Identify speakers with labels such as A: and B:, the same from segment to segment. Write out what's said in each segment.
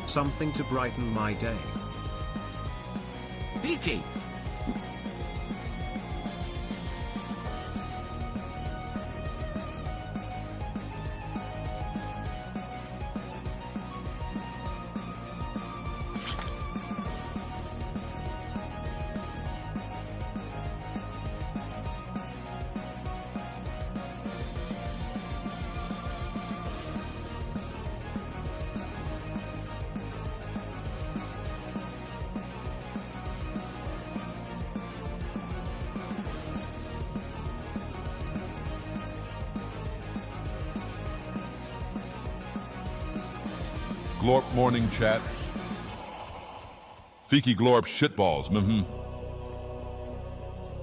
A: Something to brighten my day.
B: Peaky.
C: Glorp morning chat. Feeky Glorp shitballs.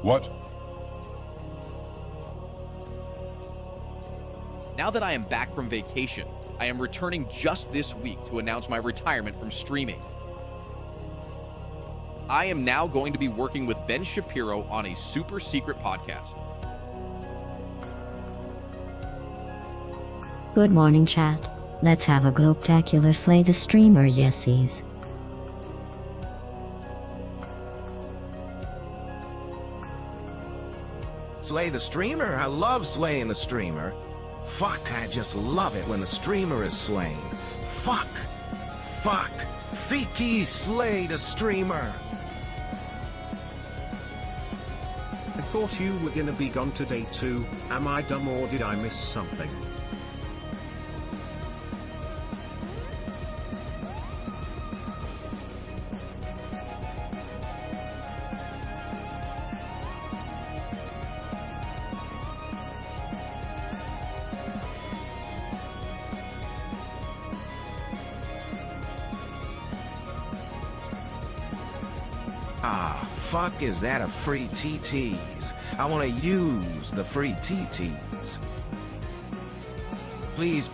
C: What?
D: Now that I am back from vacation, I am returning just this week to announce my retirement from streaming. I am now going to be working with Ben Shapiro on a super secret podcast.
E: Good morning, chat. Let's have a globtacular slay the streamer yesies.
B: Slay the streamer? I love slaying the streamer. Fuck, I just love it when the streamer is slain. Fuck. Feeky slay the streamer.
A: I thought you were gonna be gone today too. Am I dumb or did I miss something?
B: Fuck, is that a free TTs? I want to use the free TTs. Please.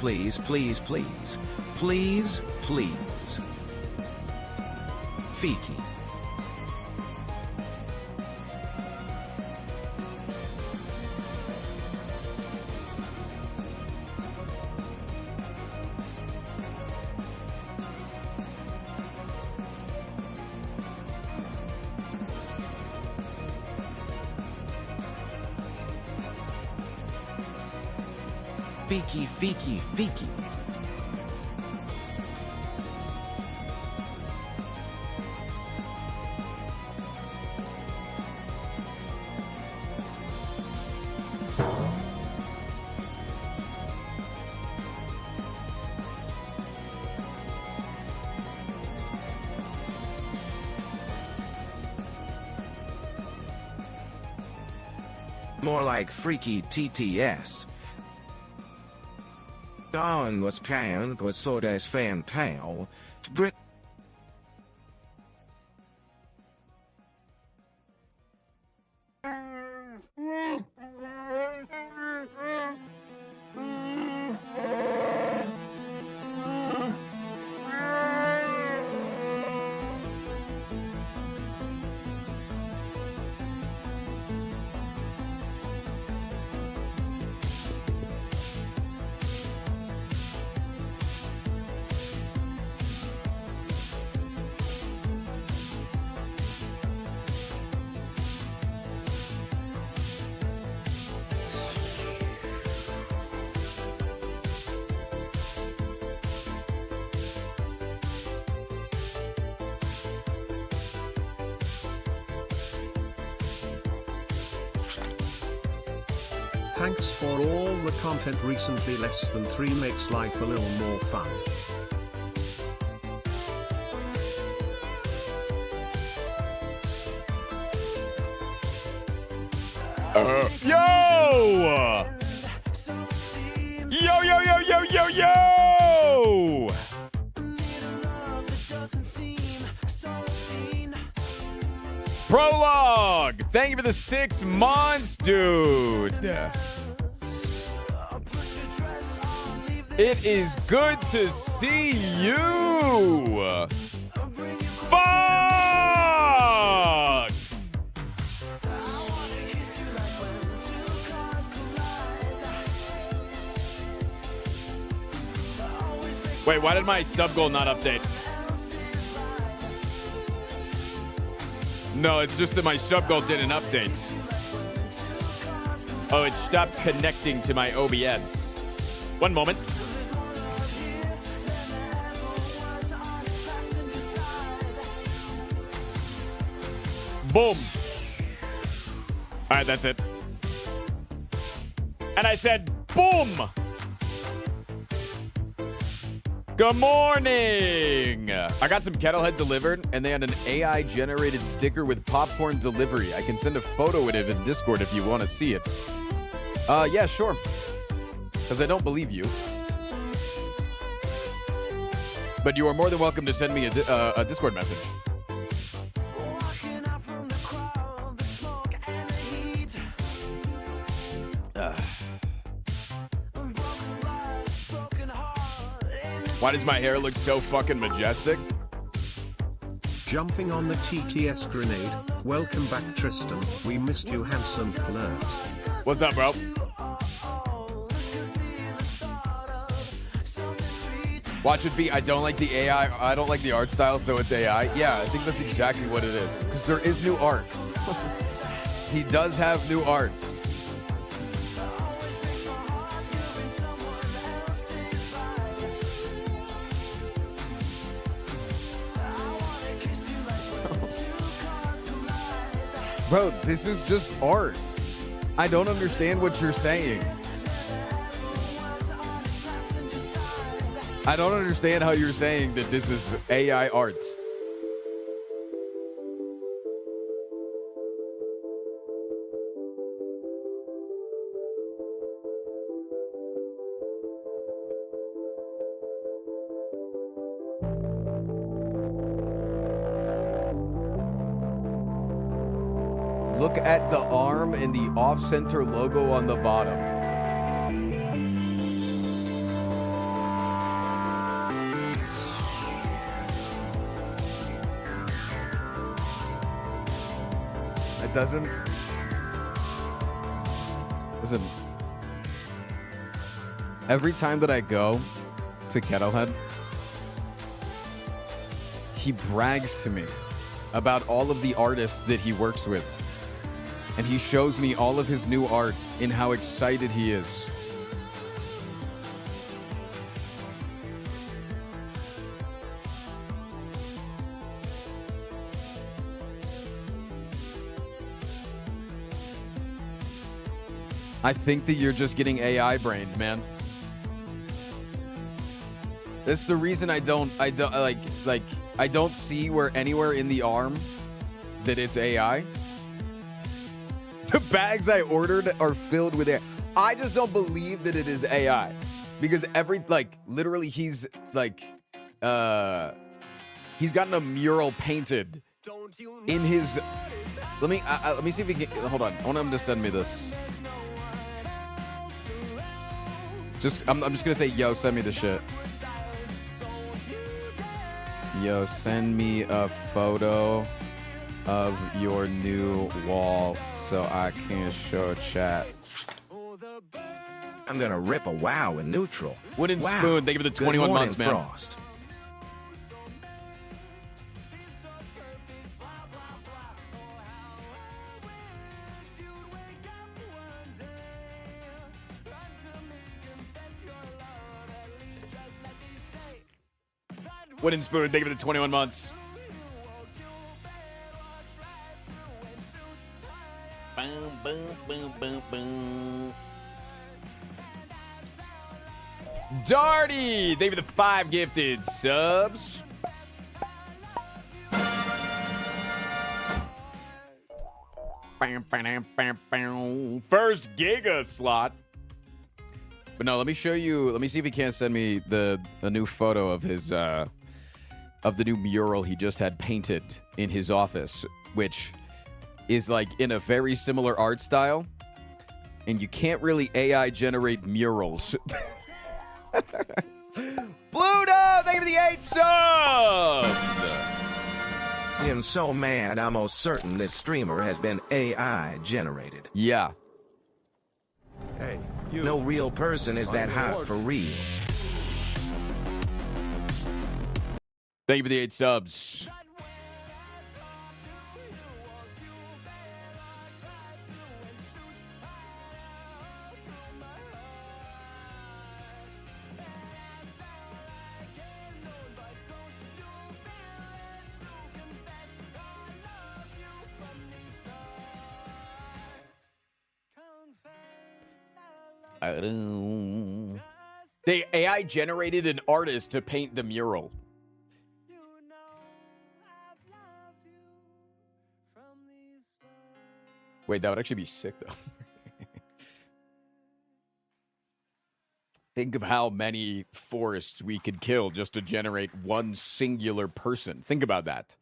B: Feeky. Feeky. More like freaky TTS. Dawn was pound was soda's fan pal. Brick.
A: Thanks for all the content recently. Less than 3 makes life a little more fun.
F: Yo! Prologue! Thank you for the 6 months, dude. It is good to see you. Fuck! Wait, why did my sub goal not update? No, it's just that my sub goal didn't update. Oh, it stopped connecting to my OBS. One moment. Boom. All right, that's it. And I said, boom. Good morning. I got some Kettlehead delivered, and they had an AI-generated sticker with popcorn delivery. I can send a photo of it in Discord if you want to see it. Yeah, sure. Because I don't believe you. But you are more than welcome to send me a Discord message. Why does my hair look so fucking majestic?
A: Jumping on the TTS grenade. Welcome back, Tristan. We missed you, handsome flirt.
F: What's up, bro? Watch it be, I don't like the AI, I don't like the art style, so it's AI. Yeah, I think that's exactly what it is. Because there is new art. He does have new art. Bro, this is just art. I don't understand what you're saying. I don't understand how you're saying that this is AI art. Look at the arm and the off-center logo on the bottom. It doesn't... Listen. Every time that I go to Kettlehead, he brags to me about all of the artists that he works with. And he shows me all of his new art and how excited he is. I think that you're just getting AI brained, man. That's the reason I don't see where anywhere in the arm that it's AI. The bags I ordered are filled with AI. I just don't believe that it is AI. Because literally he's gotten a mural painted in his... Let me see if he can... Hold on. I want him to send me this. I'm just gonna say, yo, send me the shit. Yo, send me a photo of your new wall so I can show chat.
B: I'm gonna rip a wow in neutral.
F: Wooden
B: wow.
F: Spoon, thank you for the 21 months, man.
B: Frost.
F: Wooden Spoon, thank you for the 21 months. Boom, boom, boom, boom, boom. Darty, thank you for the 5 gifted subs. First Giga slot. But no, let me show you. Let me see if he can't send me the new photo of his of the new mural he just had painted in his office, which is like in a very similar art style. And you can't really AI generate murals. Pluto, thank you for the 8 subs.
B: I'm so mad, I'm almost certain this streamer has been AI generated.
F: Yeah.
G: Hey, you.
B: No real person is that hot for real.
F: Thank you for the 8 subs. The AI generated an artist to paint the mural. Wait, that would actually be sick, though. Think of how many forests we could kill just to generate one singular person. Think about that.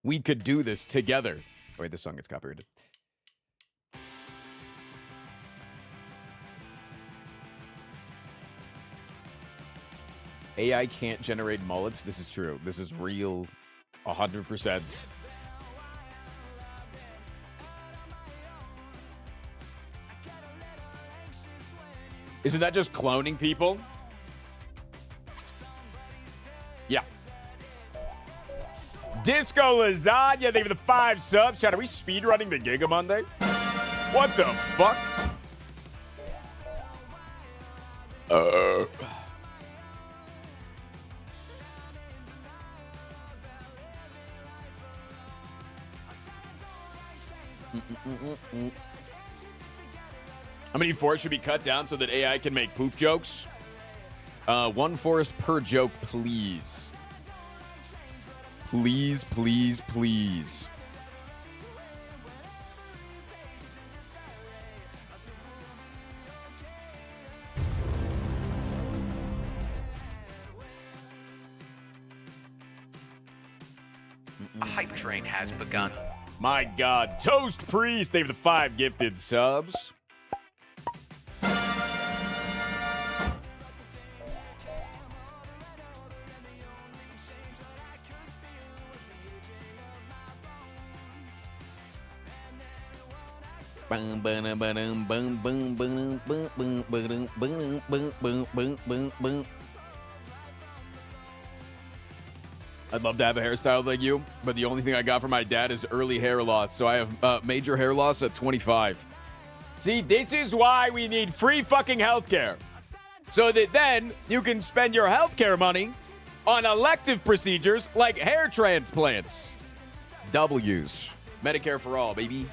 F: We could do this together. Oh, wait, this song gets copyrighted. AI can't generate mullets. This is true. This is real 100%. Isn't that just cloning people? Yeah. Disco Lasagna, thank you for the 5 subs. Chat, are we speedrunning the Giga Monday? What the fuck? How many forests should be cut down so that AI can make poop jokes? 1 forest per joke, please. Please, please, please.
G: A hype train has begun.
F: My God. Toast Priest, they have the 5 gifted subs. Boom, boom, boom, boom, boom, boom, boom, boom, boom, boom, boom, boom, boom, boom. I'd love to have a hairstyle like you, but the only thing I got from my dad is early hair loss. So I have major hair loss at 25. See, this is why we need free fucking healthcare. So that then you can spend your healthcare money on elective procedures like hair transplants. W's. Medicare for all, baby.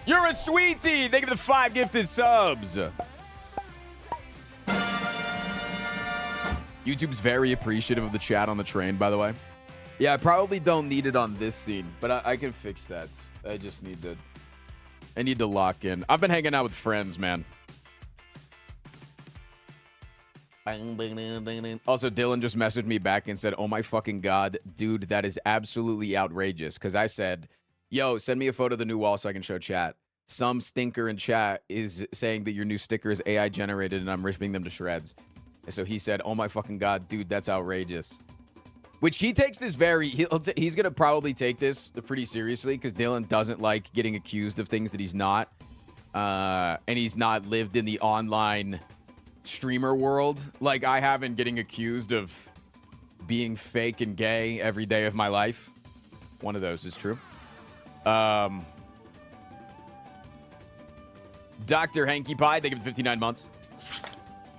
F: You're a sweetie. Thank you for the 5 gifted subs. YouTube's very appreciative of the chat on the train, by the way. Yeah, I probably don't need it on this scene, but I can fix that. I just need to... I need to lock in. I've been hanging out with friends, man. Also, Dylan just messaged me back and said, oh my fucking God, dude, that is absolutely outrageous. Because I said, yo, send me a photo of the new wall so I can show chat. Some stinker in chat is saying that your new sticker is AI generated and I'm ripping them to shreds. And so he said, oh my fucking God, dude, that's outrageous. Which he takes this very, he's going to probably take this pretty seriously because Dylan doesn't like getting accused of things that he's not. And he's not lived in the online streamer world like I have, in getting accused of being fake and gay every day of my life. One of those is true. Dr. Hanky Pie, they give it 59 months.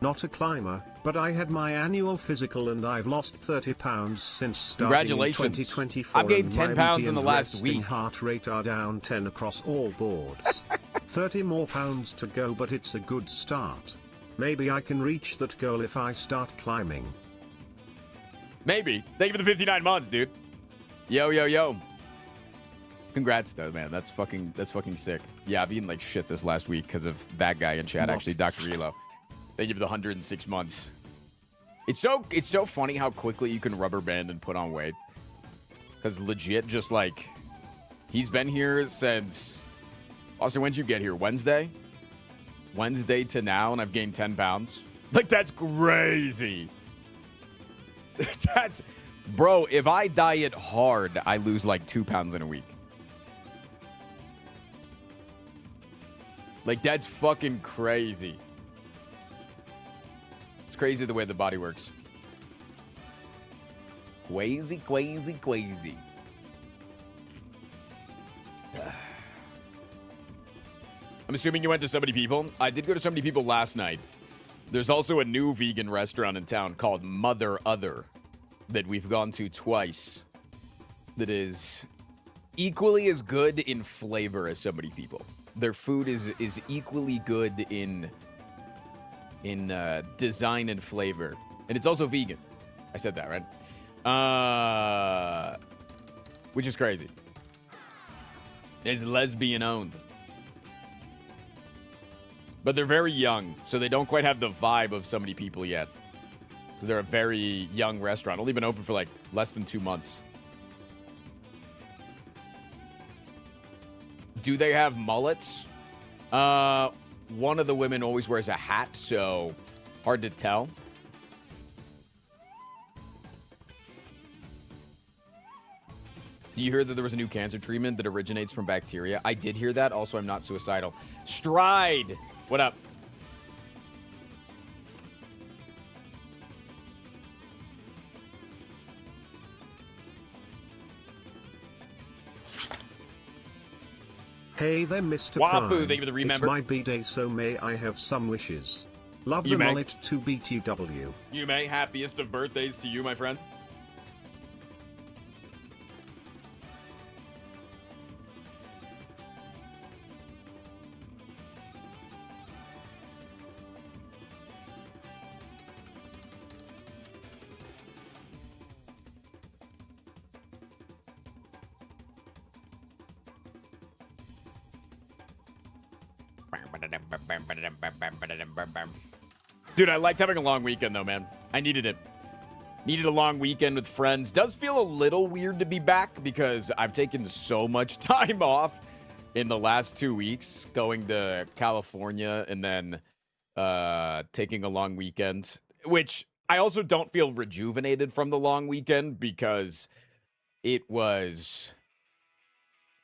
A: Not a climber, but I had my annual physical and I've lost 30 pounds since starting
F: Congratulations.
A: in 2024.
F: I've gained 10 pounds in the last week.
A: Heart rate are down 10 across all boards. 30 more pounds to go, but it's a good start. Maybe I can reach that goal if I start climbing.
F: Maybe. Thank you for the 59 months, dude. Yo, yo, yo. Congrats, though, man. That's fucking sick. Yeah, I've eaten like shit this last week because of that guy in chat, actually, Dr. Elo. Thank you for the 106 months. It's so funny how quickly you can rubber band and put on weight. Because legit, just like, he's been here since... Austin, when did you get here? Wednesday? Wednesday to now, and I've gained 10 pounds. Like, that's crazy. That's... Bro, if I diet hard, I lose like 2 pounds in a week. Like, that's fucking crazy. It's crazy the way the body works. Crazy. I'm assuming you went to So Many People. I did go to So Many People last night. There's also a new vegan restaurant in town called Mother Other that we've gone to twice that is equally as good in flavor as So Many People. Their food is equally good in design and flavor. And it's also vegan. I said that, right? Which is crazy. It's lesbian owned. But they're very young, so they don't quite have the vibe of So Many People yet. Because they're a very young restaurant. Only been open for like less than 2 months. Do they have mullets? One of the women always wears a hat, so hard to tell. Do you hear that there was a new cancer treatment that originates from bacteria? I did hear that. Also, I'm not suicidal. Stride! What up?
A: Hey there, Mr.
F: Wafu,
A: Prime.
F: thank you for the remember.
A: It's my B-day, so may I have some wishes. Love
F: You
A: the
F: may.
A: mullet to BTW.
F: You may. Happiest of birthdays to you, my friend. Dude, I liked having a long weekend, though, man. I needed it. Needed a long weekend with friends. Does feel a little weird to be back because I've taken so much time off in the last 2 weeks, going to California and then taking a long weekend, which I also don't feel rejuvenated from the long weekend because it was...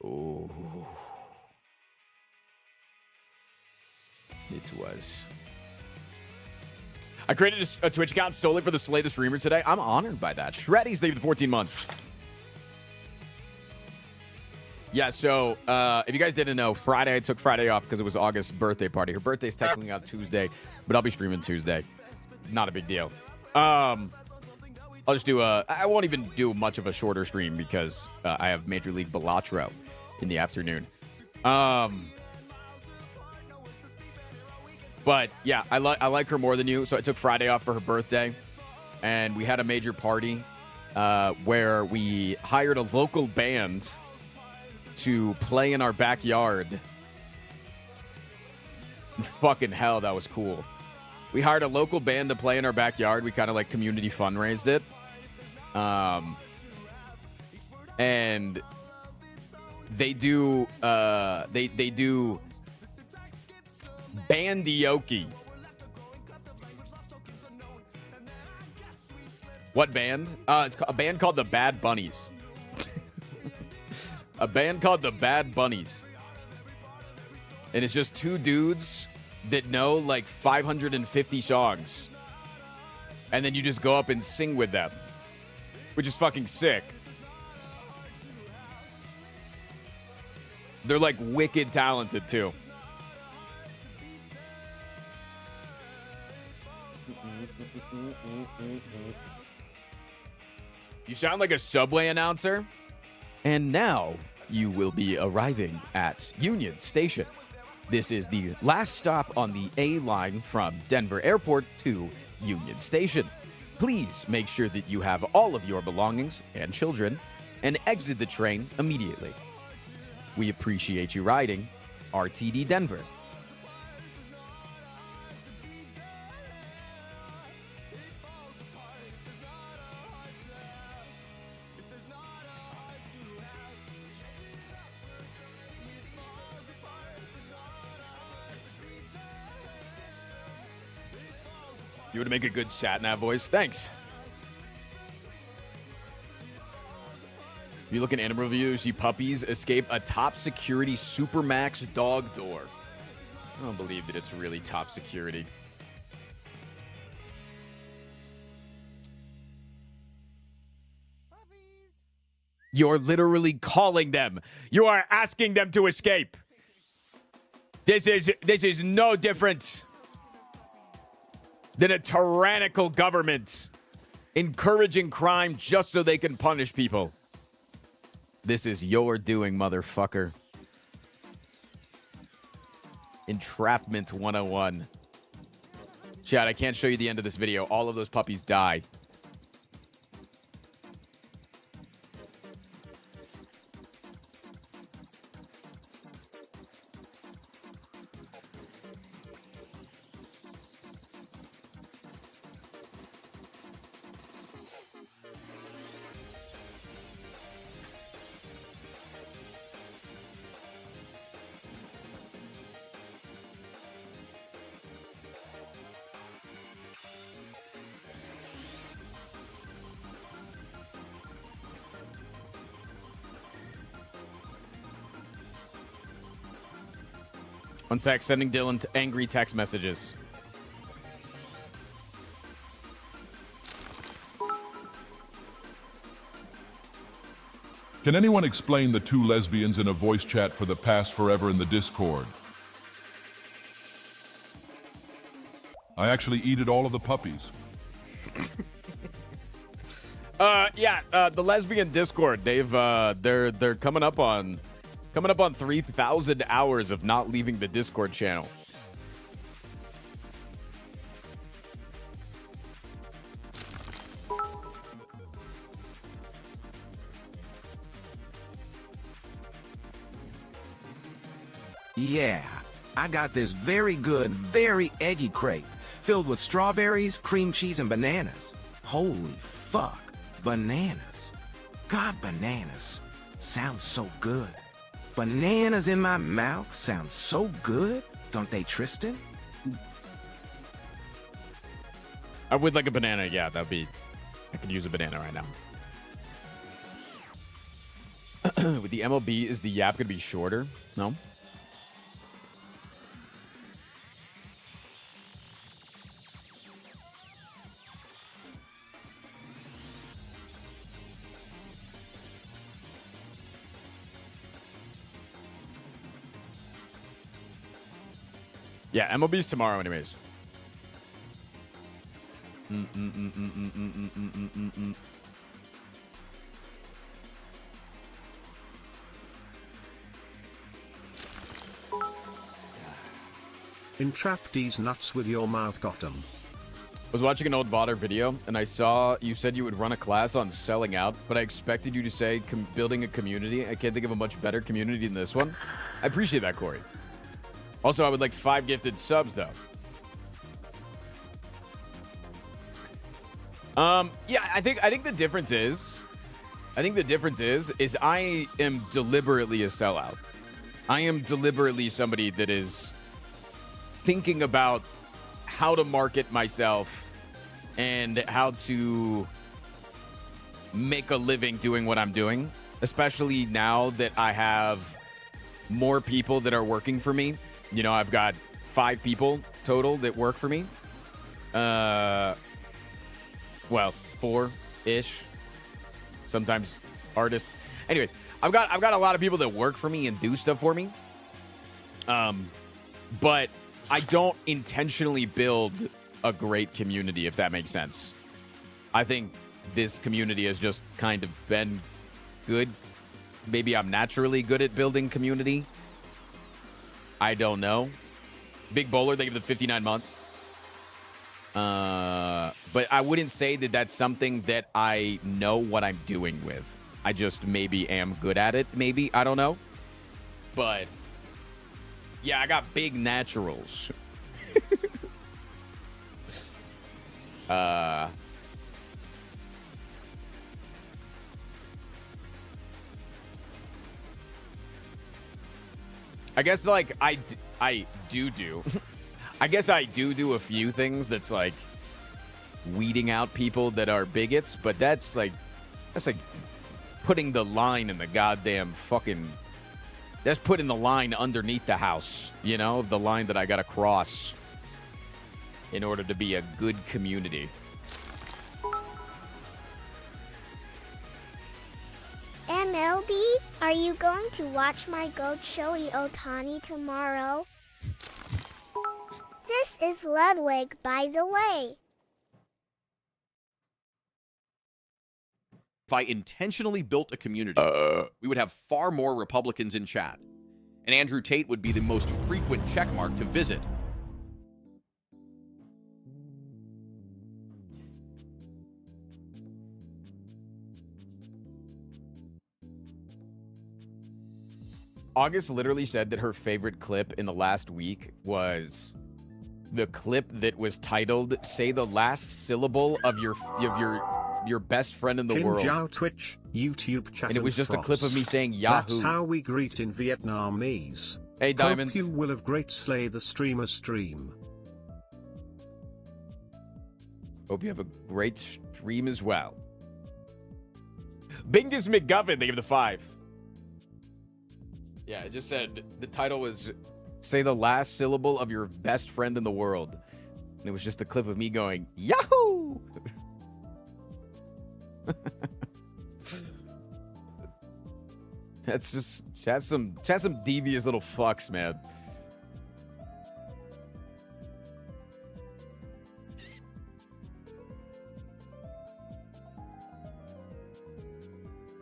F: Oh... It was... I created a Twitch account solely for the Slay the Streamer today. I'm honored by that. Shreddy's thank you for the 14 months. Yeah, so if you guys didn't know, Friday, I took Friday off because it was August's birthday party. Her birthday's technically on Tuesday, but I'll be streaming Tuesday. Not a big deal. I'll just do I won't even do much of a shorter stream because I have Major League Balatro in the afternoon. But yeah, I like her more than you. So I took Friday off for her birthday, and we had a major party where we hired a local band to play in our backyard. Fucking hell, that was cool. We hired a local band to play in our backyard. We kind of like community fundraised it, and they do bandioke. What band? It's a band called the Bad Bunnies. A band called the Bad Bunnies. And it's just two dudes that know like 550 songs. And then you just go up and sing with them, which is fucking sick. They're like wicked talented too. You sound like a Subway announcer. And now you will be arriving at Union Station. This is the last stop on the A line from Denver Airport to Union Station. Please make sure that you have all of your belongings and children and exit the train immediately. We appreciate you riding RTD Denver. You would make a good sat-nav voice. Thanks. If you look at animal reviews, you puppies escape a top security Supermax dog door. I don't believe that it's really top security. You're literally calling them. You are asking them to escape. This is no different than a tyrannical government encouraging crime just so they can punish people. This is your doing, motherfucker. Entrapment 101. Chad, I can't show you the end of this video. All of those puppies die. One sec, sending Dylan angry text messages.
C: Can anyone explain the two lesbians in a voice chat for the past forever in the Discord? I actually eated all of the puppies.
F: The lesbian Discord, they're coming up on 3,000 hours of not leaving the Discord channel.
B: Yeah, I got this very good, very eggy crepe filled with strawberries, cream cheese, and bananas. Holy fuck, bananas. God, bananas. Sounds so good. Bananas in my mouth sound so good, don't they, Tristan?
F: I would like a banana, yeah, I could use a banana right now. With the MLB, is the yap going to be shorter? No? Yeah, MLB's tomorrow anyways.
A: Entrap these nuts with your mouth, got 'em.
F: I was watching an old Botter video, and I saw you said you would run a class on selling out, but I expected you to say building a community. I can't think of a much better community than this one. I appreciate that, Corey. Also, I would like 5 gifted subs, though. Yeah, I think the difference is I am deliberately a sellout. I am deliberately somebody that is thinking about how to market myself and how to make a living doing what I'm doing, especially now that I have more people that are working for me. You know, I've got 5 people total that work for me. Well, 4-ish. Sometimes artists. Anyways, I've got a lot of people that work for me and do stuff for me. But I don't intentionally build a great community, if that makes sense. I think this community has just kind of been good. Maybe I'm naturally good at building community. I don't know. Big Bowler, they give the 59 months. But I wouldn't say that that's something that I know what I'm doing with. I just maybe am good at it, maybe. I don't know. But, yeah, I got big naturals. I guess, like, I do. I guess I do a few things that's, like, weeding out people that are bigots, but that's like putting the line in the goddamn fucking... That's putting the line underneath the house, you know, the line that I gotta cross in order to be a good community.
H: And you going to watch my goat Shoei Otani tomorrow? This is Ludwig, by the way.
D: If I intentionally built a community, we would have far more Republicans in chat. And Andrew Tate would be the most frequent checkmark to visit.
F: August literally said that her favorite clip in the last week was the clip that was titled "Say the last syllable of your best friend in the
A: Kim
F: world."
A: Jiao Twitch, YouTube chat,
F: and it was just
A: Frost.
F: a clip of me saying Yahoo.
A: That's how we greet in Vietnamese.
F: Hey, Diamond.
A: Hope you will have great Slay the Streamer stream.
F: Hope you have a great stream as well. Bingus McGuffin, they give the 5. Yeah, it just said the title was "Say the last syllable of your best friend in the world." And it was just a clip of me going, Yahoo! That's some devious little fucks, man.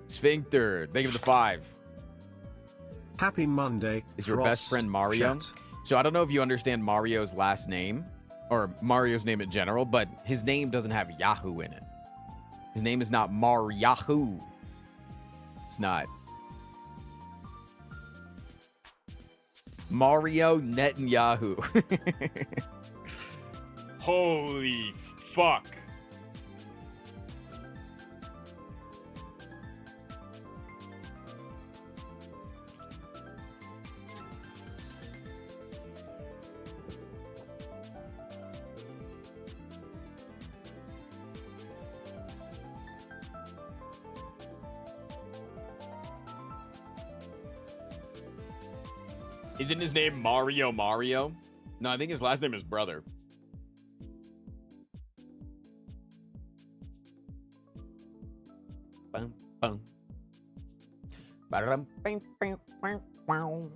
F: Sphincter, they give the 5.
A: Happy Monday.
F: Is your
A: Frost
F: best friend Mario?
A: chat.
F: So I don't know if you understand Mario's last name or Mario's name in general, but his name doesn't have Yahoo in it. His name is not Yahoo. It's not. Mario Netanyahu. Holy fuck. Isn't his name Mario? No, I think his last name is Brother. Bum, bum. Ba-dum, bing, bing, wow, wow.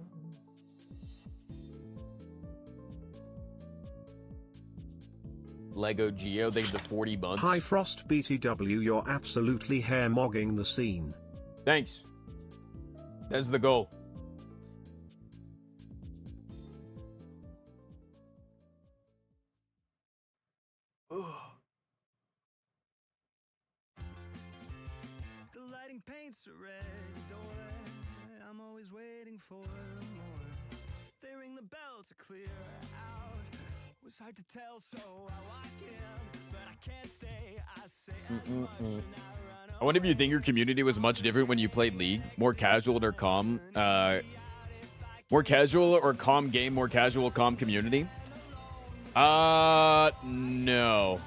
F: Lego Geo, they give the 40 months.
A: Hi Frost BTW, you're absolutely hair-mogging the scene.
F: Thanks. That's the goal.
I: Lighting paints a red door. I'm always waiting for more. They ring the bell to clear out. Was hard to tell, so I walk in, but I can't stay. I say
F: I wonder if you think your community was much different when you played League, more casual or calm, more casual or calm game, more casual calm community. No.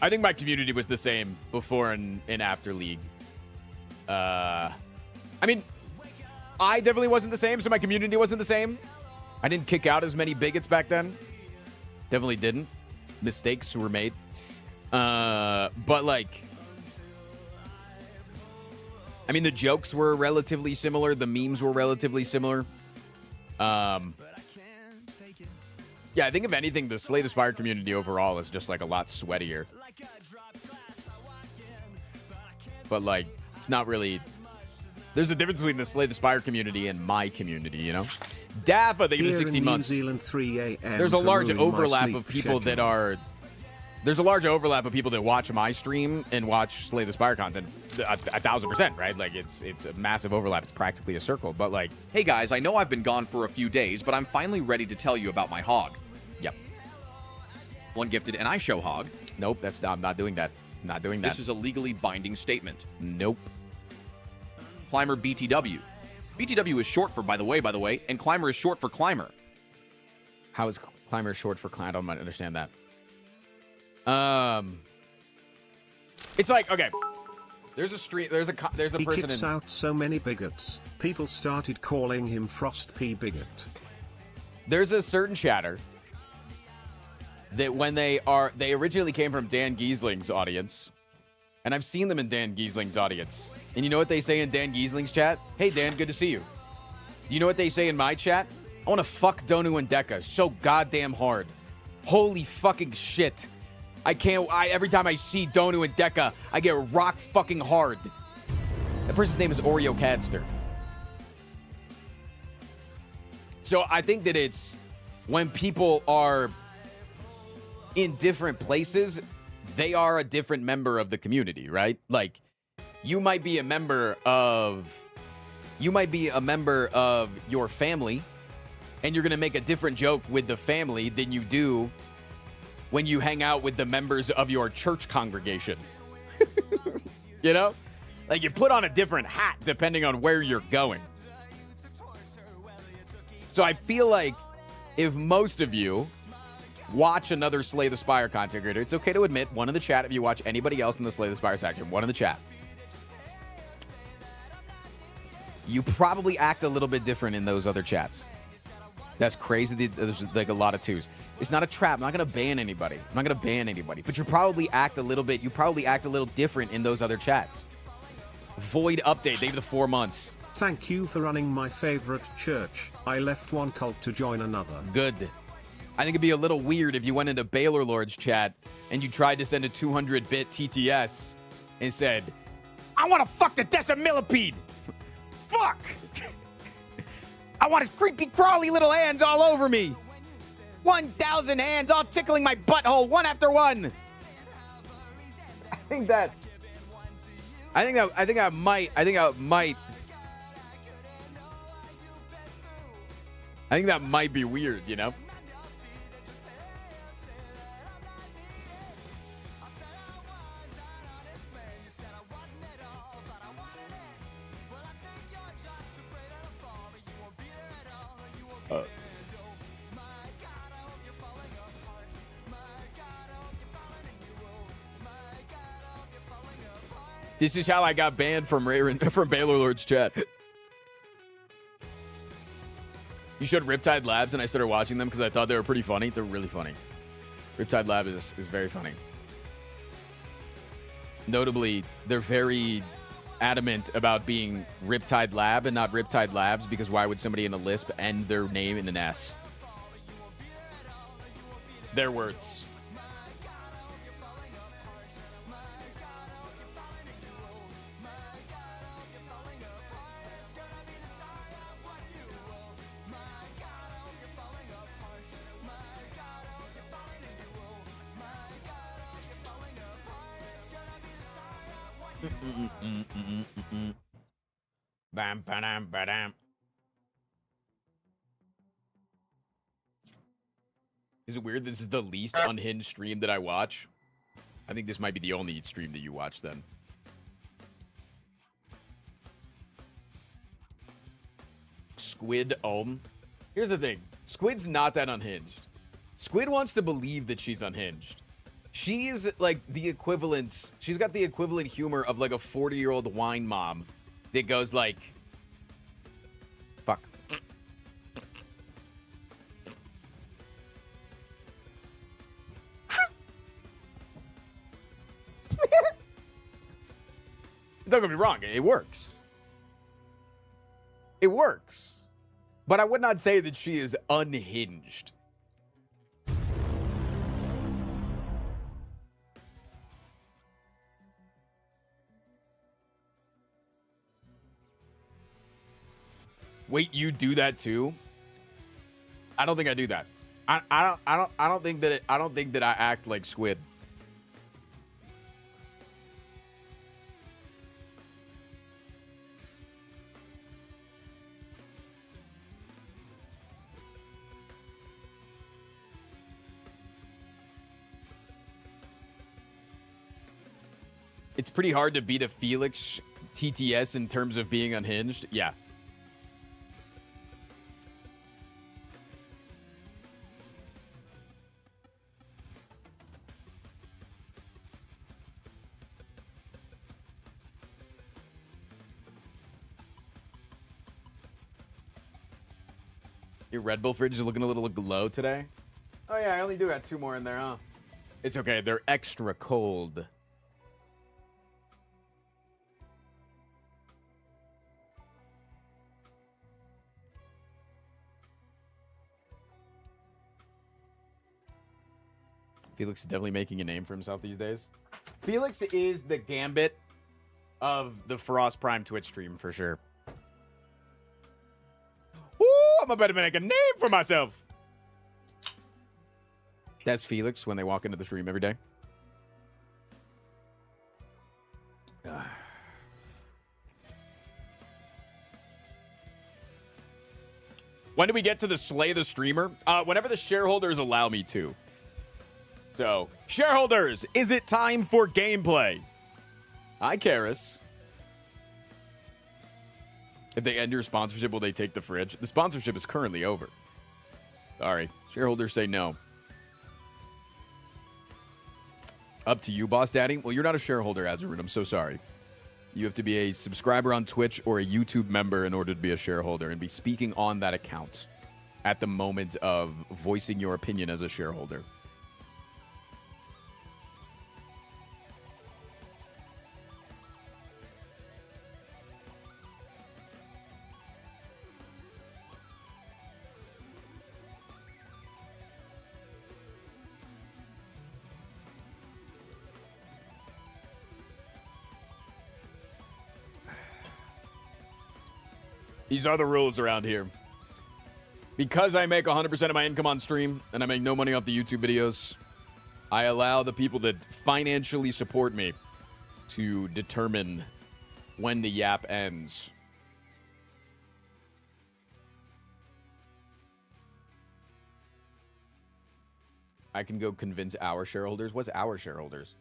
F: I think my community was the same before and after League. I mean, I definitely wasn't the same, so my community wasn't the same. I didn't kick out as many bigots back then. Definitely didn't. Mistakes were made. But like, I mean, the jokes were relatively similar. The memes were relatively similar. Yeah, I think if anything, the Slay the Spire community overall is just like a lot sweatier. But like, it's not really. There's a difference between the Slay the Spire community and my community, you know? Dappa, they give
A: Here
F: it 16
A: in
F: months.
A: New Zealand, 3 a.m.
F: There's a
A: to
F: large
A: ruin my
F: overlap
A: sleep
F: of people that
A: schedule.
F: are. There's a large overlap of people that watch my stream and watch Slay the Spire content. 1,000%, right? Like it's a massive overlap. It's practically a circle. But like,
D: Hey guys, I know I've been gone for a few days, but I'm finally ready to tell you about my hog.
F: yep.
D: One gifted and I show hog.
F: Nope. I'm not doing that. Not doing that.
D: This is a legally binding statement.
F: Nope.
D: Climber BTW. BTW is short for by the way, and Climber is short for climber.
F: How is Climber short for climber? I don't understand that. It's like, okay. There's a street. There's a
A: He
F: person
A: kicks
F: in.
A: out so many bigots. People started calling him Frost P Bigot.
F: There's a certain chatter that when they originally came from Dan Giesling's audience, and I've seen them in Dan Giesling's audience. And you know what they say in Dan Giesling's chat? Hey, Dan, good to see you. You know what they say in my chat? I want to fuck Donu and Deka so goddamn hard. Holy fucking shit. Every time I see Donu and Deka, I get rock fucking hard. That person's name is Oreo Cadster. So I think that it's when people are in different places, they are a different member of the community, right? Like, you might be a member of your family, and you're going to make a different joke with the family than you do when you hang out with the members of your church congregation. You know? Like, you put on a different hat depending on where you're going. So I feel like if most of you watch another Slay the Spire content creator, it's okay to admit, one in the chat, if you watch anybody else in the Slay the Spire section, one in the chat, you probably act a little bit different in those other chats. That's crazy. There's like a lot of twos. It's not a trap. I'm not going to ban anybody. But you probably act a little different in those other chats. Void update. They have the 4 months.
A: Thank you for running my favorite church. I left one cult to join another.
F: Good. I think it'd be a little weird if you went into Baylor Lord's chat and you tried to send a 200-bit TTS and said, I want to fuck the decimillipede. Fuck. I want his creepy, crawly little hands all over me. 1,000 hands all tickling my butthole, one after one. I think that might be weird, you know? This is how I got banned from Baylor Lord's chat. You showed Riptide Labs, and I started watching them because I thought they were pretty funny. They're really funny. Riptide Lab is very funny. Notably, they're very adamant about being Riptide Lab and not Riptide Labs, because why would somebody in a Lisp end their name in an S? Their words. Bam, ba-dam, ba-dam. Is it weird this is the least unhinged stream that I watch? I think this might be the only stream that you watch then. Squid Here's the thing. Squid's not that unhinged. Squid wants to believe that she's unhinged. She's like the equivalent. She's got the equivalent humor of like a 40-year-old wine mom that goes like, fuck. Don't get me wrong, it works. It works. But I would not say that she is unhinged. Wait, you do that too? I don't think I do that. I don't think that I act like Squid. It's pretty hard to beat a Felix TTS in terms of being unhinged. Yeah. Your Red Bull fridge is looking a little low today. Oh yeah, I only do got 2 more in there, huh? It's okay. They're extra cold. Felix is definitely making a name for himself these days. Felix is the Gambit of the Frost Prime Twitch stream for sure. Ooh, I'm about to make a name for myself. That's Felix when they walk into the stream every day. When do we get to the Slay the Streamer? Whenever the shareholders allow me to. So, shareholders, is it time for gameplay? Hi, Karis. If they end your sponsorship, will they take the fridge? The sponsorship is currently over. Sorry. Shareholders say no. Up to you, Boss Daddy. Well, you're not a shareholder, Azarun. I'm so sorry. You have to be a subscriber on Twitch or a YouTube member in order to be a shareholder and be speaking on that account at the moment of voicing your opinion as a shareholder. These are the rules around here. Because I make 100% of my income on stream and I make no money off the YouTube videos, I allow the people that financially support me to determine when the yap ends. I can go convince our shareholders. What's our shareholders?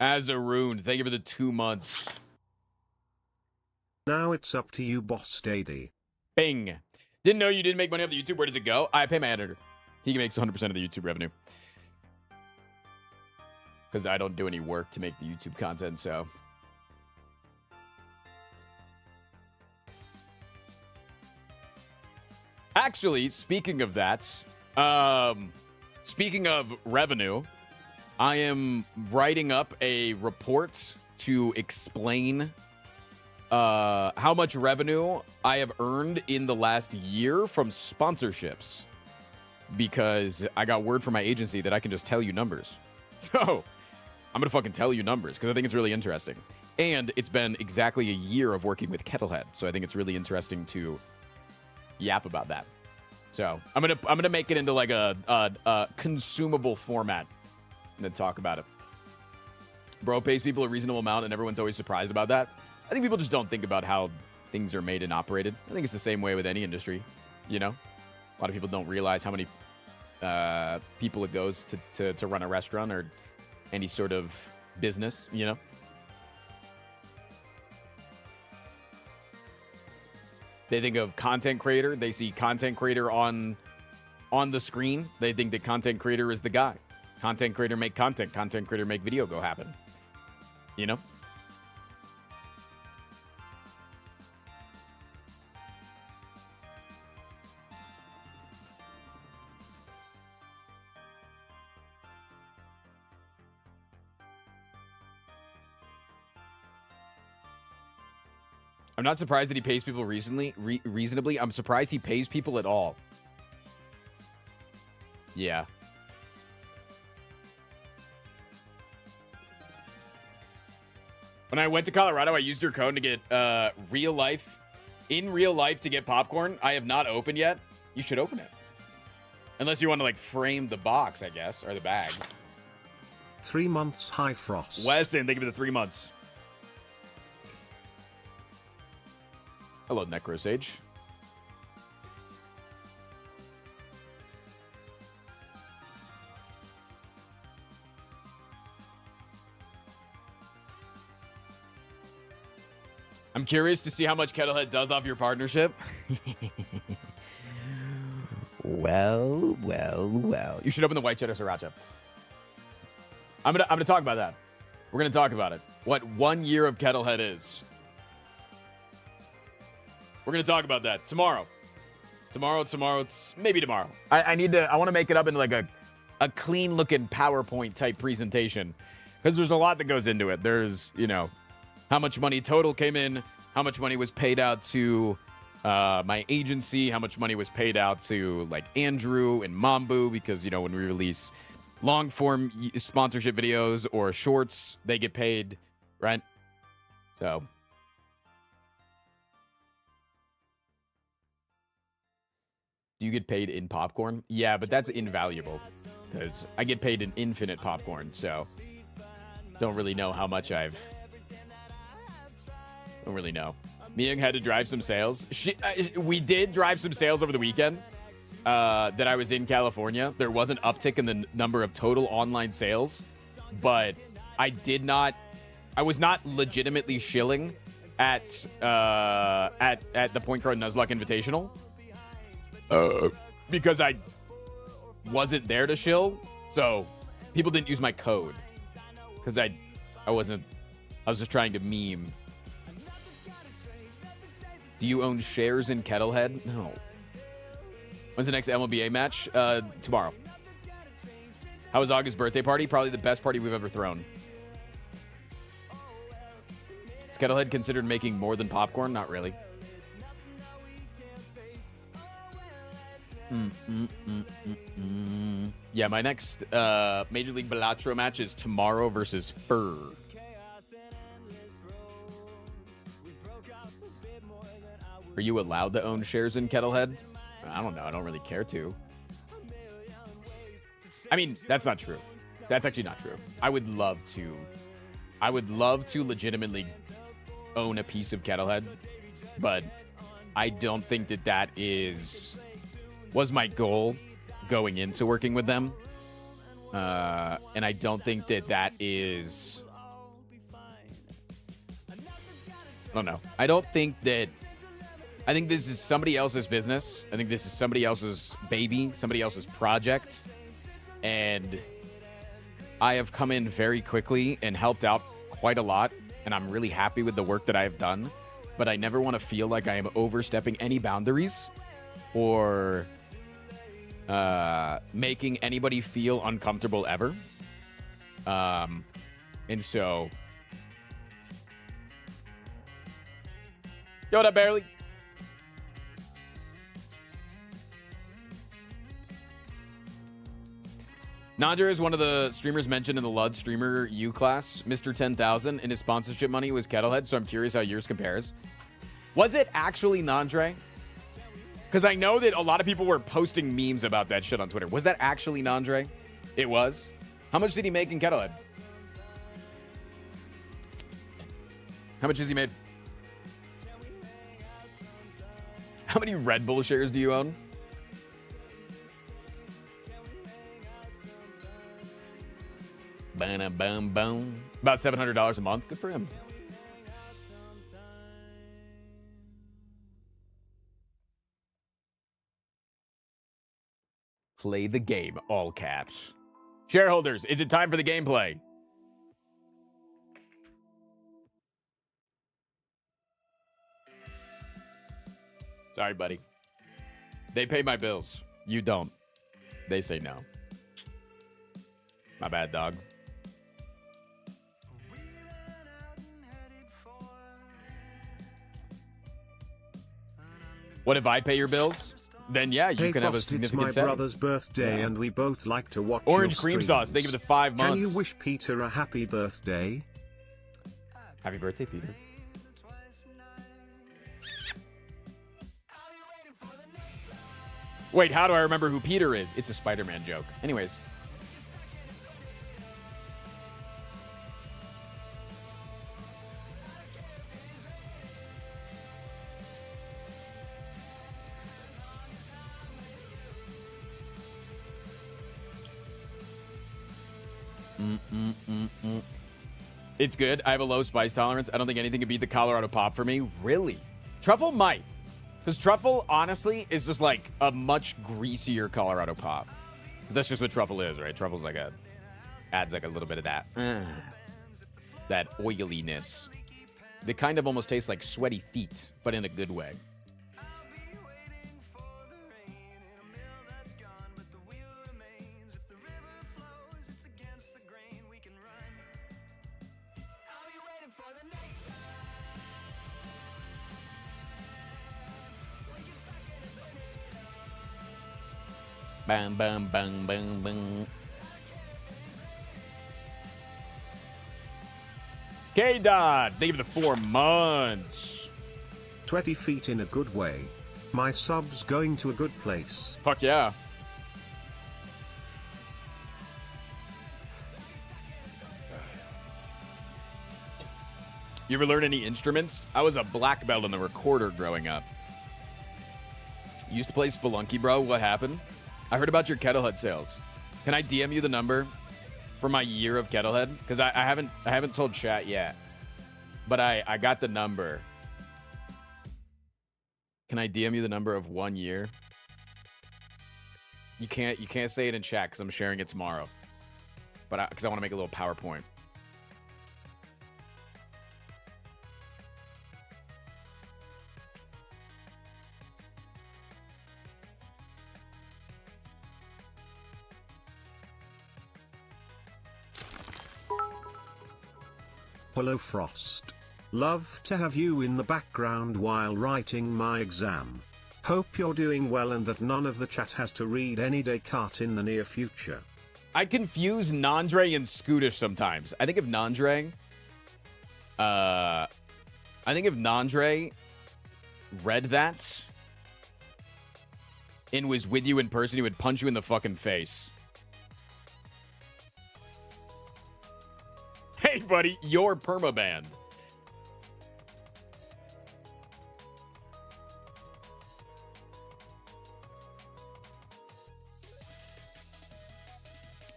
F: Azarun, thank you for the 2 months.
A: Now it's up to you, Boss Daddy.
F: Bing. Didn't know you didn't make money off the YouTube. Where does it go? I pay my editor. He makes 100% of the YouTube revenue. Because I don't do any work to make the YouTube content, so. Actually, speaking of that, speaking of revenue, I am writing up a report to explain how much revenue I have earned in the last year from sponsorships. Because I got word from my agency that I can just tell you numbers. So, I'm going to fucking tell you numbers because I think it's really interesting. And it's been exactly a year of working with Kettlehead. So I think it's really interesting to yap about that. So I'm gonna make it into like a consumable format and then talk about it. Bro pays people a reasonable amount and everyone's always surprised about that. I think people just don't think about how things are made and operated. I think it's the same way with any industry, you know? A lot of people don't realize how many people it goes to run a restaurant or any sort of business, you know? They think of content creator. They see content creator on the screen. They think that content creator is the guy. Content creator make content. Content creator make video go happen. You know? I'm not surprised that he pays people reasonably. I'm surprised he pays people at all. Yeah. When I went to Colorado, I used your code to get in real life to get popcorn. I have not opened yet. You should open it. Unless you want to like frame the box, I guess, or the bag.
A: 3 months high frost.
F: Weston, thank you for the 3 months. Hello, Necrosage. I'm curious to see how much Kettlehead does off your partnership. Well. You should open the white cheddar sriracha. I'm gonna talk about that. We're gonna talk about it. What 1 year of Kettlehead is. We're going to talk about that tomorrow. Maybe tomorrow. I want to make it up in like a clean looking PowerPoint type presentation Because there's a lot that goes into it. There's, you know, how much money total came in, how much money was paid out to my agency, how much money was paid out to, like, Andrew and Mambu, because, you know, when we release long-form sponsorship videos or shorts, they get paid, right? So... Do you get paid in popcorn? Yeah, but that's invaluable because I get paid in infinite popcorn, so don't really know how much Don't really know. Miyung had to drive some sales. We did drive some sales over the weekend that I was in California. There was an uptick in the number of total online sales, but I was not legitimately shilling at the Point Guard Nuzlocke Invitational. Because I wasn't there to shill, so people didn't use my code. Because I was just trying to meme. Do you own shares in Kettlehead? No. When's the next MLBA match? Tomorrow. How was August's birthday party? Probably the best party we've ever thrown. Is Kettlehead considered making more than popcorn? Not really. Yeah, my next Major League Balatro match is tomorrow versus Fur. Are you allowed to own shares in Kettlehead? I don't know. I don't really care to. I mean, that's not true. That's actually not true. I would love to legitimately own a piece of Kettlehead, but I don't think that was my goal going into working with them. And I don't think that is... I don't know. I think this is somebody else's business. I think this is somebody else's baby, somebody else's project. And I have come in very quickly and helped out quite a lot. And I'm really happy with the work that I have done. But I never want to feel like I am overstepping any boundaries or making anybody feel uncomfortable ever. And so... Yo, what up, Barely? Nader is one of the streamers mentioned in the Lud Streamer U class. Mr. 10,000 and his sponsorship money was Kettlehead, so I'm curious how yours compares. Was it actually Nandre? Because I know that a lot of people were posting memes about that shit on Twitter. Was that actually Nandre? It was? How much did he make in Kettlehead? How much has he made? How many Red Bull shares do you own? Boom. About $700 a month. Good for him. Play the game, all caps. Shareholders, is it time for the gameplay? Sorry, buddy. They pay my bills. You don't. They say no. My bad, dog. What if I pay your bills? Then yeah, you
A: hey,
F: can have a
A: Frost,
F: significant
A: it's my
F: say.
A: brother's birthday, and we both like to watch
F: Orange
A: your
F: cream
A: streams.
F: sauce. They give it the 5 months.
A: Can you wish Peter a happy birthday?
F: Happy birthday, Peter. Wait, how do I remember who Peter is? It's a Spider-Man joke. Anyways. It's good. I have a low spice tolerance. I don't think anything can beat the Colorado Pop for me. Really? Truffle might. Because truffle, honestly, is just like a much greasier Colorado Pop. Because that's just what truffle is, right? Truffle's like adds like a little bit of that. That oiliness. They kind of almost taste like sweaty feet, but in a good way. Bang, bang, bang, bang, bang. K-Dot, thank you for the 4 months.
A: 20 feet in a good way. My sub's going to a good place.
F: Fuck yeah. You ever learn any instruments? I was a black belt on the recorder growing up. You used to play Spelunky, bro. What happened? I heard about your Kettlehead sales. Can I DM you the number for my year of Kettlehead? Because I haven't told chat yet. But I got the number. Can I DM you the number of 1 year? You can't say it in chat because I'm sharing it tomorrow. But because I want to make a little PowerPoint.
A: Hello Frost. Love to have you in the background while writing my exam. Hope you're doing well and that none of the chat has to read any Descartes in the near future.
F: I confuse Nandre and Scootish sometimes. I think if Nandre read that and was with you in person, he would punch you in the fucking face. Hey, buddy, you're permabanned.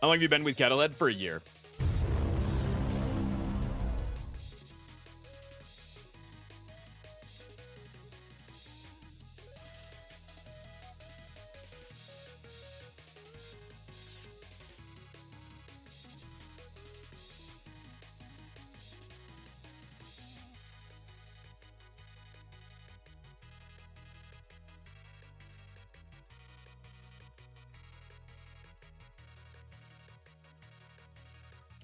F: How long have you been with Kettlehead? For a year.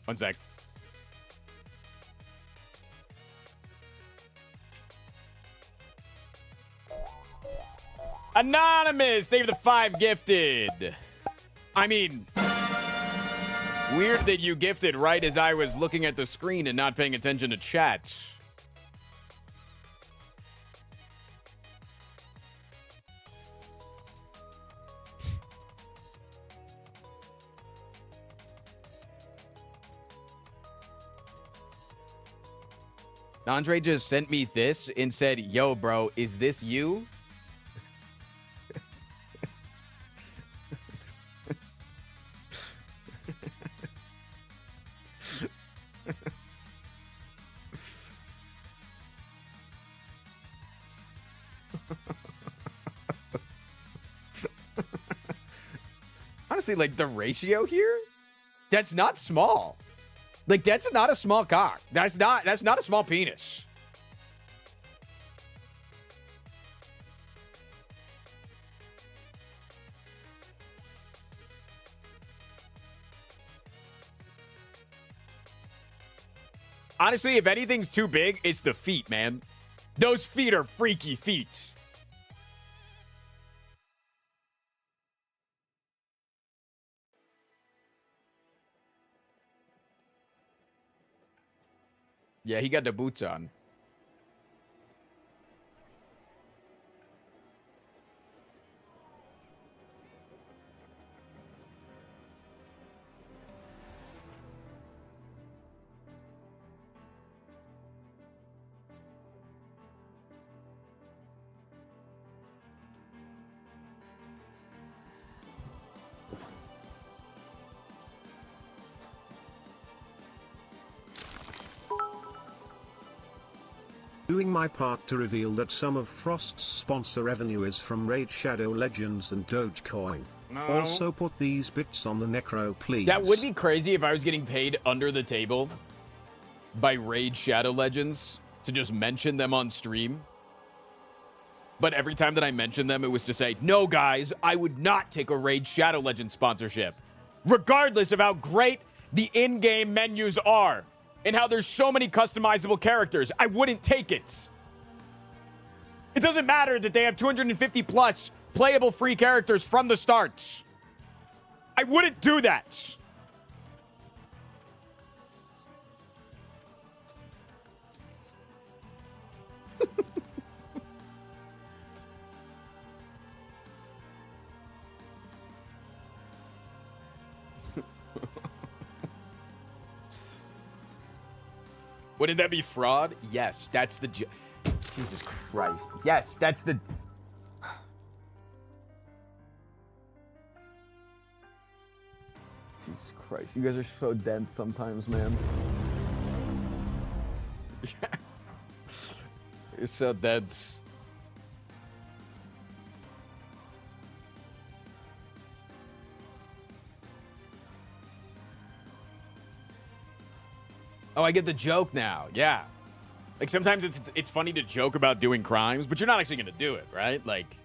F: One sec. Anonymous, thank you for the 5 gifted. I mean, weird that you gifted right as I was looking at the screen and not paying attention to chat. Andre just sent me this and said, yo, bro, is this you? Honestly, like, the ratio here, that's not small. Like, that's not a small cock. That's not a small penis. Honestly, if anything's too big, it's the feet, man. Those feet are freaky feet. Yeah, he got the boots on.
A: Doing my part to reveal that some of Frost's sponsor revenue is from Raid Shadow Legends and Dogecoin.
F: No.
A: Also put these bits on the Necro, please.
F: That would be crazy if I was getting paid under the table by Raid Shadow Legends to just mention them on stream. But every time that I mentioned them, it was to say, no, guys, I would not take a Raid Shadow Legends sponsorship, regardless of how great the in-game menus are. And how there's so many customizable characters. I wouldn't take it. It doesn't matter that they have 250 plus playable free characters from the start. I wouldn't do that. Wouldn't that be fraud? Yes, that's the... Jesus Christ. Yes, that's the... Jesus Christ, you guys are so dense sometimes, man. You're so dense. Oh, I get the joke now. Yeah. Like, sometimes it's funny to joke about doing crimes, but you're not actually going to do it, right? Like,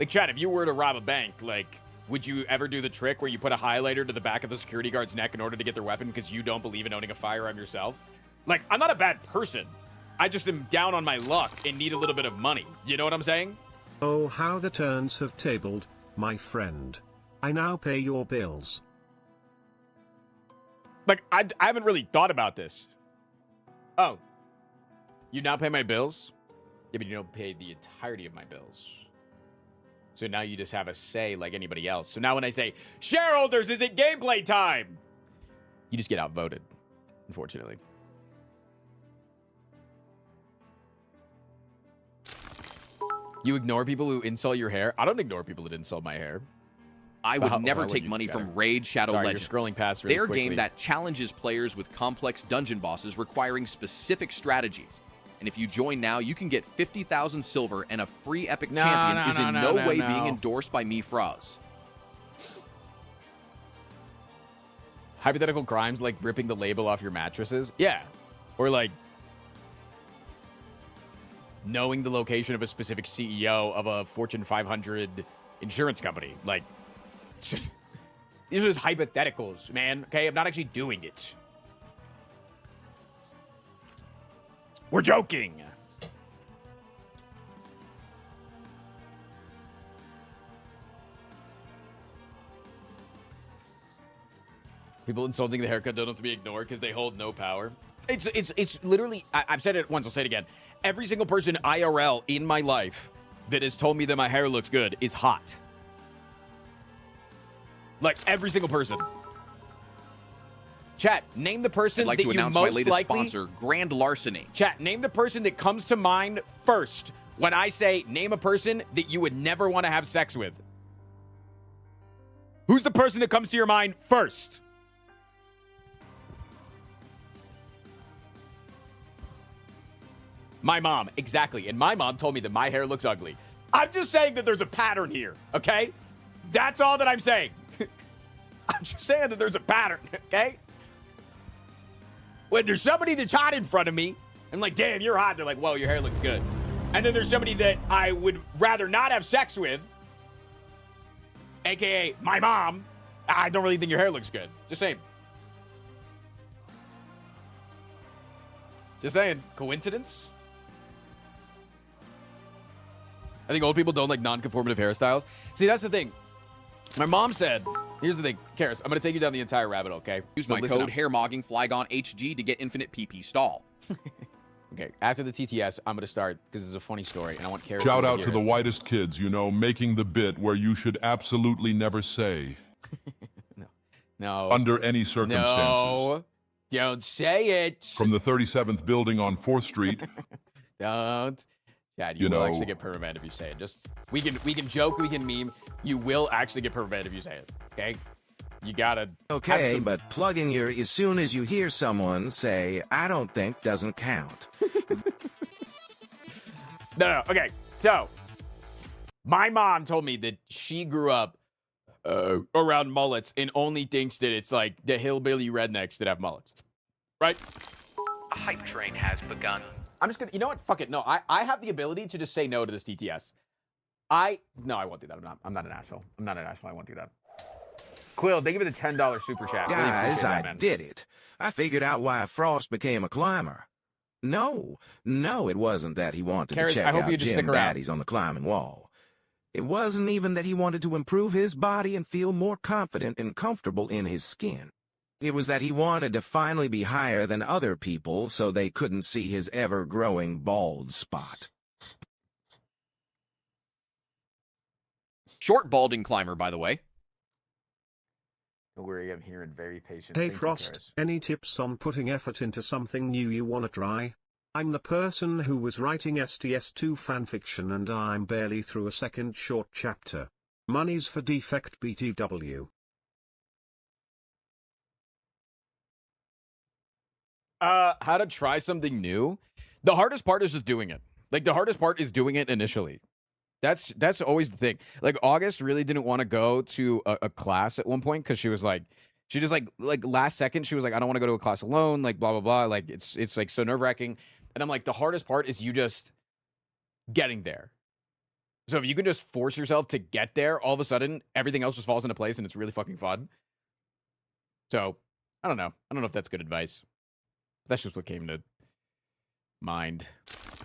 F: Chad, if you were to rob a bank, like, would you ever do the trick where you put a highlighter to the back of the security guard's neck in order to get their weapon because you don't believe in owning a firearm yourself? Like, I'm not a bad person. I just am down on my luck and need a little bit of money. You know what I'm saying?
A: Oh, how the turns have tabled, my friend. I now pay your bills.
F: Like, I haven't really thought about this. Oh. You now pay my bills? Yeah, but you don't pay the entirety of my bills. So now you just have a say like anybody else. So now when I say, shareholders, is it gameplay time? You just get outvoted, unfortunately. You ignore people who insult your hair? I don't ignore people that insult my hair.
D: I would never take money from Raid Shadow Legends.
F: You're scrolling past really
D: Their
F: quickly.
D: game that challenges players with complex dungeon bosses requiring specific strategies. And if you join now, you can get 50,000 silver and a free epic champion is in no way being endorsed by me Froz.
F: Hypothetical crimes like ripping the label off your mattresses? Yeah. Or like knowing the location of a specific CEO of a Fortune 500 insurance company. Like, it's just, these are just hypotheticals, man. Okay, I'm not actually doing it. We're joking. People insulting the haircut don't have to be ignored because they hold no power. It's literally, I've said it once, I'll say it again. Every single person IRL in my life that has told me that my hair looks good is hot. Like, every single person. Chat, name the person
D: I'd like
F: that
D: to
F: you
D: announce
F: most
D: my latest
F: likely...
D: sponsor, Grand Larceny.
F: Chat, name the person that comes to mind first when I say name a person that you would never want to have sex with. Who's the person that comes to your mind first? My mom, exactly. And my mom told me that my hair looks ugly. I'm just saying that there's a pattern here, okay? That's all that I'm saying. I'm just saying that there's a pattern, okay? When there's somebody that's hot in front of me, I'm like, damn, you're hot. They're like, whoa, your hair looks good. And then there's somebody that I would rather not have sex with, AKA my mom. I don't really think your hair looks good. Just saying. Just saying. Coincidence? I think old people don't like non-conformative hairstyles. See, that's the thing. My mom said, here's the thing. Karis, I'm going to take you down the entire rabbit hole, okay?
D: Use
F: So
D: my
F: listen
D: code
F: up.
D: HairMogging Flygon HG to get infinite PP stall.
F: Okay, after the TTS, I'm going to start because it's a funny story, and I want Karis
C: Shout out
F: hear
C: to the
F: it.
C: whitest kids, you know, making the bit where you should absolutely never say.
F: No.
C: Under any circumstances.
F: No. Don't say it.
C: From the 37th building on 4th Street.
F: Don't. Chad, you
C: You
F: will
C: know-
F: actually get permabanned if you say it. Just we can joke, we can meme. You will actually get permabanned if you say it. Okay? You gotta.
B: Okay, but plugging your as soon as you hear someone say, I don't think doesn't count.
F: No. Okay. So, my mom told me that she grew up around mullets and only thinks that it's like the hillbilly rednecks that have mullets. Right?
G: A hype train has begun.
F: I'm just gonna, you know what? Fuck it. No, I have the ability to just say no to this TTS. No, I won't do that. I'm not an asshole. I'm not an asshole. I won't do that. Quill, they give it a $10 super chat. Really
B: Guys,
F: appreciate that,
B: I
F: man.
B: did it. I figured out why Frost became a climber. No, it wasn't that he wanted
F: Karis,
B: to check
F: I hope
B: out
F: you just
B: Jim
F: stick around.
B: Baddies on the climbing wall. It wasn't even that he wanted to improve his body and feel more confident and comfortable in his skin. It was that he wanted to finally be higher than other people so they couldn't see his ever-growing bald spot.
D: Short balding climber, by the way.
F: Don't worry, I'm here and very patient.
A: Hey
F: Thank you,
A: Frost,
F: Karis.
A: any tips on putting effort into something new you wanna try? I'm the person who was writing STS2 fanfiction and I'm barely through a second short chapter. Money's for defect BTW.
F: How to try something new? The hardest part is just doing it. Like, the hardest part is doing it initially. That's always the thing. Like, August really didn't want to go to a class at one point because she was like, she just like last second, she was like, I don't want to go to a class alone, like blah, blah, blah. Like, it's like so nerve-wracking. And I'm like, the hardest part is you just getting there. So if you can just force yourself to get there, all of a sudden, everything else just falls into place and it's really fucking fun. So, I don't know. I don't know if that's good advice. That's just what came to mind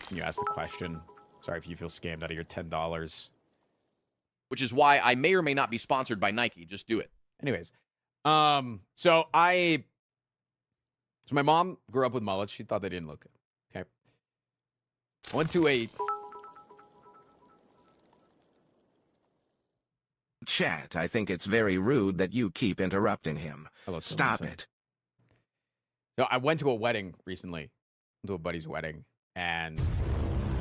F: when you asked the question. Sorry if you feel scammed out of your $10.
D: Which is why I may or may not be sponsored by Nike. Just do it.
F: Anyways, so my mom grew up with mullets. She thought they didn't look good. Okay. I went to a
B: Chat, I think it's very rude that you keep interrupting him.
F: Hello,
B: Stop
F: Lisa.
B: it.
F: So I went to a wedding recently, to a buddy's wedding, and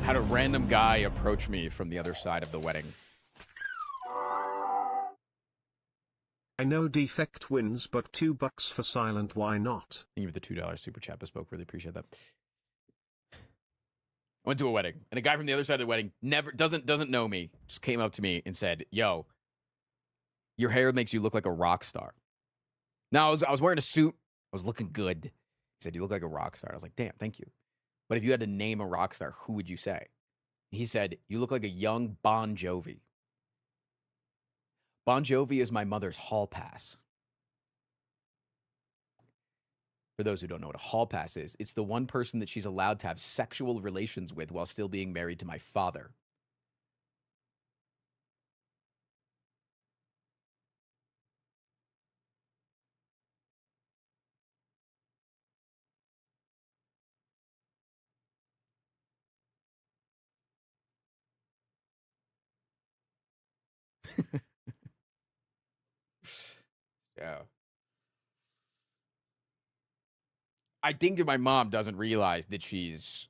F: had a random guy approach me from the other side of the wedding.
A: I know defect wins, but $2 for silent, why not?
F: Thank you for the $2 super chat bespoke. Really appreciate that. I went to a wedding, and a guy from the other side of the wedding doesn't know me, just came up to me and said, "Yo, your hair makes you look like a rock star." Now I was wearing a suit, I was looking good. He said, "You look like a rock star." I was like, "Damn, thank you." But if you had to name a rock star, who would you say? He said, "You look like a young Bon Jovi." Bon Jovi is my mother's hall pass. For those who don't know what a hall pass is, it's the one person that she's allowed to have sexual relations with while still being married to my father. Yeah. I think that my mom doesn't realize that she's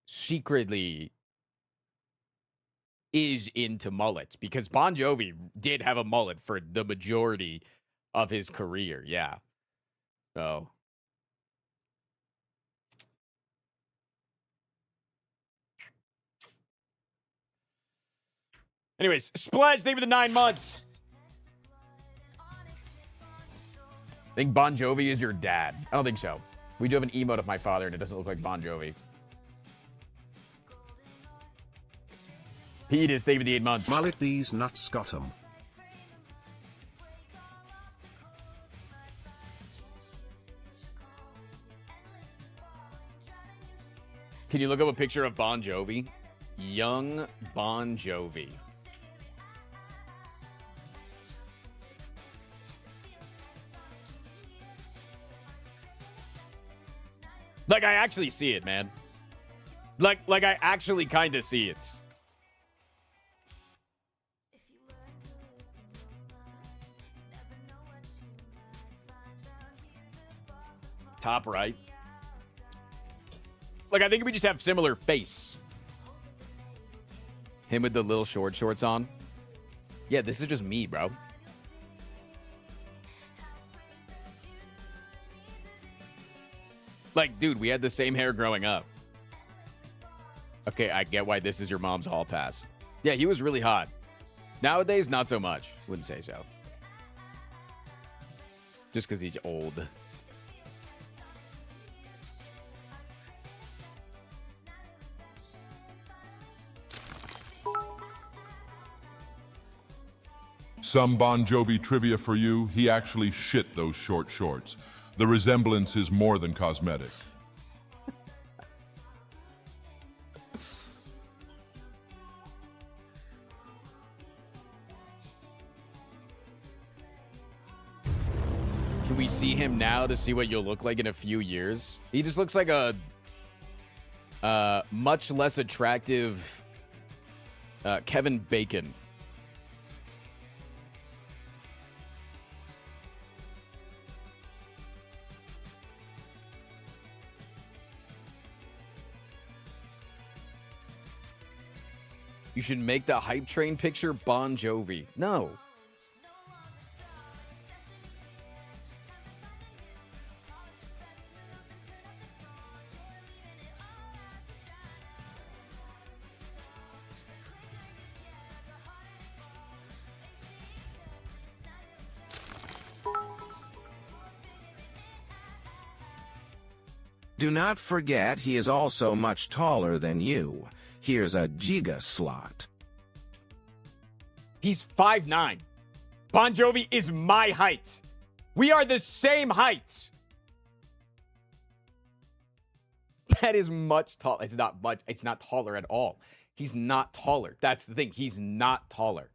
F: secretly is into mullets, because Bon Jovi did have a mullet for the majority of his career. Yeah. So. Anyways, Spledge, thank you for the 9 months. I think Bon Jovi is your dad. I don't think so. We do have an emote of my father, and it doesn't look like Bon Jovi. Pete is, thank you for the 8 months.
A: Mullet these nuts got 'em.
F: Can you look up a picture of Bon Jovi? Young Bon Jovi. Like, I actually see it, man. Like I actually kind of see it. Top right. Like, I think we just have similar face. Him with the little short shorts on. Yeah, this is just me, bro. Like, dude, we had the same hair growing up. Okay, I get why this is your mom's hall pass. Yeah, he was really hot. Nowadays, not so much. Wouldn't say so. Just because he's old.
C: Some Bon Jovi trivia for you, he actually shit those short shorts. The resemblance is more than cosmetic.
F: we see him now to see what you'll look like in a few years. He just looks like a much less attractive Kevin Bacon. You should make the hype train picture Bon Jovi. No.
B: Do not forget he is also much taller than you. Here's a giga slot.
F: He's 5'9". Bon Jovi is my height. We are the same height. That is much taller. It's not much. It's not taller at all. He's not taller. That's the thing. He's not taller.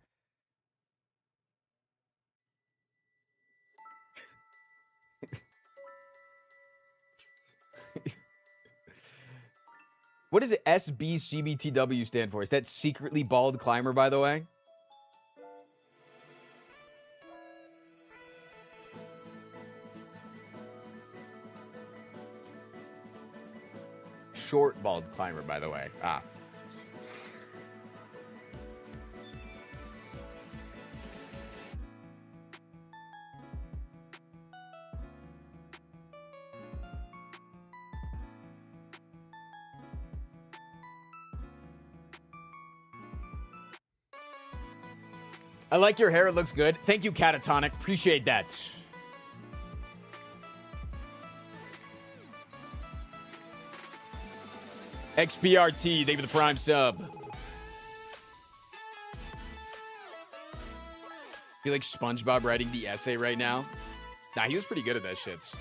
F: What does SBCBTW stand for? Is that secretly bald climber, by the way? Short bald climber, by the way. Ah. I like your hair. It looks good. Thank you, Catatonic. Appreciate that. XPRT, thank you for the prime sub. Feel like SpongeBob writing the essay right now. Nah, he was pretty good at that shit.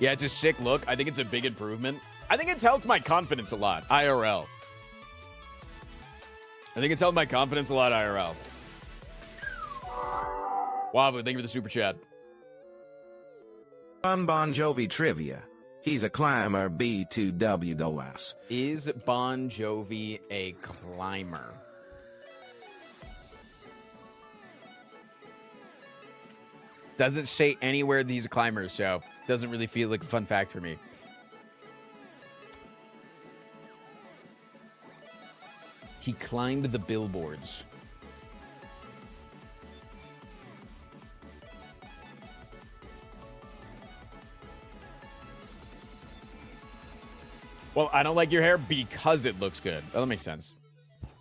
F: Yeah, it's a sick look. I think it's a big improvement. I think it's helped my confidence a lot, IRL. I think it's helped my confidence a lot, IRL. Wavu, thank you for the super chat.
B: Bon Jovi trivia. He's a climber B2W2S.
F: Is Bon Jovi a climber? Doesn't say anywhere that he's a climber, so doesn't really feel like a fun fact for me. He climbed the billboards. Well, I don't like your hair because it looks good. Oh, that makes sense.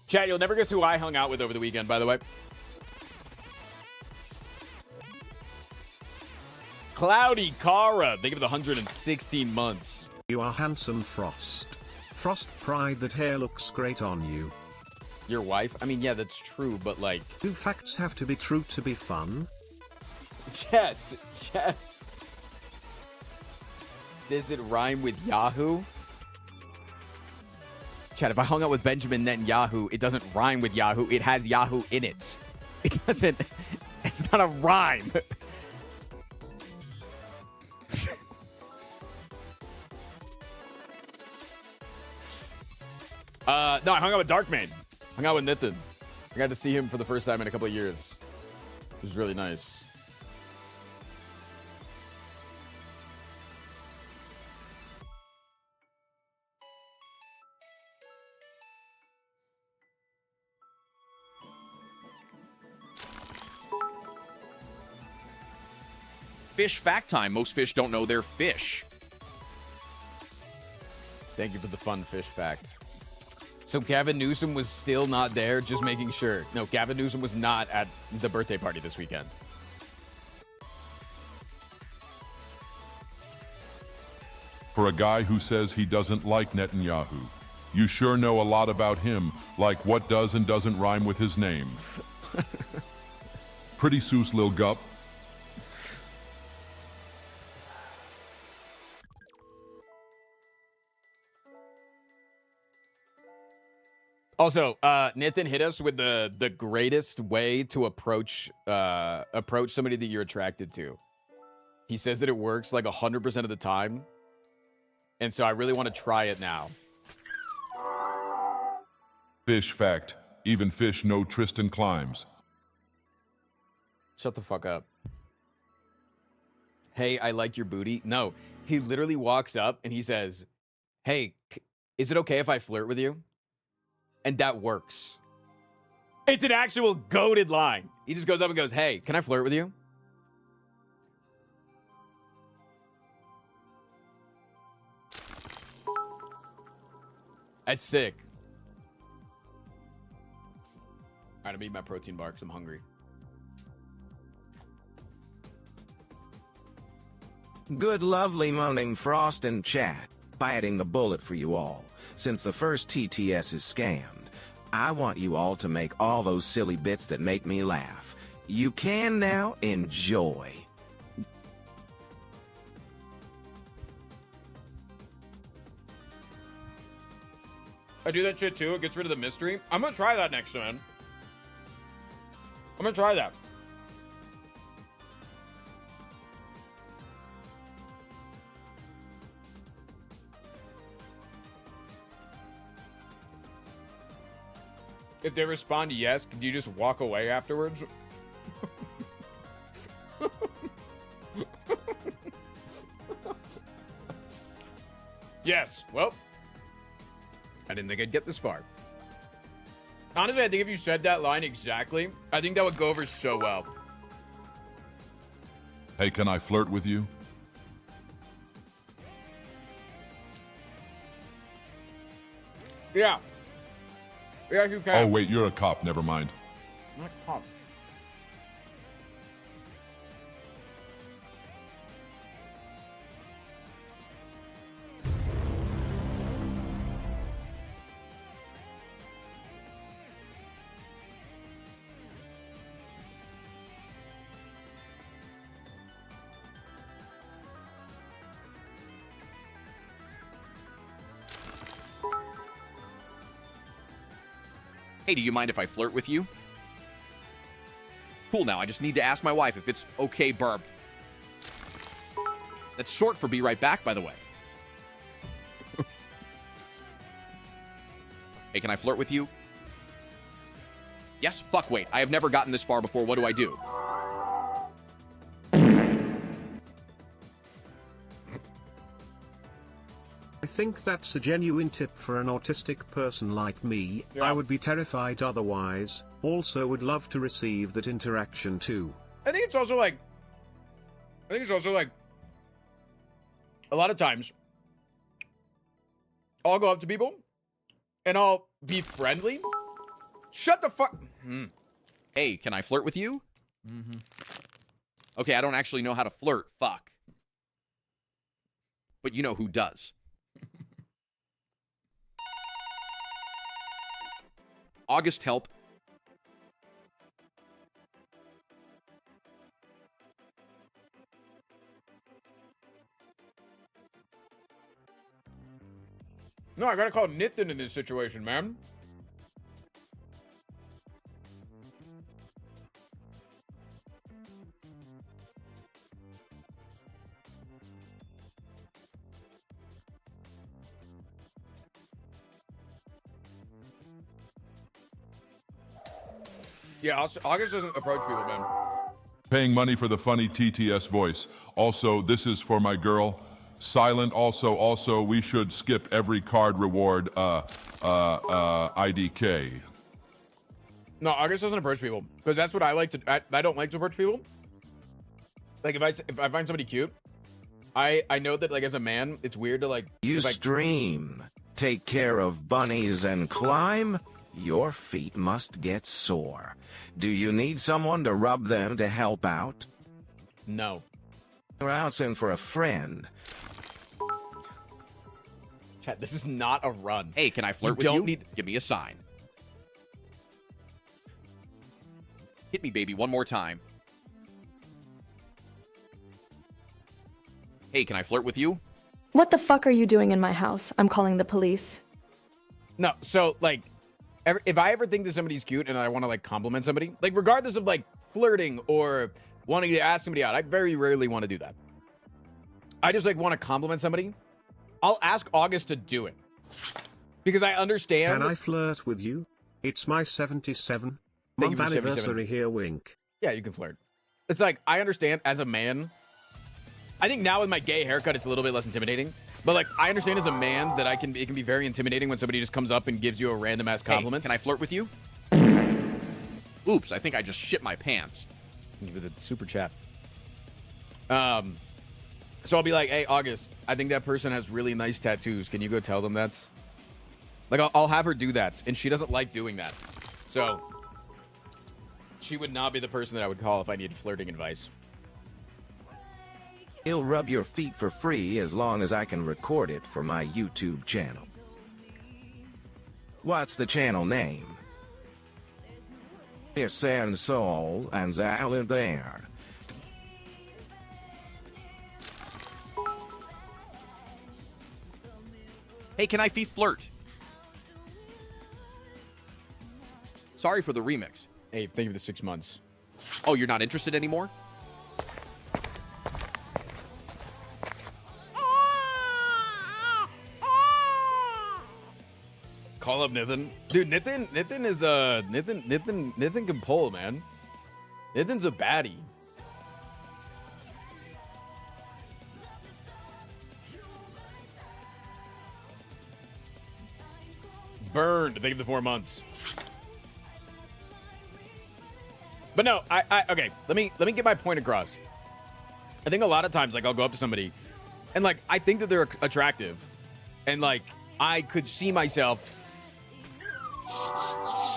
F: Chat, you'll never guess who I hung out with over the weekend, by the way. Cloudy Cara, thank you for the 116 months.
A: You are handsome, Frost. Frost pride that hair looks great on you.
F: Your wife? I mean, yeah, that's true, but like...
A: Do facts have to be true to be fun?
F: Yes, yes. Does it rhyme with Yahoo? Chat, if I hung out with Benjamin Netanyahu, it doesn't rhyme with Yahoo. It has Yahoo in it. It doesn't... It's not a rhyme. No, I hung out with Darkman. Hung out with Nathan. I got to see him for the first time in a couple of years. It was really nice.
D: Fish fact time. Most fish don't know they're fish.
F: Thank you for the fun fish fact. So Gavin Newsom was still not there, just making sure. No, Gavin Newsom was not at the birthday party this weekend.
C: For a guy who says he doesn't like Netanyahu, you sure know a lot about him, like what does and doesn't rhyme with his name. Pretty soos, lil gup.
F: Also, Nathan hit us with the greatest way to approach somebody that you're attracted to. He says that it works like 100% of the time. And so I really want to try it now.
C: Fish fact. Even fish know Tristan climbs.
F: Shut the fuck up. Hey, I like your booty. No, he literally walks up and he says, hey, is it okay if I flirt with you? And that works. It's an actual goated line. He just goes up and goes, hey, can I flirt with you? That's sick. All right, I'm eating my protein bar because I'm hungry.
B: Good lovely morning, Frost and chat. Biting the bullet for you all. Since the first TTS is scammed, I want you all to make all those silly bits that make me laugh. You can now enjoy.
F: I do that shit too. It gets rid of the mystery. I'm gonna try that next time. I'm gonna try that. If they respond yes, do you just walk away afterwards? Yes. Well, I didn't think I'd get this far. Honestly, I think if you said that line exactly, I think that would go over so well.
C: Hey, can I flirt with you?
F: Yeah. Yeah, you can.
C: Oh, wait, you're a cop. Never mind.
F: I'm not a cop.
D: Hey, do you mind if I flirt with you? Cool, now I just need to ask my wife if it's okay, burp. That's short for be right back, by the way. Hey, can I flirt with you? Yes? Fuck, wait. I have never gotten this far before. What do I do?
A: I think that's a genuine tip for an autistic person like me.
F: Yeah.
A: I would be terrified otherwise. Also would love to receive that interaction too.
F: I think it's also like a lot of times I'll go up to people and I'll be friendly. Shut the fuck.
D: Hey, can I flirt with you? Okay, I don't actually know how to flirt. Fuck. But you know who does. August, help.
F: No, I gotta call Nathan in this situation, man. Yeah, August doesn't approach people, man.
C: Paying money for the funny TTS voice. Also, this is for my girl. Silent. Also, we should skip every card reward. IDK.
F: No, August doesn't approach people because that's what I like to. I don't like to approach people. Like if I find somebody cute, I know that like as a man, it's weird to like.
B: You stream, take care of bunnies and climb. Your feet must get sore. Do you need someone to rub them to help out?
F: No.
B: Or else in for a friend.
F: Chat, this is not a run.
D: Hey, can I flirt with you? Give me a sign. Hit me, baby, one more time. Hey, can I flirt with you?
J: What the fuck are you doing in my house? I'm calling the police.
F: No, so like, if I ever think that somebody's cute and I want to like compliment somebody, like regardless of like flirting or wanting to ask somebody out, I very rarely want to do that. I just like want to compliment somebody. I'll ask August to do it because I understand.
A: Can I flirt with you? It's my 77 month anniversary here, wink.
F: Yeah, you can flirt. It's like, I understand as a man. I think now with my gay haircut, it's a little bit less intimidating. But like, I understand as a man that it can be very intimidating when somebody just comes up and gives you a random ass compliment.
D: Hey, can I flirt with you? Oops, I think I just shit my pants.
F: Give it a super chat. So I'll be like, hey, August, I think that person has really nice tattoos. Can you go tell them that? Like, I'll have her do that. And she doesn't like doing that. So she would not be the person that I would call if I needed flirting advice.
B: He'll rub your feet for free as long as I can record it for my YouTube channel. What's the channel name? It's and Soul and Zal there.
D: Hey, can I flirt? Sorry for the remix.
F: Hey, thank you for the 6 months.
D: Oh, you're not interested anymore?
F: Call up Nithin. Dude, Nithin is Nithin can pull, man. Nithin's a baddie. Burned. Thank you for the 4 months. But no, okay. Let me get my point across. I think a lot of times, like, I'll go up to somebody, and like, I think that they're attractive, and like, I could see myself.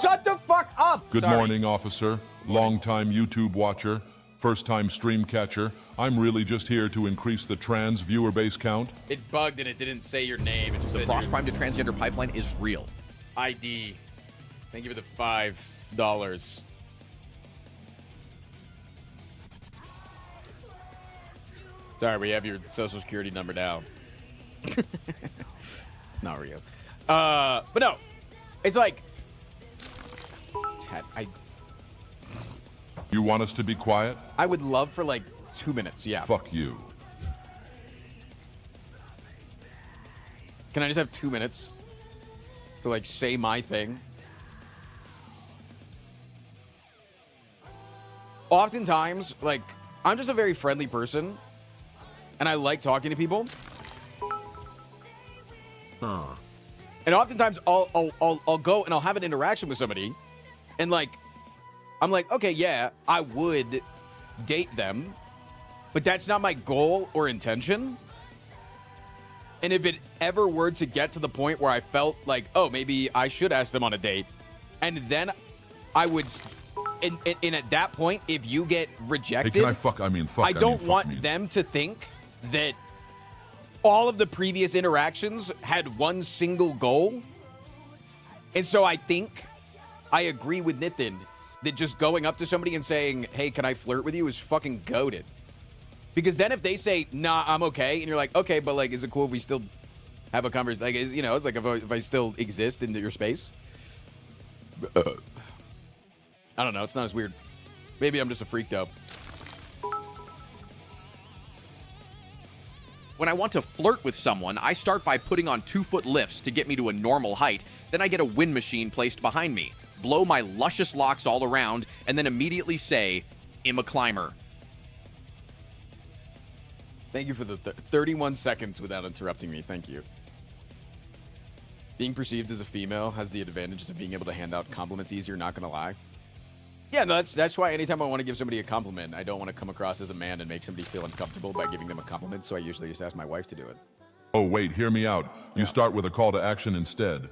F: Shut the fuck up!
C: Good morning, officer. Long-time YouTube watcher. First-time stream catcher. I'm really just here to increase the trans viewer base count.
F: It bugged and it didn't say your name. It just
D: The
F: said
D: Frost
F: your
D: Prime to transgender pipeline is real.
F: ID. Thank you for the $5. Sorry, we have your social security number now. It's not real. But no, it's like, chat,
C: You want us to be quiet?
F: I would love for like 2 minutes, yeah.
C: Fuck you.
F: Can I just have 2 minutes to like say my thing? Oftentimes, like, I'm just a very friendly person, and I like talking to people.
A: Ah.
F: And oftentimes, I'll go and I'll have an interaction with somebody, and like, I'm like, okay, yeah, I would date them, but that's not my goal or intention. And if it ever were to get to the point where I felt like, oh, maybe I should ask them on a date, and then I would, and at that point, if you get rejected,
C: Hey, can I fuck? I mean, fuck.
F: I don't
C: fuck
F: want
C: me.
F: them to think that all of the previous interactions had one single goal. And so I think I agree with Nithin that just going up to somebody and saying, hey, can I flirt with you is fucking goated. Because then if they say, nah, I'm okay, and you're like, okay, but like, is it cool if we still have a conversation? Like, you know, it's like if I still exist in your space. I don't know. It's not as weird. Maybe I'm just a freak, though.
D: When I want to flirt with someone, I start by putting on 2-foot lifts to get me to a normal height. Then I get a wind machine placed behind me, blow my luscious locks all around, and then immediately say, I'm a climber.
F: Thank you for the 31 seconds without interrupting me. Thank you. Being perceived as a female has the advantages of being able to hand out compliments easier, not gonna lie. Yeah, no, that's why anytime I want to give somebody a compliment, I don't want to come across as a man and make somebody feel uncomfortable by giving them a compliment, so I usually just ask my wife to do it.
C: Oh, wait, hear me out. You start with a call to action instead.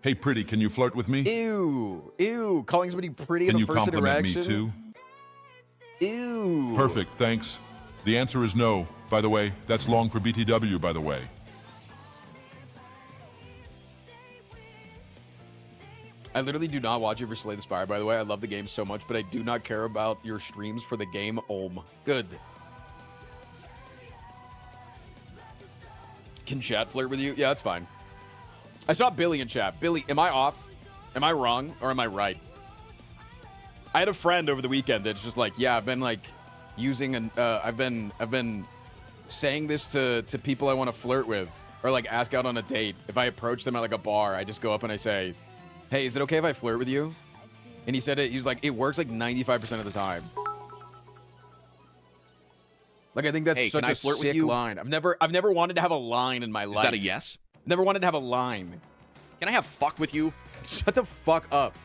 C: Hey, pretty, can you flirt with me?
F: Ew, calling somebody pretty in a first interaction.
C: Can you compliment me too?
F: Ew.
C: Perfect, thanks. The answer is no, by the way. That's long for BTW, by the way.
F: I literally do not watch you for Slay the Spire, by the way. I love the game so much, but I do not care about your streams for the game. Good. Can chat flirt with you? Yeah, that's fine. I saw Billy in chat. Billy, am I off? Am I wrong or am I right? I had a friend over the weekend that's just like, yeah, I've been like using an I've been saying this to people I want to flirt with or like ask out on a date. If I approach them at like a bar, I just go up and I say, "Hey, is it okay if I flirt with you?" And he said it. He was like, it works like 95% of the time. Like I think that's such a sick line. I've never wanted to have a line in my life.
D: Is that a yes?
F: Never wanted to have a line.
D: Can I have fuck with you?
F: Shut the fuck up.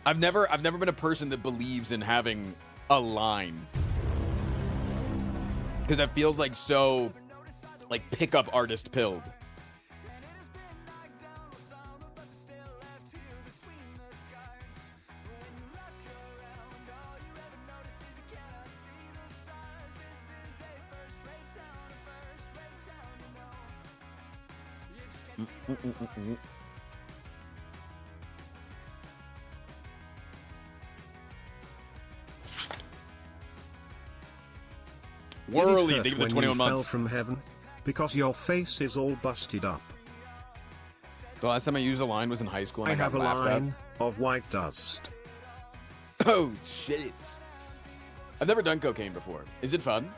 F: I've never been a person that believes in having a line. Because that feels like so like pickup artist pilled. Whirly, thank you for the 21 months.
A: Fell from heaven because your face is all busted up.
F: The last time I used a line was in high school and I got laughed at.
A: I have a line of white dust.
F: Oh, shit. I've never done cocaine before. Is it fun?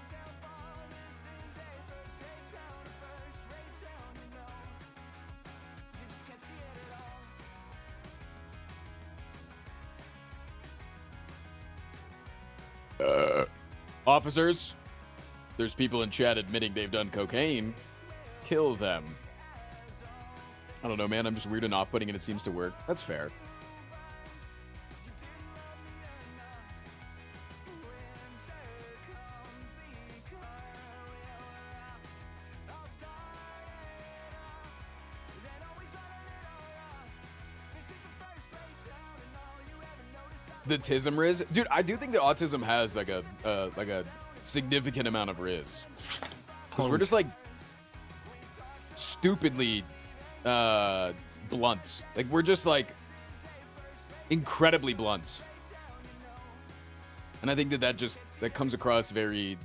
F: Officers, there's people in chat admitting they've done cocaine. Kill them. I don't know, man. I'm just weird and off-putting and it seems to work. That's fair. The Tism Riz? Dude, I do think that autism has like a significant amount of Riz. Because we're just like stupidly blunt. Like we're just like incredibly blunt. And I think that comes across very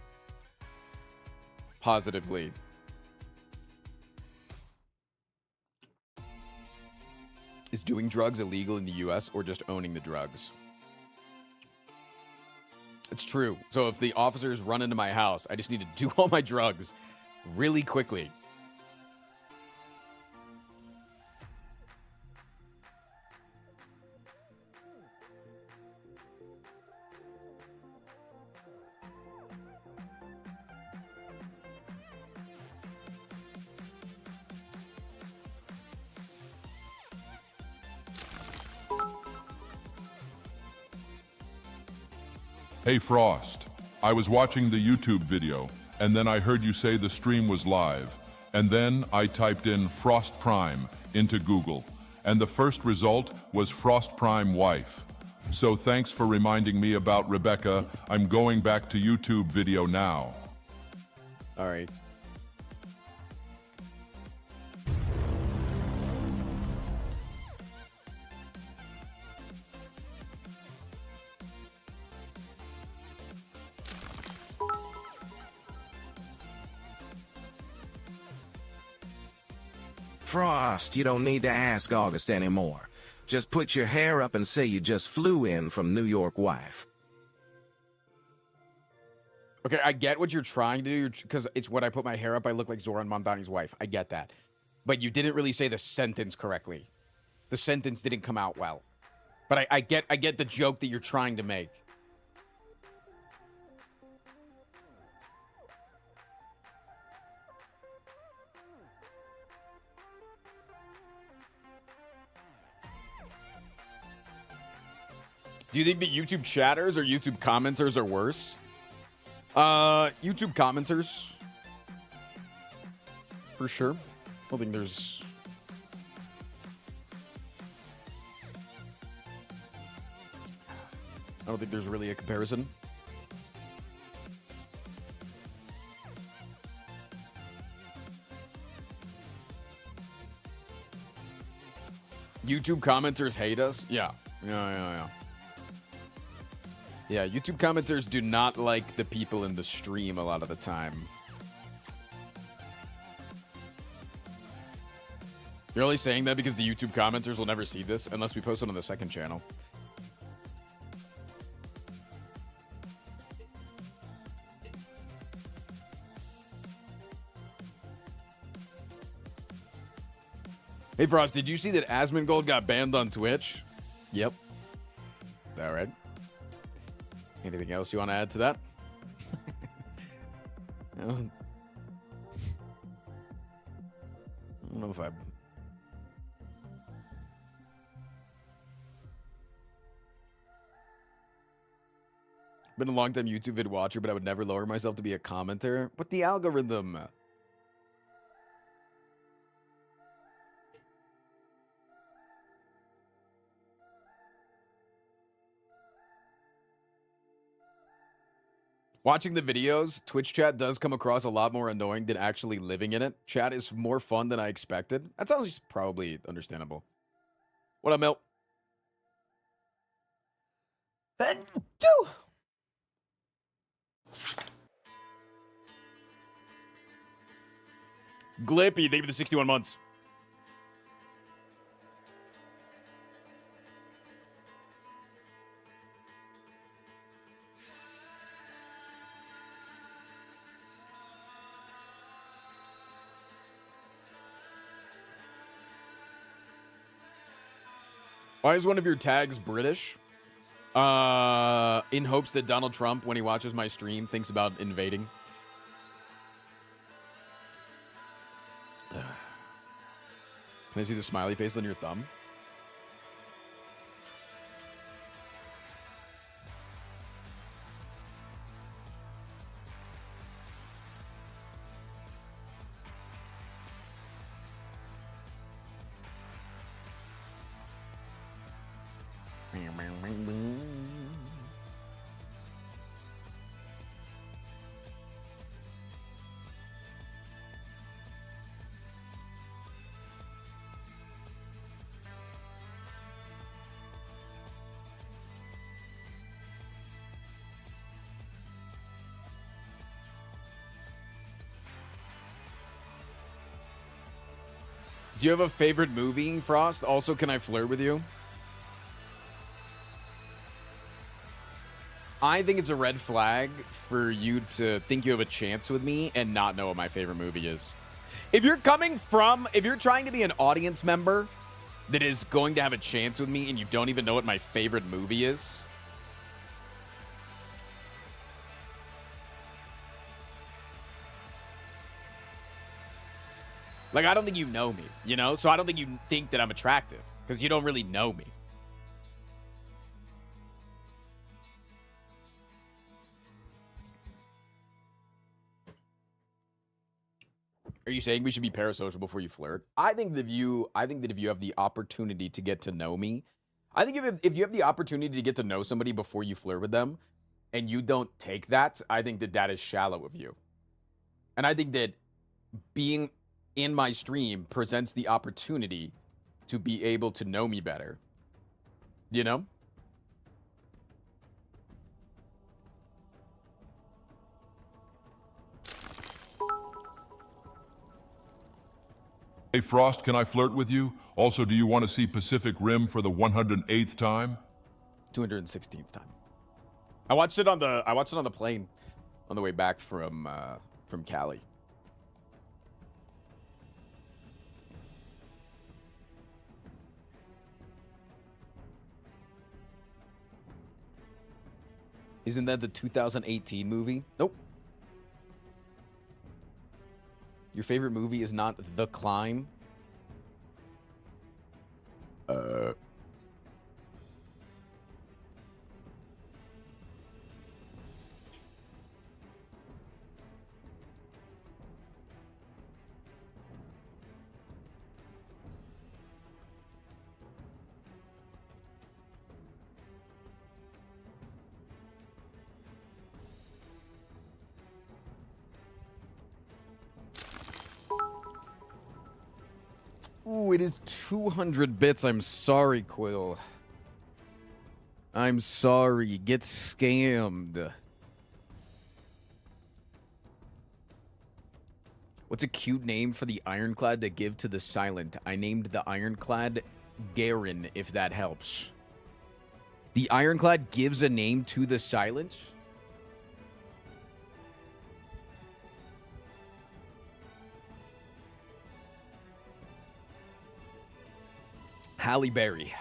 F: positively. Is doing drugs illegal in the US or just owning the drugs? It's true. So if the officers run into my house, I just need to do all my drugs really quickly.
C: Hey Frost, I was watching the YouTube video, and then I heard you say the stream was live, and then I typed in Frost Prime into Google, and the first result was Frost Prime wife. So thanks for reminding me about Rebecca. I'm going back to YouTube video now.
F: All right.
B: Frost, you don't need to ask August anymore. Just put your hair up and say you just flew in from New York, wife.
F: Okay, I get what you're trying to do, because it's when I put my hair up, I look like Zoran Mondani's wife. I get that. But you didn't really say the sentence correctly. The sentence didn't come out well. But I get the joke that you're trying to make. Do you think the YouTube chatters or YouTube commenters are worse? YouTube commenters. For sure. I don't think there's... I don't think there's really a comparison. YouTube commenters hate us? Yeah. Yeah, YouTube commenters do not like the people in the stream a lot of the time. You're only saying that because the YouTube commenters will never see this unless we post it on the second channel. Hey, Frost, did you see that Asmongold got banned on Twitch? Yep. Is that right? Anything else you want to add to that? I don't know if I... Been a long time YouTube vid watcher, but I would never lower myself to be a commenter. But the algorithm... Watching the videos, Twitch chat does come across a lot more annoying than actually living in it. Chat is more fun than I expected. That sounds probably understandable. What up, Milt? Glippy, thank you for the 61 months. Why is one of your tags British? In hopes that Donald Trump, when he watches my stream, thinks about invading. Can I see the smiley face on your thumb? Do you have a favorite movie, Frost? Also, can I flirt with you? I think it's a red flag for you to think you have a chance with me and not know what my favorite movie is. If you're trying to be an audience member that is going to have a chance with me and you don't even know what my favorite movie is, like, I don't think you know me, you know? So I don't think you think that I'm attractive because you don't really know me. Are you saying we should be parasocial before you flirt? I think that if you have the opportunity to get to know me, I think if you have the opportunity to get to know somebody before you flirt with them and you don't take that, I think that is shallow of you. And I think that being in my stream presents the opportunity to be able to know me better. You know?
C: Hey, Frost, can I flirt with you? Also, do you want to see Pacific Rim for the 108th time?
F: 216th time. I watched it on the plane on the way back from Cali. Isn't that the 2018 movie? Nope. Your favorite movie is not The Climb? Ooh, it is 200 bits. I'm sorry, Quill. I'm sorry. Get scammed. What's a cute name for the ironclad to give to the silent? I named the ironclad Garen, if that helps. The ironclad gives a name to the silent? Halle Berry.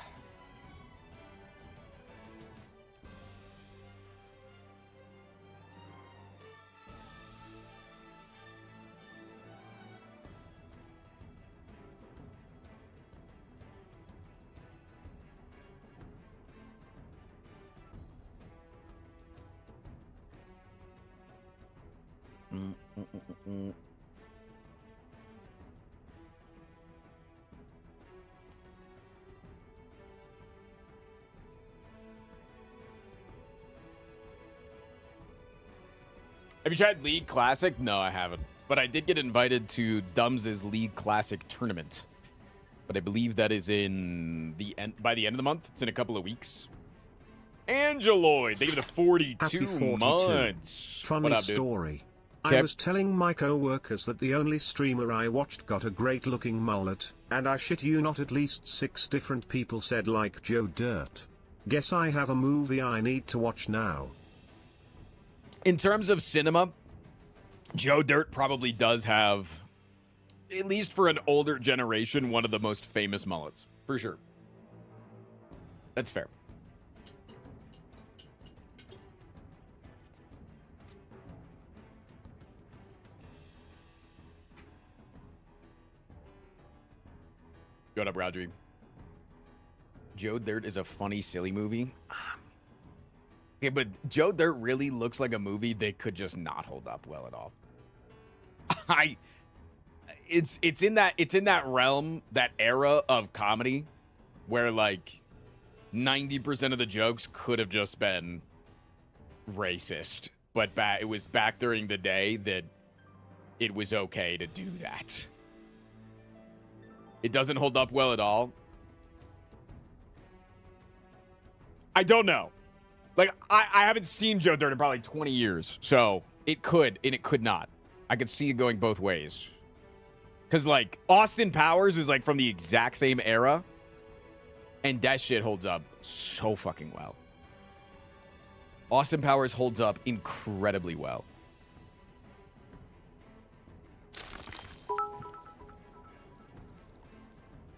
F: Have you tried League Classic? No, I haven't. But I did get invited to Dumbs' League Classic tournament. But I believe that is in the end by the end of the month. It's in a couple of weeks. Angeloid, thank you for the 42
A: Happy 42
F: months.
A: Funny
F: What up, dude?
A: story.
F: Okay.
A: I was telling my co-workers that the only streamer I watched got a great-looking mullet, and I shit you not, at least 6 different people said like Joe Dirt. Guess I have a movie I need to watch now.
F: In terms of cinema, Joe Dirt probably does have, at least for an older generation, one of the most famous mullets. For sure. That's fair. What up, Rodri? Joe Dirt is a funny, silly movie. Okay, but Joe Dirt really looks like a movie that could just not hold up well at all. It's in that realm, that era of comedy where like 90% of the jokes could have just been racist, but it was back during the day that it was okay to do that. It doesn't hold up well at all. I don't know. Like, I haven't seen Joe Dirt in probably 20 years, so it could and it could not. I could see it going both ways. Because, like, Austin Powers is, like, from the exact same era, and that shit holds up so fucking well. Austin Powers holds up incredibly well.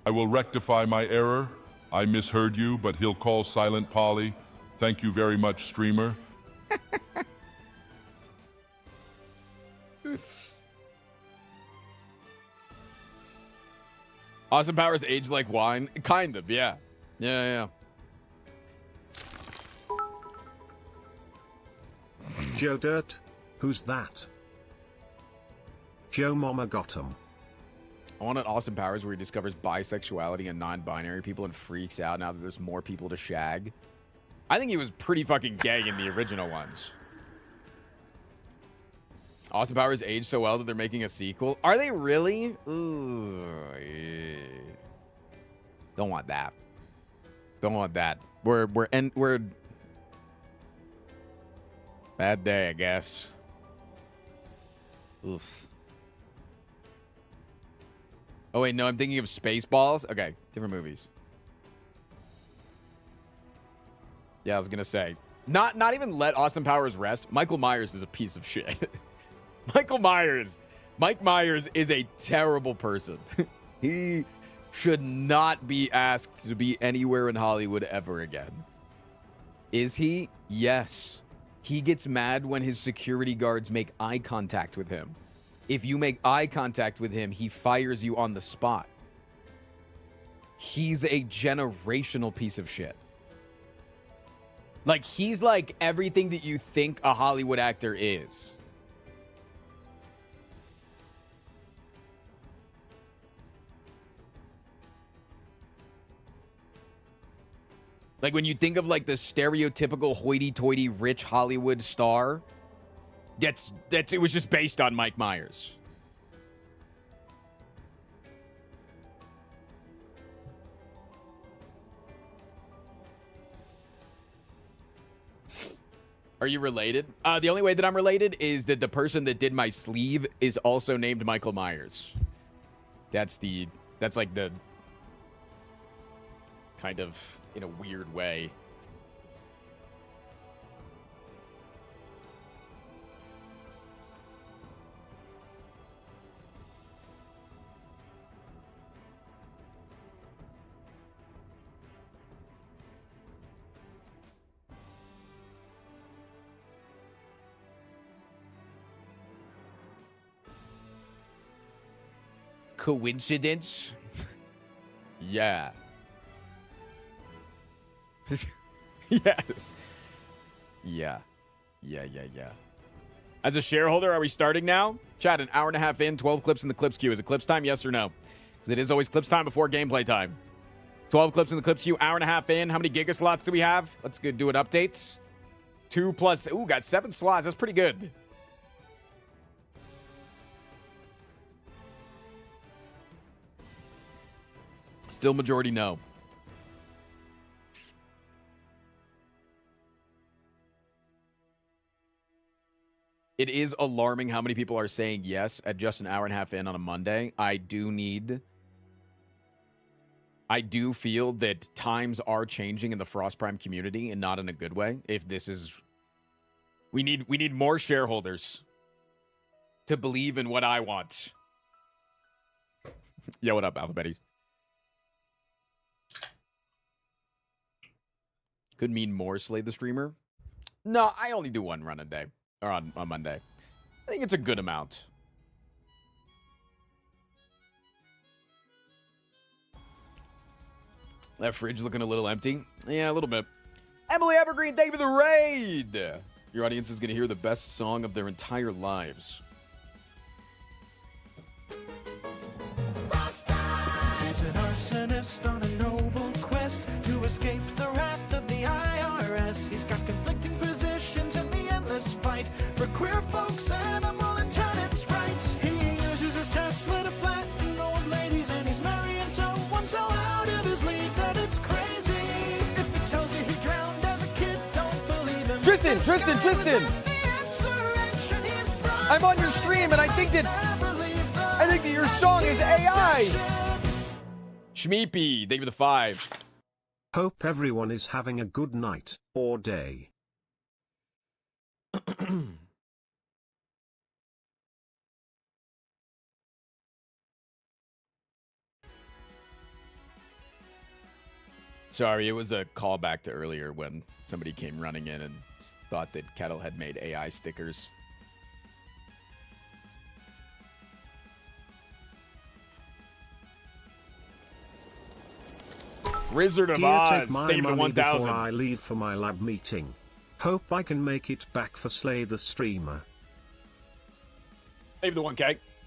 C: I will rectify my error. I misheard you, but he'll call Silent Polly. Thank you very much, streamer.
F: Austin Powers aged like wine? Kind of, yeah. Yeah.
A: Joe Dirt? Who's that? Joe Mama got him.
F: I want an Austin Powers where he discovers bisexuality and non-binary people and freaks out now that there's more people to shag. I think he was pretty fucking gay in the original ones. Austin Powers aged so well that they're making a sequel. Are they really? Ooh, yeah. Don't want that. Don't want that. We're bad day, I guess. Oof. Oh wait, no, I'm thinking of Spaceballs. Okay, different movies. Yeah, I was gonna say, not even let Austin Powers rest. Michael Myers is a piece of shit. Mike Myers is a terrible person. He should not be asked to be anywhere in Hollywood ever again. Is he? Yes. He gets mad when his security guards make eye contact with him. If you make eye contact with him, he fires you on the spot. He's a generational piece of shit. Like, he's like everything that you think a Hollywood actor is. Like, when you think of, like, the stereotypical hoity-toity rich Hollywood star, it was just based on Mike Myers. Are you related? The only way that I'm related is that the person that did my sleeve is also named Michael Myers. That's like the kind of in a weird way. Coincidence? Yeah. Yes. Yeah. As a shareholder, are we starting now? Chat, an hour and a half in, 12 clips in the clips queue. Is it clips time? Yes or no? Because it is always clips time before gameplay time. 12 clips in the clips queue, hour and a half in. How many giga slots do we have? Let's go do an update. 2 plus... Ooh, got 7 slots. That's pretty good. Still majority no. It is alarming how many people are saying yes at just an hour and a half in on a Monday. I do feel that times are changing in the Frost Prime community and not in a good way. If this is... We need more shareholders to believe in what I want. Yo, what up, Alphabetties? Could mean more Slay the Streamer. No, I only do 1 run a day. Or on Monday. I think it's a good amount. That fridge looking a little empty? Yeah, a little bit. Emily Evergreen, thank you for the raid! Your audience is going to hear the best song of their entire lives.
I: He's an arsonist on a noble quest to escape the wrath of the IRS. He's got conflicting positions in the endless fight for queer folks, animal and tenants' rights. He uses his Tesla to flatten old ladies, and he's marrying someone so out of his league that it's crazy. If it tells you he drowned as a kid, don't believe him.
F: Tristan! I'm on your stream, and I think that your song is AI. Shmeepy, thank you for the 5.
A: Hope everyone is having a good night or day.
F: Sorry, it was a callback to earlier when somebody came running in and thought that Kettle had made AI stickers. Wizard of
A: Here,
F: Oz,
A: take my
F: thank you for
A: money
F: 1,000.
A: before I leave for my lab meeting. Hope I can make it back for Slay the Streamer.
F: Thank you for the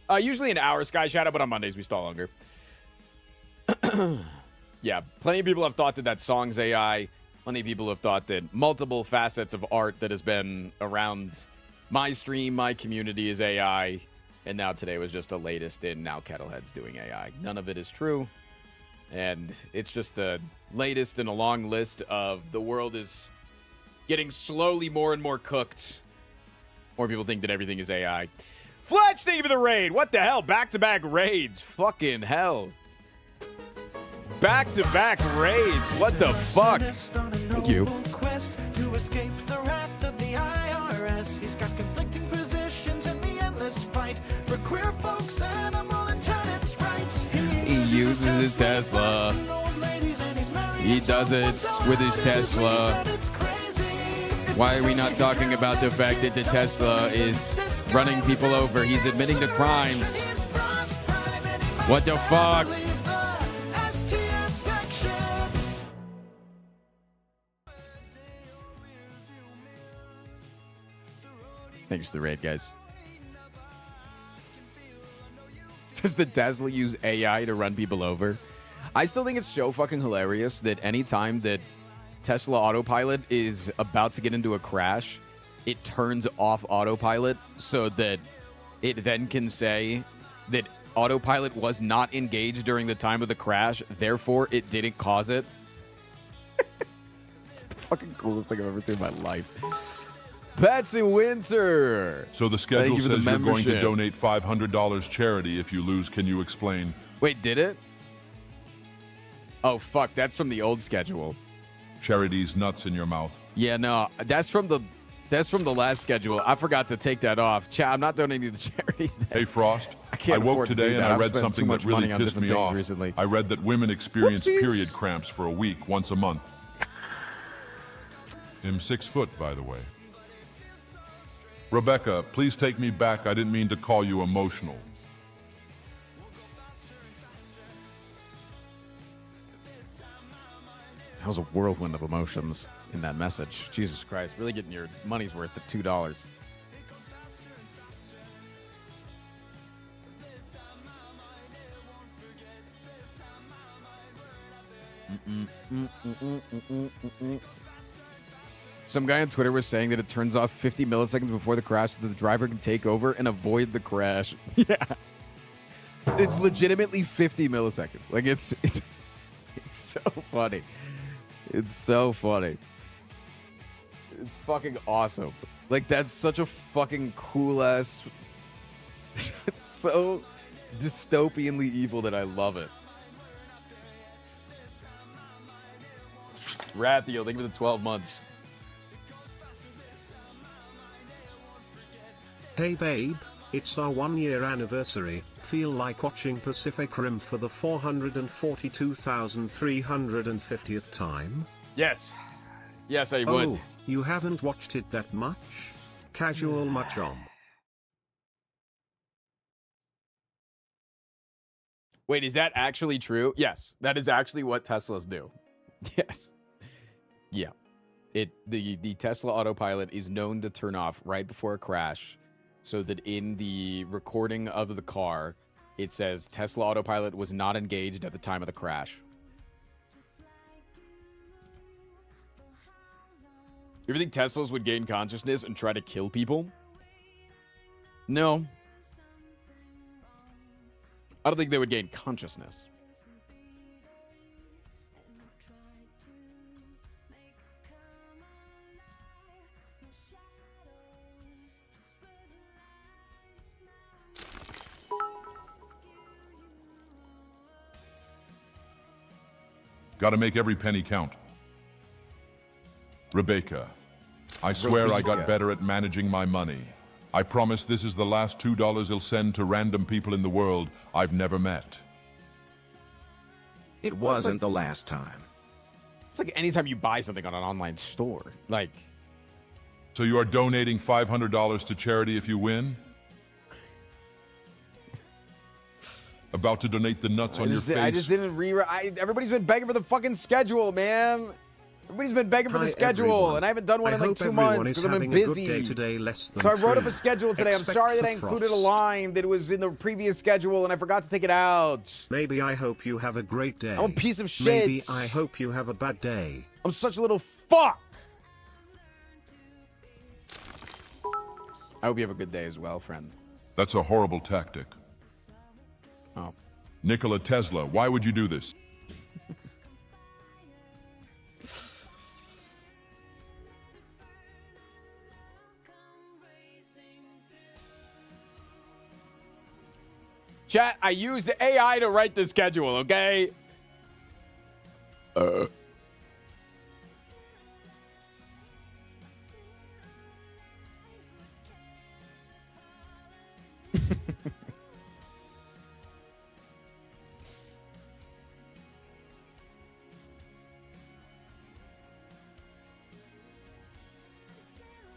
F: 1K. Usually an hour, Sky Shadow, but on Mondays we stall longer. Yeah, plenty of people have thought that song's AI. Plenty of people have thought that multiple facets of art that has been around my stream, my community is AI. And now today was just the latest in now Kettlehead's doing AI. None of it is true. And it's just the latest in a long list of the world is getting slowly more and more cooked. More people think that everything is AI. Fletch, thank you for the raid. What the hell? Back-to-back raids. Fucking hell. Back-to-back raids. What the fuck? Thank you.
I: Quest to escape the wrath of the IRS. He's got conflicting positions in the endless fight for queer folks, animal and tenants' rights.
F: He uses his Tesla. He does it with his Tesla. Why are we not talking about the fact that the Tesla is running people over? He's admitting to crimes. What the fuck? Thanks for the raid, guys. Does the Tesla use AI to run people over? I still think it's so fucking hilarious that anytime that Tesla autopilot is about to get into a crash, it turns off autopilot so that it then can say that autopilot was not engaged during the time of the crash, therefore it didn't cause it. It's the fucking coolest thing I've ever seen in my life. Betsy Winter.
C: So the
F: Thank
C: schedule
F: you for the
C: says you're going to
F: membership.
C: donate $500 charity if you lose. Can you explain?
F: Wait, did it? Oh, fuck. That's from the old schedule.
C: Charity's nuts in your mouth.
F: Yeah, no. That's from the last schedule. I forgot to take that off. I'm not donating to charity today.
C: Hey, Frost.
F: can't
C: I woke
F: afford to
C: today
F: do
C: and
F: that.
C: I
F: I've
C: read
F: spent
C: something
F: too
C: that
F: much
C: really
F: money on
C: pissed
F: different
C: me
F: things
C: off.
F: recently.
C: I read that women experience
F: Whoopsies.
C: period cramps for a week, once a month. I'm 6 foot, by the way. Rebecca, please take me back. I didn't mean to call you emotional.
F: That was a whirlwind of emotions in that message. Jesus Christ. Really getting your money's worth at $2. Some guy on Twitter was saying that it turns off 50 milliseconds before the crash so that the driver can take over and avoid the crash. Yeah. It's legitimately 50 milliseconds. Like, it's so funny. It's so funny. It's fucking awesome. Like, that's such a fucking cool-ass... It's so dystopianly evil that I love it. Rathiel, thank you for the 12 months.
A: Hey babe, it's our 1-year anniversary. Feel like watching Pacific Rim for the 442,350th time?
F: Yes. Yes, I would.
A: Oh, you haven't watched it that much? Casual much on.
F: Wait, is that actually true? Yes, that is actually what Teslas do. Yes. Yeah. The Tesla autopilot is known to turn off right before a crash so that in the recording of the car, it says Tesla autopilot was not engaged at the time of the crash. You ever think Teslas would gain consciousness and try to kill people? No. I don't think they would gain consciousness.
C: Gotta make every penny count. Rebecca, I swear I got better at managing my money. I promise this is the last $2 I'll send to random people in the world I've never met.
B: It wasn't the last time.
F: It's like anytime you buy something on an online store. Like,
C: So you are donating $500 to charity if you win? About to donate the nuts on your face?
F: I just didn't everybody's been begging for the fucking schedule, man. Everybody's been begging for the schedule,
A: everyone.
F: and I haven't done one
A: I
F: in like
A: hope
F: 2
A: everyone
F: months
A: is
F: because I've been
A: having a good
F: busy.
A: day today, less than
F: So I wrote up
A: 3.
F: a schedule today. I'm
A: Expect
F: sorry that
A: the
F: I included a
A: frost.
F: line that was in the previous schedule, and I forgot to take it out.
A: Maybe I hope you have a great day.
F: I'm a piece of shit.
A: Maybe I hope you have a bad day.
F: I'm such a little fuck. I hope you have a good day as well, friend.
C: That's a horrible tactic.
F: Oh.
C: Nikola Tesla, why would you do this?
F: Chat, I used the AI to write the schedule, okay?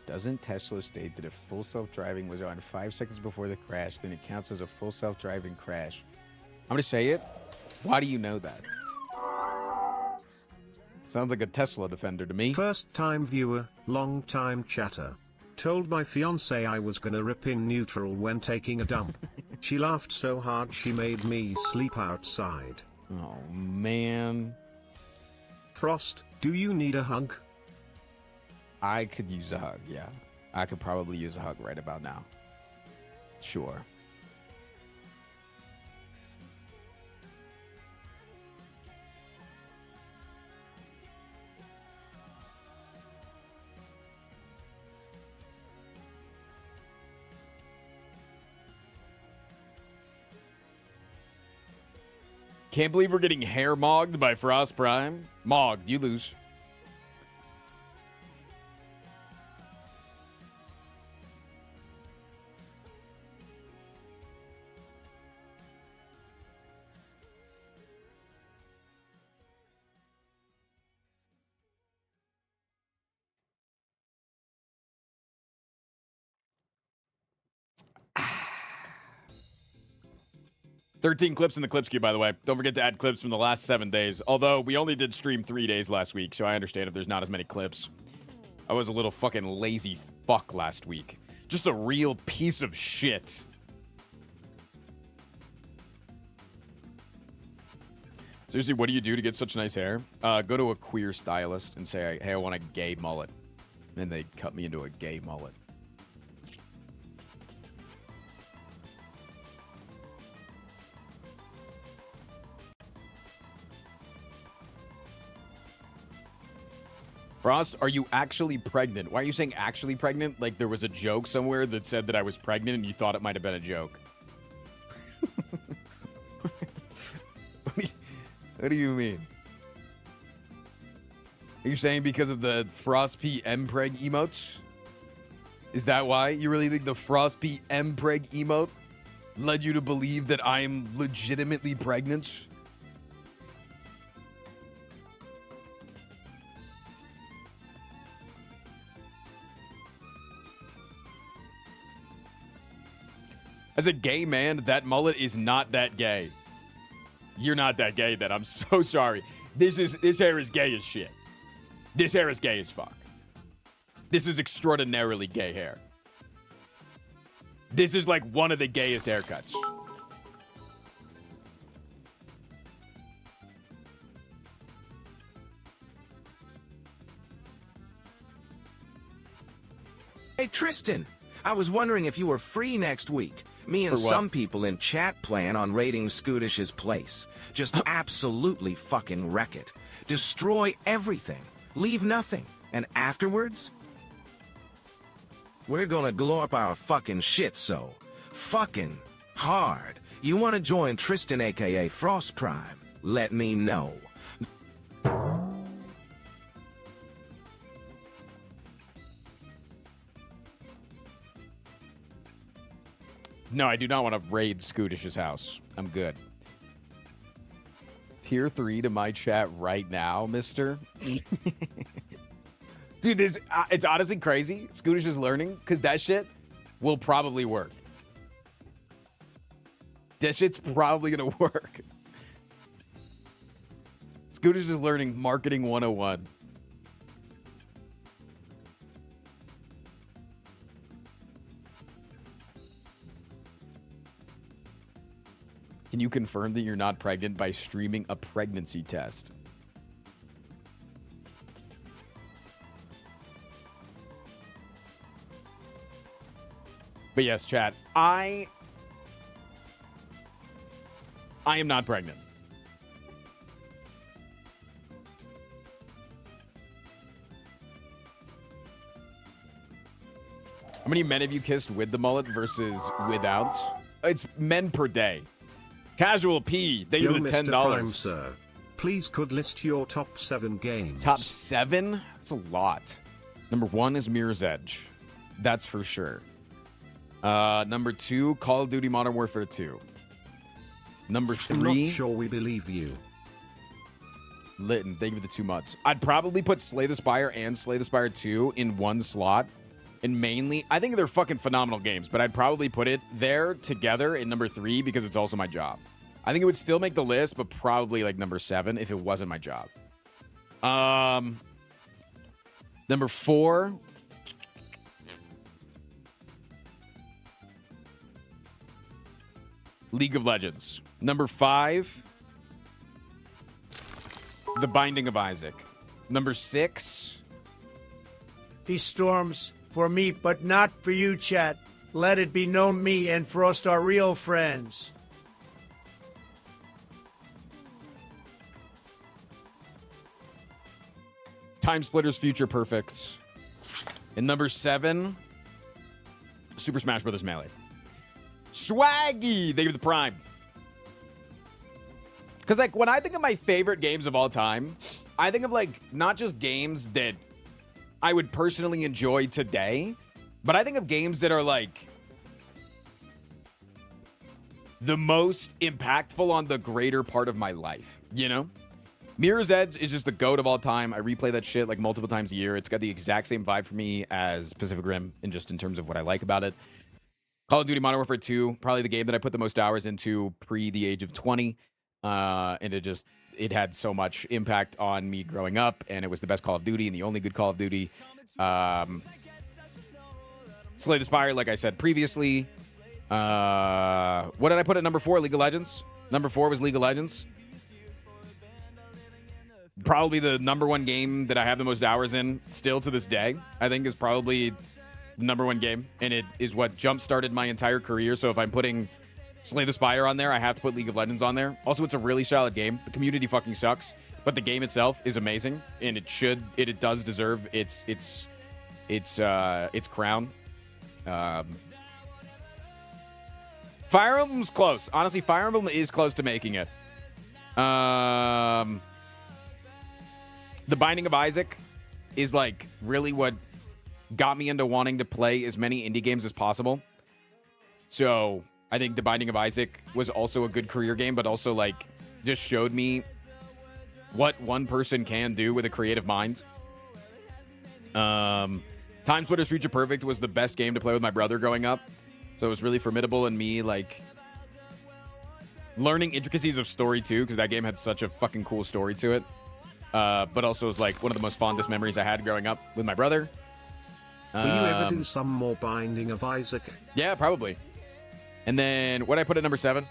F: Doesn't Tesla state that if full self-driving was on 5 seconds before the crash, then it counts as a full self-driving crash? I'm going to say it. Why do you know that? Sounds like a Tesla defender to me.
A: First time viewer, long time chatter. Told my fiance I was gonna rip in neutral when taking a dump. She laughed so hard she made me sleep outside.
F: Oh, man.
A: Frost, do you need a hug?
F: I could use a hug, yeah. I could probably use a hug right about now. Sure. Can't believe we're getting hair mogged by Frost Prime. Mogged, you lose. Ah. 13 clips in the clips queue, by the way. Don't forget to add clips from the last 7 days. Although, we only did stream 3 days last week, so I understand if there's not as many clips. I was a little fucking lazy fuck last week. Just a real piece of shit. Seriously, what do you do to get such nice hair? Go to a queer stylist and say, hey, I want a gay mullet. And they cut me into a gay mullet. Frost, are you actually pregnant? Why are you saying actually pregnant? Like there was a joke somewhere that said that I was pregnant and you thought it might have been a joke. What do you mean? Are you saying because of the Frost P Mpreg emotes? Is that why? You really think the Frost P Mpreg emote led you to believe that I'm legitimately pregnant? As a gay man, that mullet is not that gay. You're not that gay then. I'm so sorry. This hair is gay as shit. This hair is gay as fuck. This is extraordinarily gay hair. This is like one of the gayest haircuts.
B: Hey, Tristan, I was wondering if you were free next week. Me and
F: For what?
B: some people in chat plan on raiding Scootish's place. Just absolutely fucking wreck it. Destroy everything. Leave nothing. And afterwards, we're gonna glow up our fucking shit so fucking hard. You wanna join Tristan aka Frost Prime? Let me know.
F: No, I do not want to raid Scootish's house. I'm good. Tier 3 to my chat right now, mister. Dude, it's honestly crazy. Scootish is learning, because that shit will probably work. That shit's probably going to work. Scootish is learning marketing 101. Can you confirm that you're not pregnant by streaming a pregnancy test? But yes, chat, I am not pregnant. How many men have you kissed with the mullet versus without? It's men per day. Casual P, thank you
A: Yo,
F: for the $10.
A: Mr. Prime, sir. Please could list your top 7 games.
F: Top 7? That's a lot. Number 1 is Mirror's Edge. That's for sure. Number 2, Call of Duty Modern Warfare 2. Number 3...
A: I'm not sure we believe you.
F: Litton, thank you for the 2 months. I'd probably put Slay the Spire and Slay the Spire 2 in one slot. And mainly, I think they're fucking phenomenal games, but I'd probably put it there together in number 3 because it's also my job. I think it would still make the list, but probably like number 7 if it wasn't my job. Number 4. League of Legends. Number 5. The Binding of Isaac. Number 6.
J: He storms for me, but not for you, chat. Let it be known me and Frost are real friends.
F: Time Splitters Future Perfect. And number 7, Super Smash Bros. Melee. Swaggy, they give the prime. Because, like, when I think of my favorite games of all time, I think of, like, not just games that I would personally enjoy today, but I think of games that are, like, the most impactful on the greater part of my life, you know? Mirror's Edge is just the GOAT of all time. I replay that shit, like, multiple times a year. It's got the exact same vibe for me as Pacific Rim, and just in terms of what I like about it. Call of Duty Modern Warfare 2, probably the game that I put the most hours into pre the age of 20. And it had so much impact on me growing up, and it was the best Call of Duty and the only good Call of Duty. Slay the Spire, like I said previously. What did I put at number 4? League of Legends. Number 4 was League of Legends. Probably the number 1 game that I have the most hours in still to this day. I think is probably the number 1 game, and it is what jump-started my entire career. So if I'm putting Slay the Spire on there, I have to put League of Legends on there. Also, it's a really solid game. The community fucking sucks, but the game itself is amazing, and it does deserve its crown. Fire Emblem's close. Honestly, Fire Emblem is close to making it. The Binding of Isaac is, like, really what got me into wanting to play as many indie games as possible. So I think The Binding of Isaac was also a good career game, but also, like, just showed me what one person can do with a creative mind. Time Splitter's Future Perfect was the best game to play with my brother growing up. So it was really formidable in me, like, learning intricacies of story, too, because that game had such a fucking cool story to it. But also was, like, one of the most fondest memories I had growing up with my brother.
A: Will you ever do some more Binding of Isaac?
F: Yeah, probably. And then, what did I put at number 7?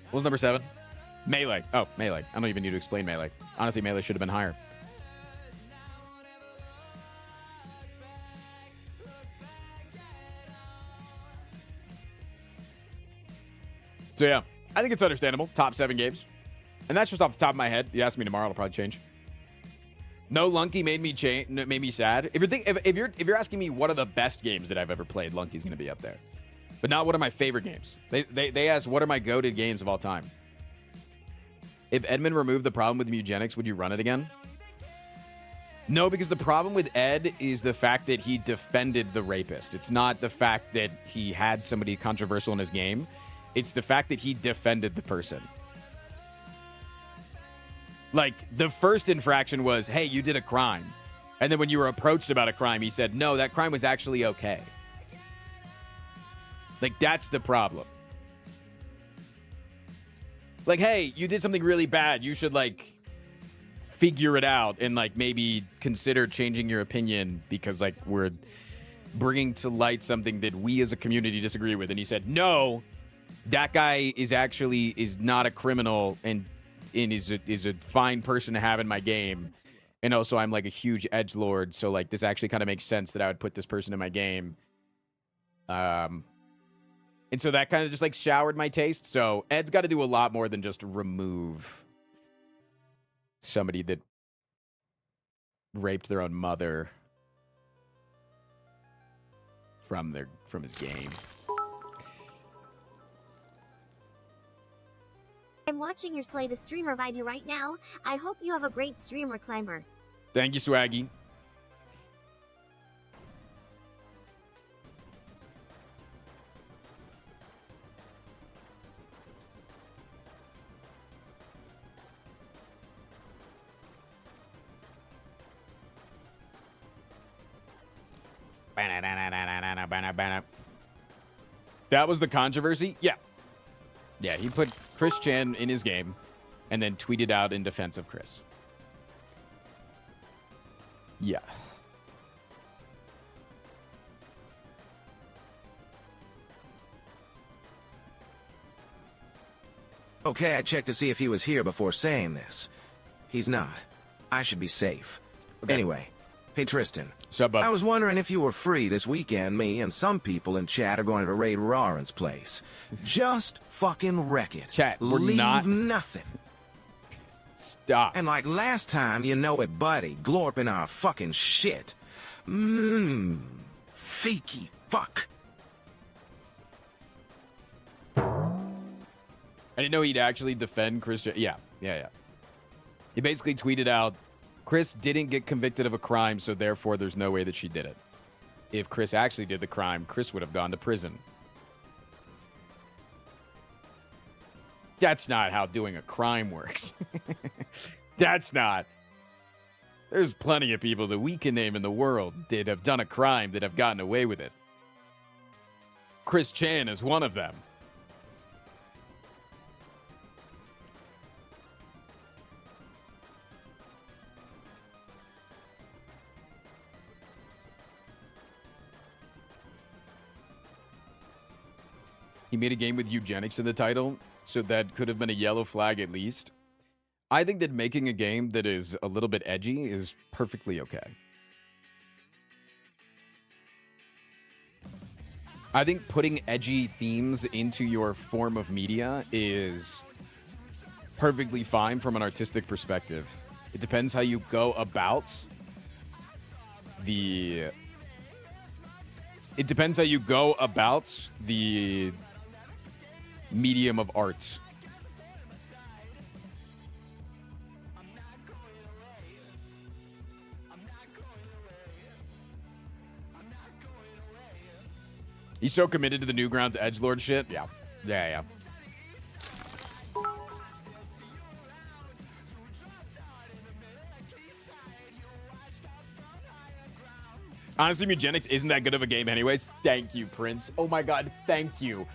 F: What was number 7? Melee. Oh, Melee. I don't even need to explain Melee. Honestly, Melee should have been higher. So, yeah. I think it's understandable. Top 7 games. And that's just off the top of my head. You ask me tomorrow, it'll probably change. No, Lunky made me sad. If you're asking me what are the best games that I've ever played, Lunky's going to be up there. But not what are my favorite games. They asked what are my goated games of all time. If Edmund removed the problem with eugenics, would you run it again? No, because the problem with Ed is the fact that he defended the rapist. It's not the fact that he had somebody controversial in his game. It's the fact that he defended the person. Like, the first infraction was, hey, you did a crime. And then when you were approached about a crime, he said, no, that crime was actually okay. Like, that's the problem. Like, hey, you did something really bad. You should, like, figure it out and, like, maybe consider changing your opinion because, like, we're bringing to light something that we as a community disagree with. And he said, no, that guy is not a criminal and is a fine person to have in my game. And also I'm like a huge edgelord, so like this actually kind of makes sense that I would put this person in my game. And so that kind of just like showered my taste. So Ed's got to do a lot more than just remove somebody that raped their own mother from his game.
K: I'm watching your Slay the Streamer video right now. I hope you have a great streamer, Climber.
F: Thank you, Swaggy. That was the controversy? Yeah. Yeah, he put Chris Chan in his game and then tweeted out in defense of Chris. Yeah.
B: Okay, I checked to see if he was here before saying this. He's not. I should be safe. Okay. Anyway, hey Tristan.
F: Sup, bud?
B: I was wondering if you were free this weekend. Me and some people in chat are going to raid Raren's place. Just fucking wreck it.
F: Chat, we're
B: Leave
F: not...
B: nothing.
F: Stop.
B: And like last time, you know it, buddy. Glorping our fucking shit. Fakey fuck.
F: I didn't know he'd actually defend Chris. Yeah. He basically tweeted out, Chris didn't get convicted of a crime, so therefore there's no way that she did it. If Chris actually did the crime, Chris would have gone to prison. That's not how doing a crime works. That's not. There's plenty of people that we can name in the world that have done a crime that have gotten away with it. Chris Chan is one of them. He made a game with eugenics in the title, so that could have been a yellow flag at least. I think that making a game that is a little bit edgy is perfectly okay. I think putting edgy themes into your form of media is perfectly fine from an artistic perspective. It depends how you go about the... It depends how you go about the medium of art. He's so committed to the Newgrounds edgelord shit. Yeah. Honestly, eugenics isn't that good of a game anyways. Thank you, Prince. Oh my god, thank you.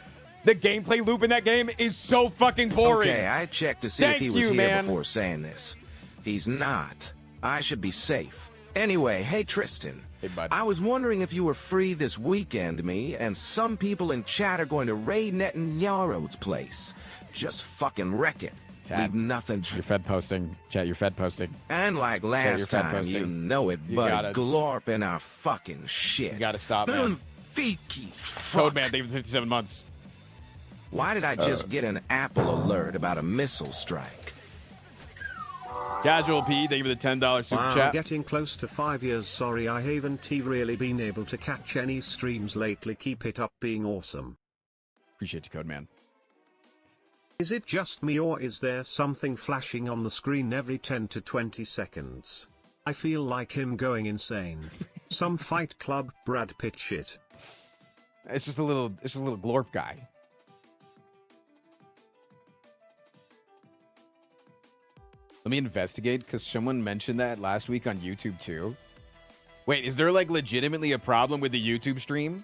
F: The gameplay loop in that game is so fucking boring.
B: Okay, I checked to see if he was here before saying this. He's not. I should be safe. Anyway, hey Tristan.
F: Hey, bud.
B: I was wondering if you were free this weekend, me, and some people in chat are going to raid Netanyahu's place. Just fucking wreck it.
F: Chat.
B: Leave nothing.
F: You're Fed posting. Chat, you're Fed posting.
B: And like last time, you know it, but glorp in our fucking shit.
F: You gotta stop, man. Code man, thank you for 57 months.
B: Why did I just get an Apple alert about a missile strike?
F: Casual P, thank you for the $10 super chat.
A: Getting close to 5 years. Sorry, I haven't really been able to catch any streams lately. Keep it up being awesome.
F: Appreciate you, Code Man.
A: Is it just me or is there something flashing on the screen every 10 to 20 seconds? I feel like him going insane. Some Fight Club Brad Pitt shit.
F: It's just a little glorp guy. Let me investigate, because someone mentioned that last week on YouTube too. Wait, is there like legitimately a problem with the YouTube stream?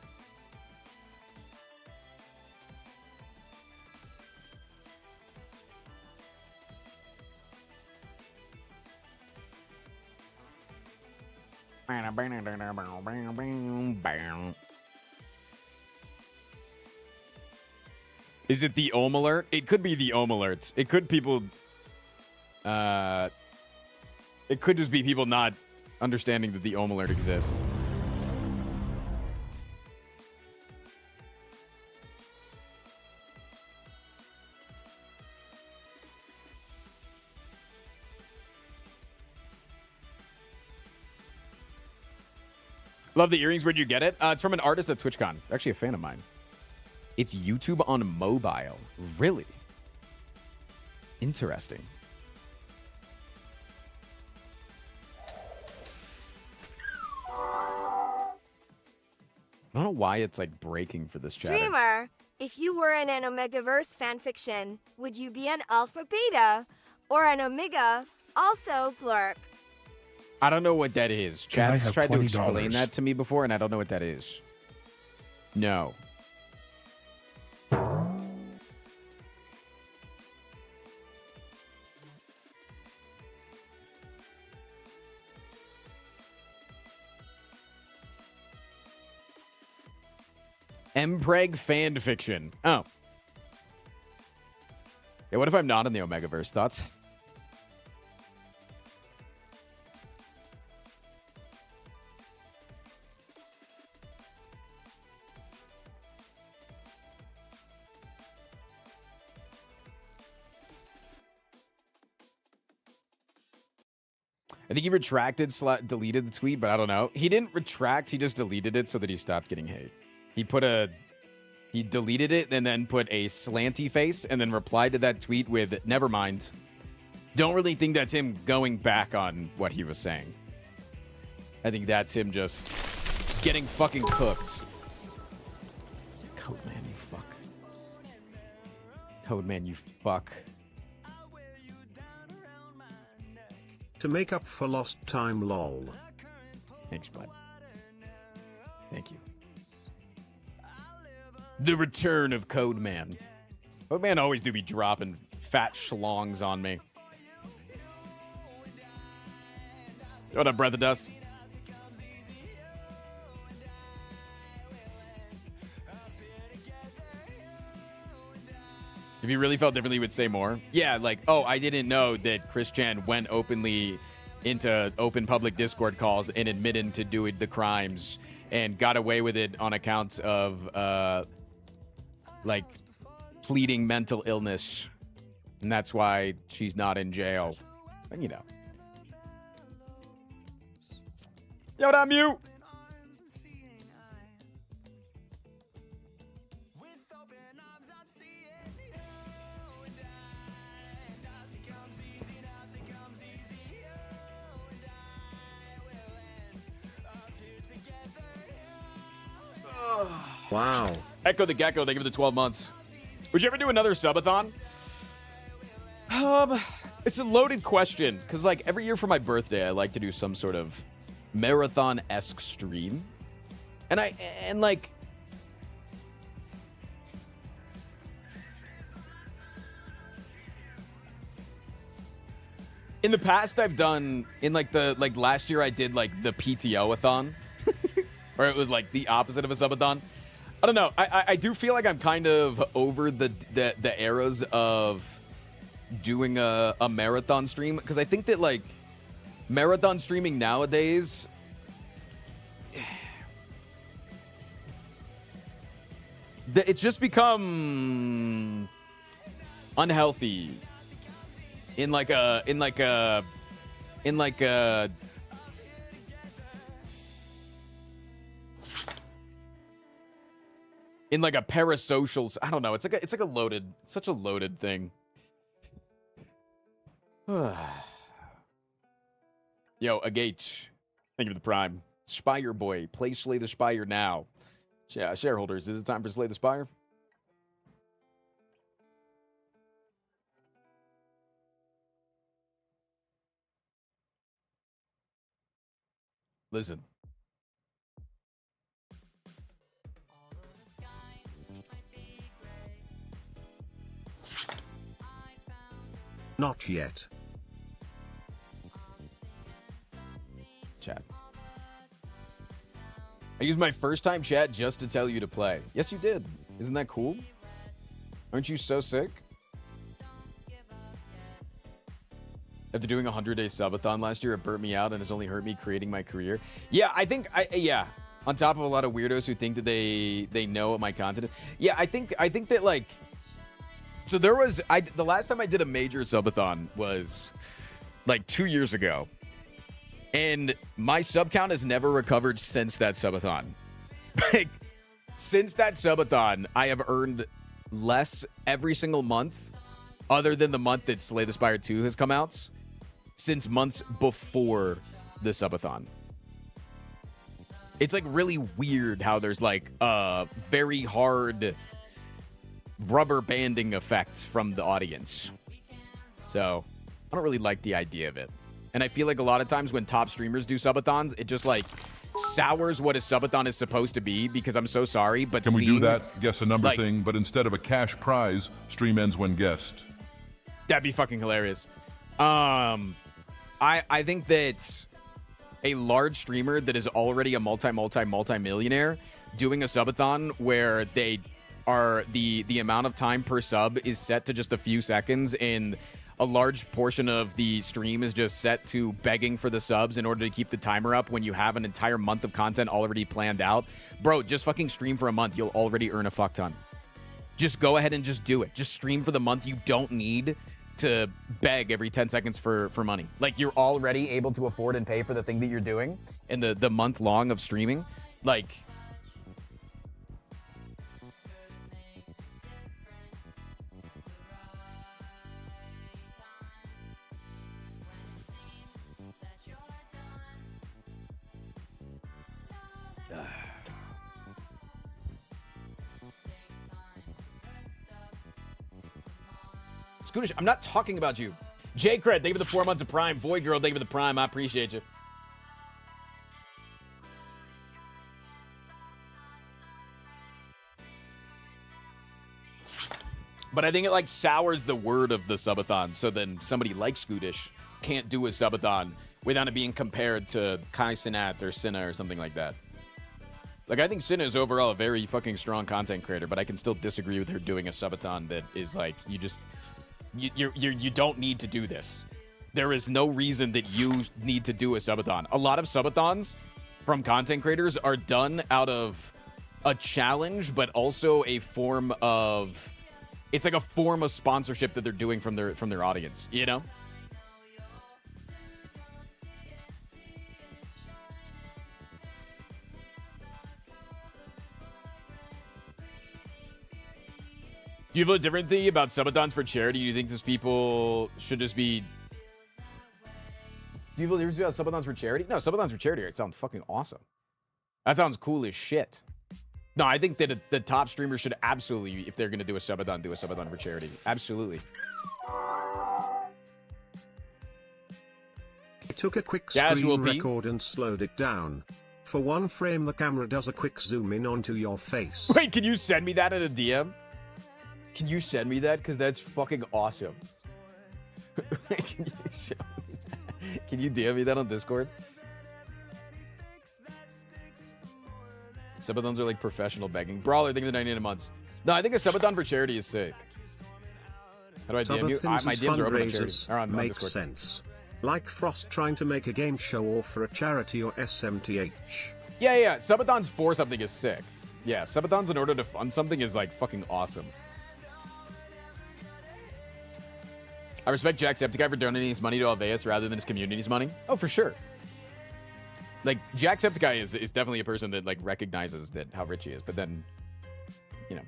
F: Is it the Ohm alert? It could be the Ohm alerts. It could people... it could just be people not understanding that the Ohm alert exists. Love the earrings. Where'd you get it? It's from an artist at TwitchCon. Actually a fan of mine. It's YouTube on mobile. Really? Interesting. I don't know why it's like breaking for this chat.
H: Streamer, if you were in an Omegaverse fanfiction, would you be an alpha beta or an omega, also blurp?
F: I don't know what that is. Chat's tried to
L: $20?
F: explain that to me before, and I don't know what that is. No. Mpreg fan fiction. Oh. Yeah, what if I'm not in the Omegaverse? Thoughts? I think he retracted, deleted the tweet, but I don't know. He didn't retract, he just deleted it so that he stopped getting hate. He put a He deleted it and then put a slanty face and then replied to that tweet with, never mind. Don't really think that's him going back on what he was saying. I think that's him just getting fucking cooked. Code man, you fuck. Code man, you fuck.
A: To make up for lost time, lol.
F: Thanks, bud. Thank you. The return of Code Man. Code Man always do be dropping fat schlongs on me. What up, Breath of Dust? If he really felt differently, he would say more. Yeah, like, oh, I didn't know that Chris Chan went openly into open public Discord calls and admitted to doing the crimes and got away with it on accounts of, like, pleading mental illness. And that's why she's not in jail. And, you know. Yo, what up, Mew?
A: Wow.
F: Echo the Gecko, thank you for the 12 months. Would you ever do another subathon? It's a loaded question, because, like, every year for my birthday, I like to do some sort of marathon-esque stream. And like... In the past, I've done... last year, I did, like, the PTO-a-thon. Or it was, like, the opposite of a subathon. I don't know. I do feel like I'm kind of over the eras of doing a marathon stream, because I think that, like, marathon streaming nowadays, it's just become unhealthy in like a parasocial. I don't know. It's like a loaded, such a loaded thing. Yo, Agate, thank you for the prime. Spire boy, play Slay the Spire now. Yeah, shareholders, is it time for Slay the Spire? Listen.
A: Not yet.
F: Chat. I used my first time chat just to tell you to play. Yes, you did. Isn't that cool? Aren't you so sick? After doing a 100-day subathon last year, it burnt me out and has only hurt me creating my career. Yeah, I think on top of a lot of weirdos who think that they know what my content is. Yeah, I think that, like, so there was the last time I did a major subathon was like 2 years ago. And my sub count has never recovered since that subathon. Like, since that subathon, I have earned less every single month, other than the month that Slay the Spire 2 has come out, since months before the subathon. It's, like, really weird how there's, like, a very hard rubber banding effect from the audience. So, I don't really like the idea of it. And I feel like a lot of times when top streamers do subathons, it just, like, sours what a subathon is supposed to be, because I'm so sorry, but
C: Can we do that guess a number thing, but instead of a cash prize, stream ends when guessed?
F: That'd be fucking hilarious. I think that a large streamer that is already a multi-millionaire doing a subathon where they are the amount of time per sub is set to just a few seconds, and a large portion of the stream is just set to begging for the subs in order to keep the timer up when you have an entire month of content already planned out. Bro, just fucking stream for a month. You'll already earn a fuck ton. Just go ahead and just do it. Just stream for the month. You don't need to beg every 10 seconds for money. Like, you're already able to afford and pay for the thing that you're doing in the month long of streaming. Like, Scootish, I'm not talking about you. J Cred, thank you for the 4 months of Prime. Void Girl, thank you for the Prime. I appreciate you. But I think it like sours the word of the subathon. So then somebody like Scootish can't do a subathon without it being compared to Kai Cenat or Cinna or something like that. Like, I think Cinna is overall a very fucking strong content creator, but I can still disagree with her doing a subathon that is like, you don't need to do this. There is no reason that you need to do a subathon. A lot of subathons from content creators are done out of a challenge, but also a form of... It's like a form of sponsorship that they're doing from their audience, you know? Do you have a different thing about subathons for charity? Do you think those people should just be... Do you have a difference about subathons for charity? No, subathons for charity, it sounds fucking awesome. That sounds cool as shit. No, I think that the top streamers should absolutely, if they're going to do a subathon for charity. Absolutely.
A: I took a quick screen record and slowed it down. For one frame, the camera does a quick zoom in onto your face.
F: Wait, can you send me that in a DM? Can you send me that? Because that's fucking awesome. Can you DM me that on Discord? Subathons are like professional begging. Brawler, think of the 99 months. No, I think a subathon for charity is sick. How do I DM you? My DMs are open on charity. On
A: makes
F: Discord.
A: Sense. Like Frost trying to make a game show or for a charity or SMTH.
F: Yeah. Subathons for something is sick. Yeah, subathons in order to fund something is like fucking awesome. I respect Jacksepticeye for donating his money to Alveus rather than his community's money. Oh, for sure. Like, Jacksepticeye is definitely a person that, like, recognizes that how rich he is. But then, you know.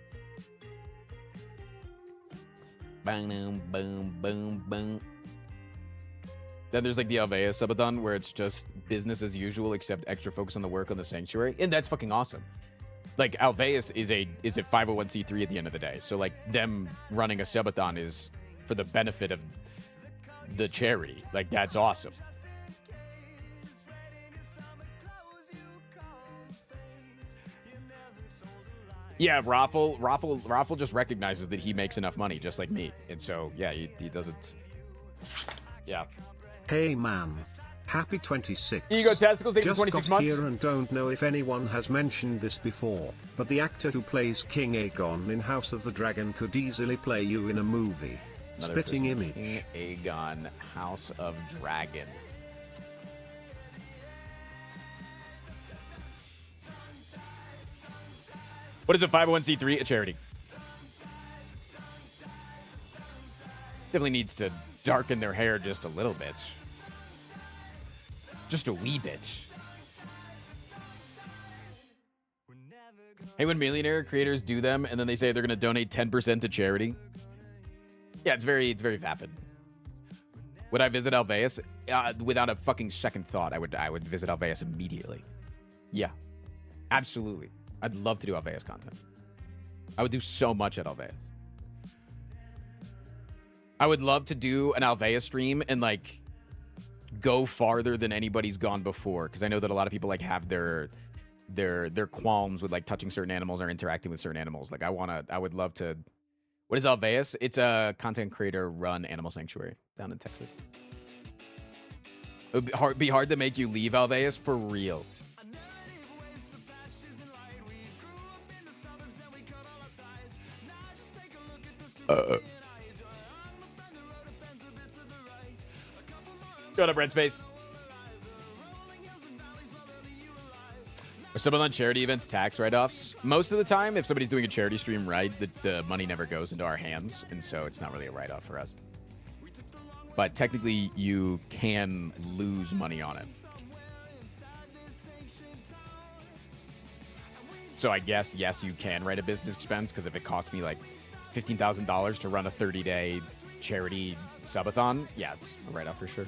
F: Boom, boom, boom, boom. Then there's, like, the Alveus subathon where it's just business as usual except extra focus on the work on the sanctuary. And that's fucking awesome. Like, Alveus is a 501c3 at the end of the day. So, like, them running a subathon is for the benefit of the charity. Like, that's awesome. Yeah, Raffle just recognizes that he makes enough money, just like me. And so, yeah, he doesn't... Yeah.
A: Hey, man. Happy 26.
F: Ego Testicles, thank you for 26
A: months. Just got here and don't know if anyone has mentioned this before, but the actor who plays King Aegon in House of the Dragon could easily play you in a movie.
F: Another
A: Spitting
F: person.
A: image.
F: King Aegon, House of Dragon. What is a 501c3? A charity. Definitely needs to darken their hair just a little bit. Just a wee bit. Hey, when millionaire creators do them and then they say they're going to donate 10% to charity. Yeah, it's very vapid. Would I visit Alveus? Without a fucking second thought, I would visit Alveus immediately. Yeah, absolutely. I'd love to do Alveus content. I would do so much at Alveus. I would love to do an Alveus stream and like go farther than anybody's gone before, because I know that a lot of people like have their qualms with like touching certain animals or interacting with certain animals. Like I would love to. What is Alveus? It's a content creator run animal sanctuary down in Texas. It would be hard to make you leave Alveus for real. Shut up, Red Space. Are some on charity events tax write-offs? Most of the time, if somebody's doing a charity stream right, the money never goes into our hands, and so it's not really a write-off for us. But technically, you can lose money on it. So I guess, yes, you can write a business expense, because if it costs me like $15,000 to run a 30-day charity subathon, yeah, it's a write-off for sure.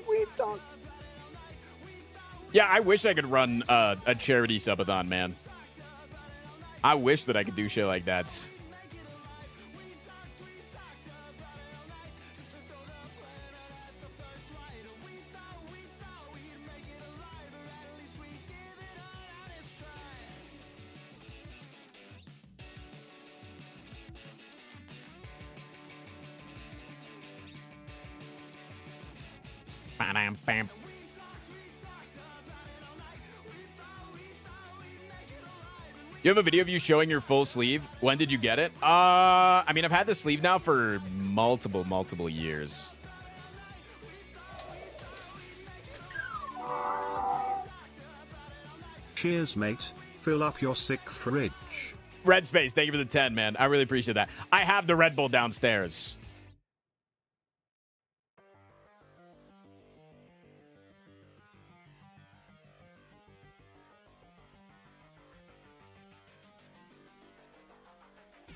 F: We talk. Yeah, I wish I could run a charity subathon, man. I wish that I could do shit like that. Bam. You have a video of you showing your full sleeve. When did you get it? I mean, I've had the sleeve now for multiple years.
A: Cheers, mate. Fill up your sick fridge.
F: Red Space, thank you for the 10, man. I really appreciate that. I have the Red Bull downstairs.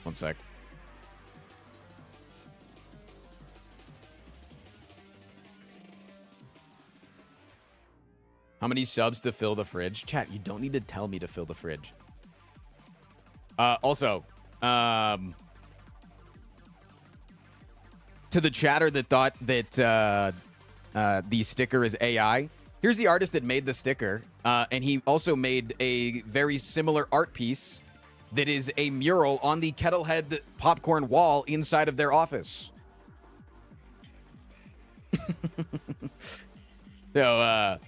F: One sec. How many subs to fill the fridge? Chat, you don't need to tell me to fill the fridge. Also, to the chatter that thought that the sticker is AI, here's the artist that made the sticker, and he also made a very similar art piece that is a mural on the Kettlehead popcorn wall inside of their office. So,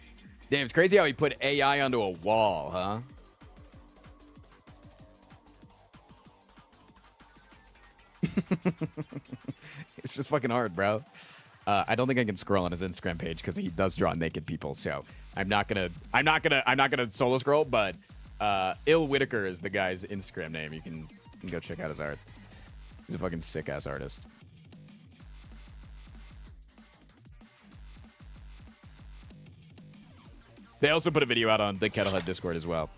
F: damn, it's crazy how he put AI onto a wall, huh? It's just fucking hard, bro. I don't think I can scroll on his Instagram page because he does draw naked people. So I'm not gonna solo scroll. But Ill Whitaker is the guy's Instagram name. You can go check out his art. He's a fucking sick ass artist. They also put a video out on the Kettlehead Discord as well.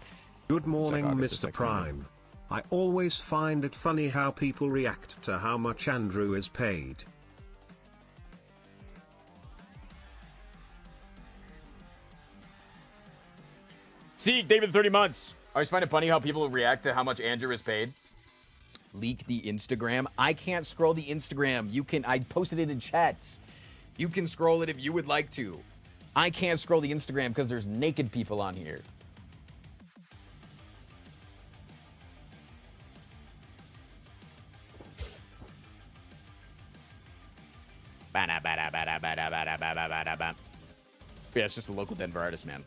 A: Good morning, Mr. Prime. I always find it funny how people react to how much Andrew is paid.
F: See, David, 30 months. I always find it funny how people react to how much Andrew is paid. Leak the Instagram. I can't scroll the Instagram. You can. I posted it in chats. You can scroll it if you would like to. I can't scroll the Instagram because there's naked people on here. Yeah, it's just a local Denver artist, man.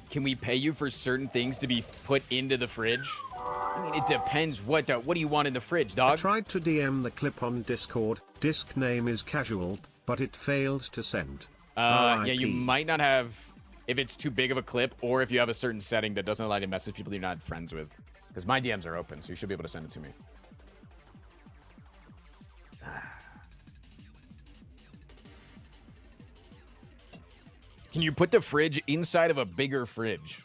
F: Can we pay you for certain things to be put into the fridge? I mean, it depends. What do you want in the fridge, dog?
A: I tried to DM the clip on Discord. Disc name is casual, but it failed to send.
F: Yeah, you might not have, if it's too big of a clip, or if you have a certain setting that doesn't allow you to message people you're not friends with. Because my DMs are open, so you should be able to send it to me. Can you put the fridge inside of a bigger fridge?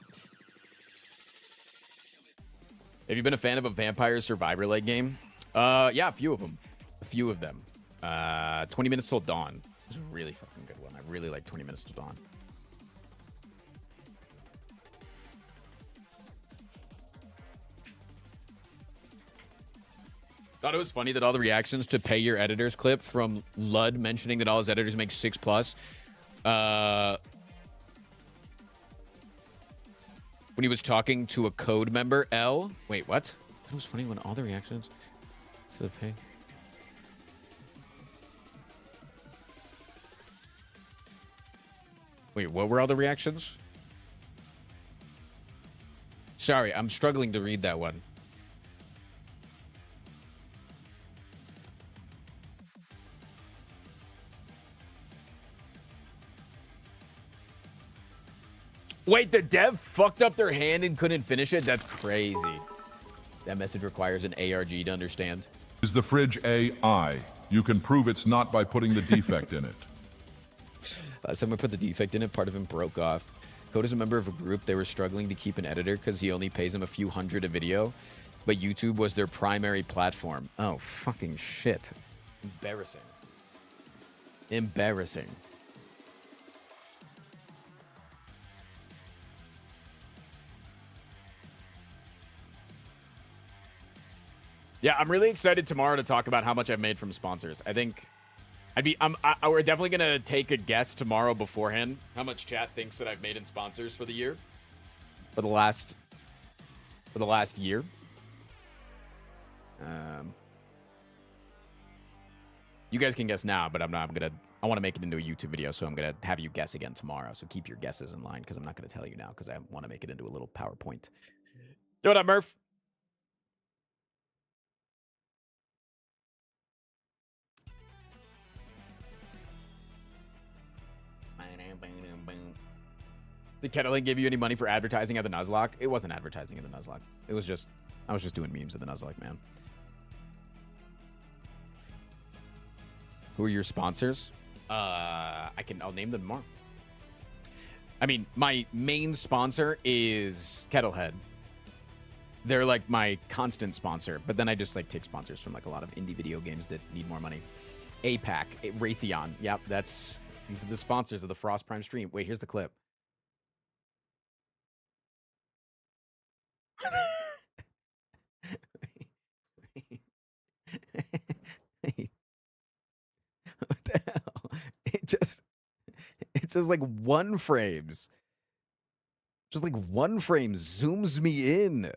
F: Have you been a fan of a Vampire Survivor-like game? Yeah, a few of them. A few of them. 20 Minutes Till Dawn. It's a really fucking good one. I really like 20 Minutes Till Dawn. Thought it was funny that all the reactions to Pay Your Editors clip from Lud mentioning that all his editors make 6+. When he was talking to a code member, L. Wait, what? That was funny when all the reactions to the pay. Wait, what were all the reactions? Sorry, I'm struggling to read that one. Wait, the dev fucked up their hand and couldn't finish it? That's crazy. That message requires an ARG to understand.
C: Is the fridge AI? You can prove it's not by putting the defect in it.
F: Last time I put the defect in it, part of him broke off. Code is a member of a group. They were struggling to keep an editor because he only pays them a few hundred a video, but YouTube was their primary platform. Oh, fucking shit. Embarrassing. Embarrassing. Yeah, I'm really excited tomorrow to talk about how much I've made from sponsors. I think we're definitely going to take a guess tomorrow beforehand how much chat thinks that I've made in sponsors for the year. For the last year. You guys can guess now, but I want to make it into a YouTube video, so I'm going to have you guess again tomorrow. So keep your guesses in line because I'm not going to tell you now because I want to make it into a little PowerPoint. Yo, what up, Murph? Did Kettling give you any money for advertising at the Nuzlocke? It wasn't advertising at the Nuzlocke. It was just, I was just doing memes at the Nuzlocke, man. Who are your sponsors? I'll name them tomorrow. I mean, my main sponsor is Kettlehead. They're like my constant sponsor, but then I just like take sponsors from like a lot of indie video games that need more money. APAC, Raytheon. Yep, these are the sponsors of the Frost Prime stream. Wait, here's the clip. What the hell? It's just like one frames. Just like one frame zooms me in.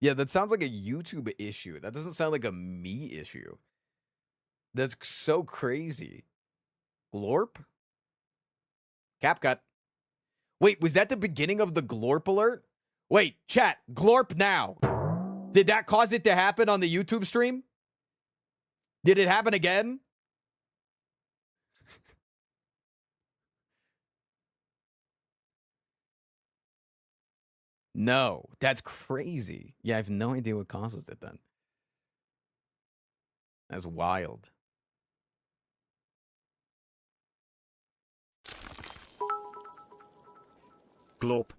F: Yeah, that sounds like a YouTube issue. That doesn't sound like a me issue. That's so crazy. Glorp? CapCut. Wait, was that the beginning of the Glorp alert? Wait, chat, Glorp now. Did that cause it to happen on the YouTube stream? Did it happen again? No, that's crazy. Yeah, I have no idea what causes it then. That's wild.
A: Glorp.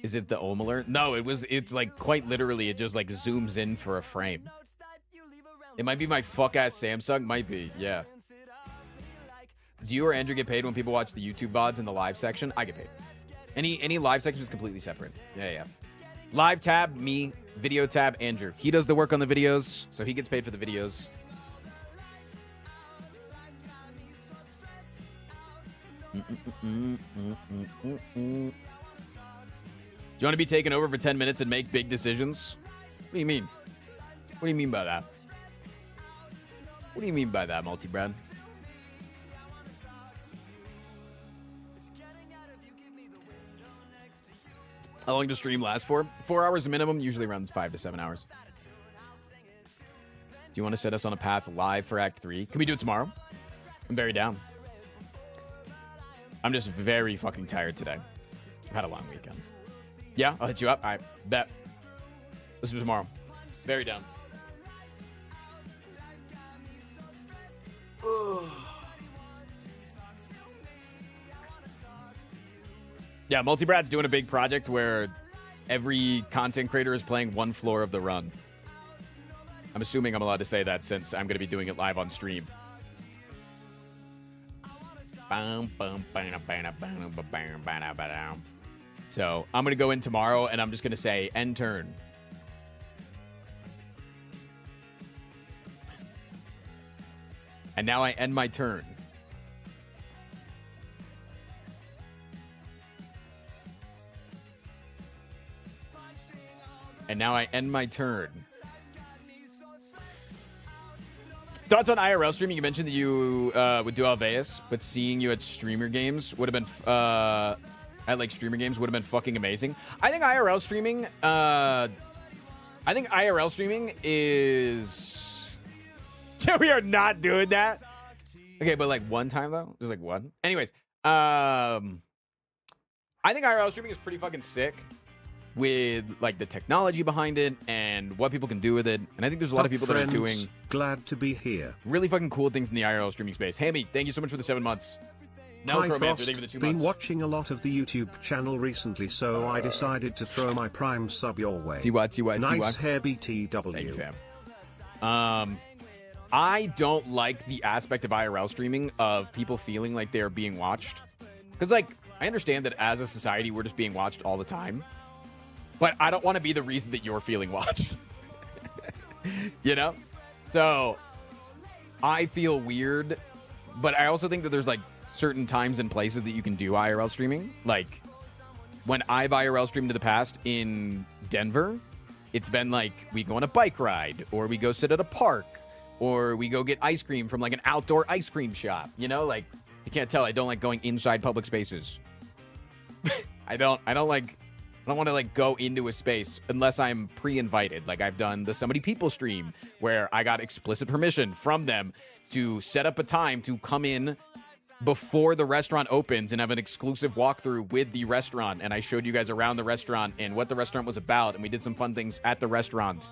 F: Is it the Ohm alert? No, it's like quite literally, it just like zooms in for a frame. It might be my fuck-ass Samsung. Might be, yeah. Do you or Andrew get paid when people watch the YouTube VODs in the live section? I get paid. Any live section is completely separate. Yeah. Live tab, me. Video tab, Andrew. He does the work on the videos, so he gets paid for the videos. Do you want to be taken over for 10 minutes and make big decisions? What do you mean? What do you mean by that? What do you mean by that, Multi-Brad? How long does stream last for? 4 hours minimum, usually runs 5 to 7 hours. Do you want to set us on a path live for Act 3? Can we do it tomorrow? I'm very down. I'm just very fucking tired today. I've had a long weekend. Yeah, I'll hit you up. All right, bet. Let's do tomorrow. Very down. Yeah, Multi-Brad's doing a big project where every content creator is playing one floor of the run. I'm assuming I'm allowed to say that since I'm going to be doing it live on stream. So I'm going to go in tomorrow and I'm just going to say end turn. And now I end my turn. And now I end my turn. Thoughts on IRL streaming? You mentioned that you would do Alveus, but seeing you at streamer games would have been at like streamer games would have been fucking amazing. I think IRL streaming is. We are not doing that. Okay, but like one time though, just like one. Anyways, I think IRL streaming is pretty fucking sick with like the technology behind it and what people can do with it. And I think there's a lot of people that are doing
A: glad to be here.
F: Really fucking cool things in the IRL streaming space. Hammy, thank you so much for the 7 months. No,
A: Hi,
F: Chromancer,
A: Frost.
F: thank you for the 2
A: Been
F: months.
A: watching a lot of the YouTube channel recently, so I decided to throw my Prime sub your way. Nice hair, BTW.
F: Thank you, fam. I don't like the aspect of IRL streaming of people feeling like they're being watched. Because, like, I understand that as a society, we're just being watched all the time. But I don't want to be the reason that you're feeling watched. You know? So, I feel weird. But I also think that there's, like, certain times and places that you can do IRL streaming. Like, when I've IRL streamed in the past in Denver, it's been like we go on a bike ride, or we go sit at a park, or we go get ice cream from, like, an outdoor ice cream shop. You know? Like, you can't tell. I don't like going inside public spaces. I don't want to like go into a space unless I'm pre-invited. Like I've done the Somebody People stream where I got explicit permission from them to set up a time to come in before the restaurant opens and have an exclusive walkthrough with the restaurant. And I showed you guys around the restaurant and what the restaurant was about. And we did some fun things at the restaurant.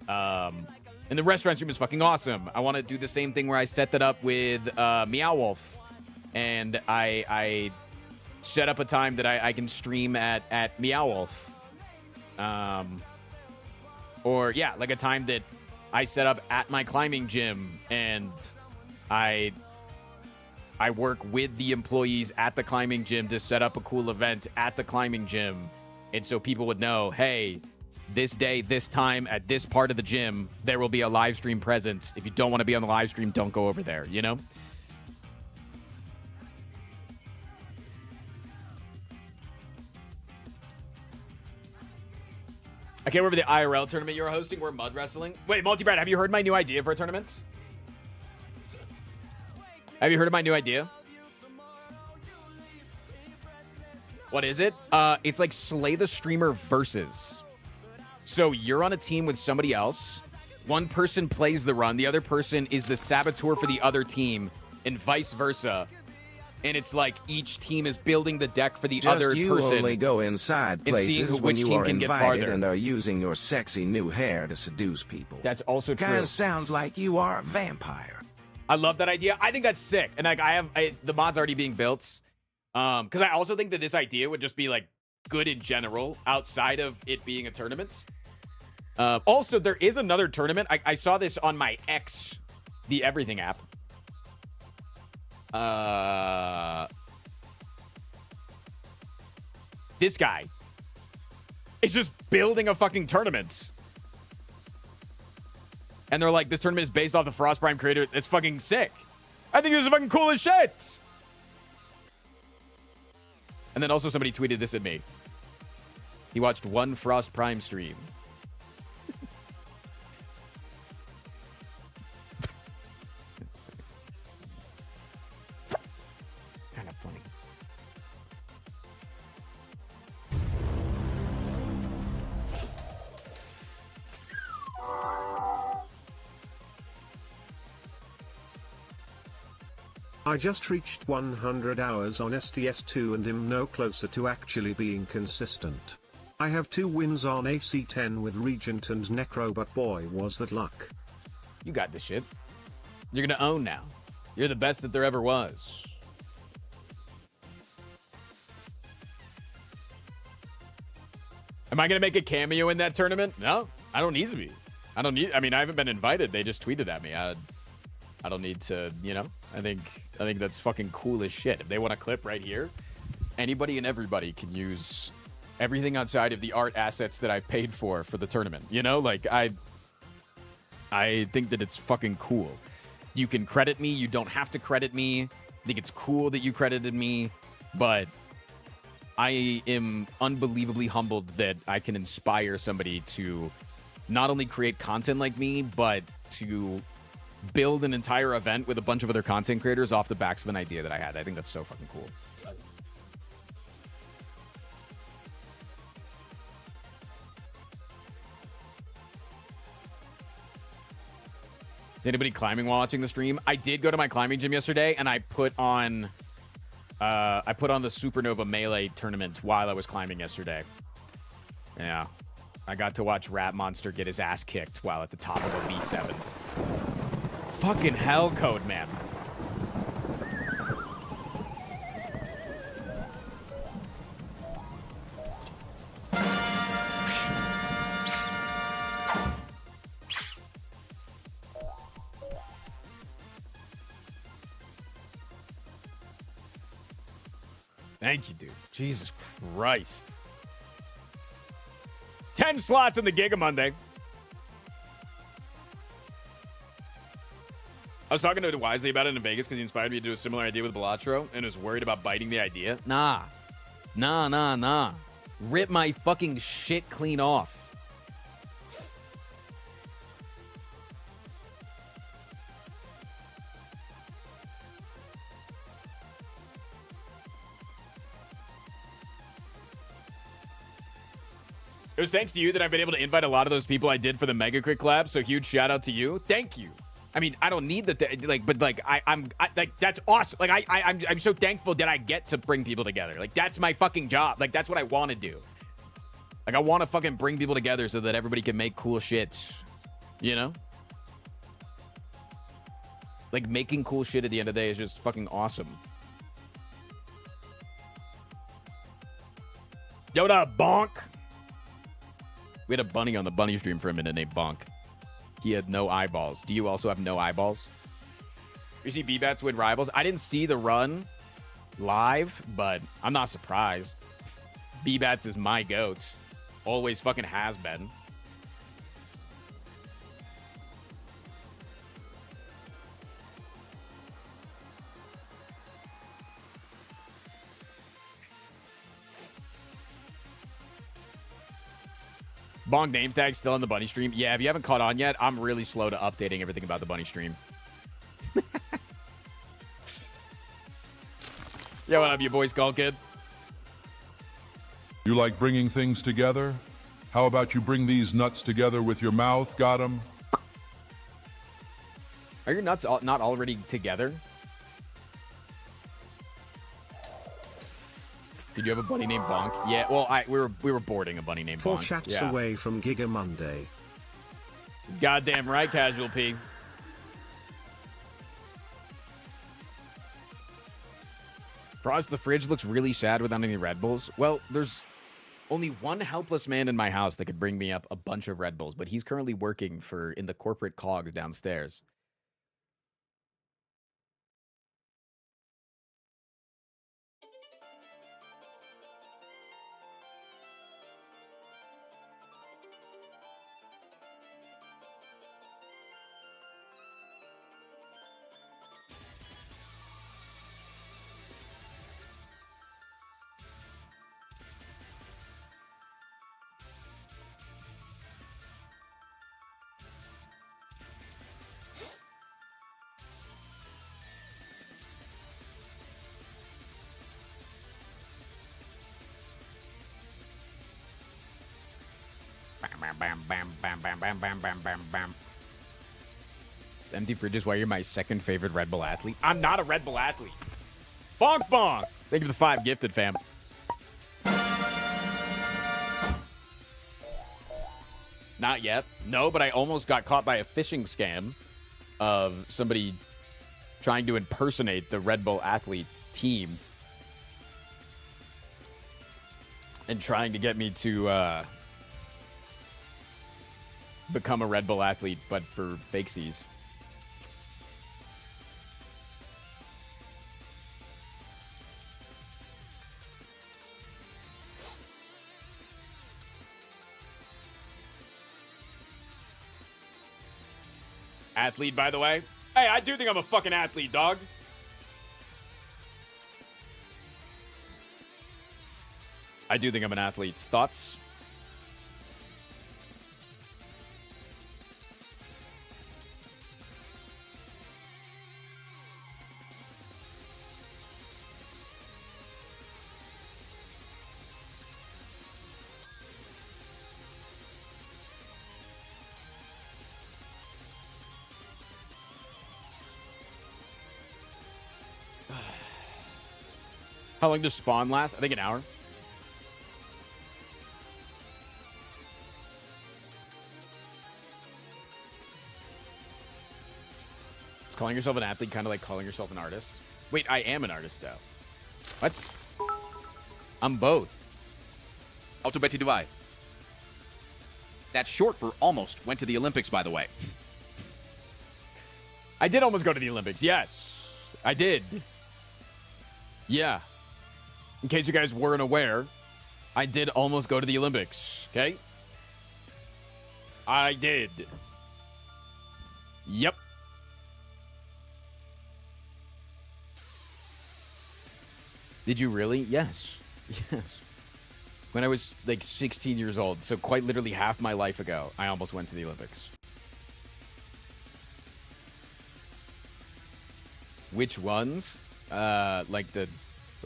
F: And the restaurant stream is fucking awesome. I want to do the same thing where I set that up with Meow Wolf. And I set up a time that I can stream at Meow Wolf. Or, yeah, like a time that I set up at my climbing gym and I work with the employees at the climbing gym to set up a cool event at the climbing gym. And so people would know, hey, this day, this time, at this part of the gym, there will be a live stream presence. If you don't want to be on the live stream, don't go over there, you know? I can't remember the IRL tournament you're hosting. We're mud wrestling. Wait, Multi-Brad, have you heard my new idea for a tournament? Have you heard of my new idea? What is it? It's like Slay the Streamer versus. So you're on a team with somebody else. One person plays the run. The other person is the saboteur for the other team and vice versa. And it's like each team is building the deck for the other person.
B: You only go inside places when you are invited and are using your sexy new hair to seduce people.
F: That's also true.
B: Kind of sounds like you are a vampire.
F: I love that idea. I think that's sick. And like the mod's already being built. Because I also think that this idea would just be like good in general outside of it being a tournament. Also, there is another tournament. I saw this on my X, the Everything app. This guy is just building a fucking tournament. And they're like, this tournament is based off the Frost Prime creator. It's fucking sick. I think this is fucking cool as shit. And then also somebody tweeted this at me. He watched one Frost Prime stream. Kind of funny.
A: I just reached 100 hours on STS2 and am no closer to actually being consistent. I have 2 wins on AC10 with Regent and Necro, but boy was that luck.
F: You got this shit. You're gonna own now. You're the best that there ever was. Am I gonna make a cameo in that tournament? No, I don't need to be. I haven't been invited. They just tweeted at me. I don't need to, you know. I think that's fucking cool as shit. If they want a clip right here, anybody and everybody can use everything outside of the art assets that I've paid for the tournament. You know, like I think that it's fucking cool. You can credit me. You don't have to credit me. I think it's cool that you credited me, but I am unbelievably humbled that I can inspire somebody to not only create content like me, but to build an entire event with a bunch of other content creators off the backs of an idea that I had. I think that's so fucking cool. Is anybody climbing while watching the stream? I did go to my climbing gym yesterday, and I put on the Supernova Melee tournament while I was climbing yesterday. Yeah. I got to watch Rat Monster get his ass kicked while at the top of a V7. Fucking hell code, man. Thank you, dude. Jesus Christ. 10 slots in the Giga Monday. I was talking to Wisely about it in Vegas because he inspired me to do a similar idea with Balatro and was worried about biting the idea. Nah. Rip my fucking shit clean off. It was thanks to you that I've been able to invite a lot of those people I did for the Mega Quick Collab. So huge shout out to you. Thank you. I mean, I don't need that's awesome. Like I'm so thankful that I get to bring people together. Like that's my fucking job. Like that's what I want to do. Like I want to fucking bring people together so that everybody can make cool shit. You know? Like making cool shit at the end of the day is just fucking awesome. Yoda bonk. We had a bunny on the bunny stream for a minute named Bonk. He had no eyeballs. Do you also have no eyeballs? You see B-Bats win Rivals? I didn't see the run live, but I'm not surprised. B-Bats is my goat. Always fucking has been. Bong name tag still on the bunny stream. Yeah, if you haven't caught on yet, I'm really slow to updating everything about the bunny stream. Yo, what up, you boy Skull Kid?
C: You like bringing things together? How about you bring these nuts together with your mouth? Got 'em?
F: Are your nuts not already together? Did you have a bunny named Bonk? Yeah, well, we were boarding a bunny named Bonk.
A: 4 chats away from Giga Monday.
F: Goddamn right, Casual P. Frost, the fridge looks really sad without any Red Bulls. Well, there's only one helpless man in my house that could bring me up a bunch of Red Bulls, but he's currently working in the corporate cogs downstairs. Bam. Empty fridge is why you're my second favorite Red Bull athlete. I'm not a Red Bull athlete. Bonk bonk. Thank you for the 5 gifted, fam. Not yet. No, but I almost got caught by a phishing scam of somebody trying to impersonate the Red Bull athletes team and trying to get me to become a Red Bull athlete, but for fakesies. Athlete, by the way. Hey, I do think I'm a fucking athlete, dog. I do think I'm an athlete. Thoughts? How long does spawn last? I think an hour. Is calling yourself an athlete kind of like calling yourself an artist? Wait, I am an artist, though. What? I'm both.
D: Autobeti Dubai. That's short for almost went to the Olympics, by the way.
F: I did almost go to the Olympics. Yes, I did. Yeah. In case you guys weren't aware, I did almost go to the Olympics. Okay? I did. Yep. Did you really? Yes. Yes. When I was like 16 years old, so quite literally half my life ago, I almost went to the Olympics. Which ones? Like the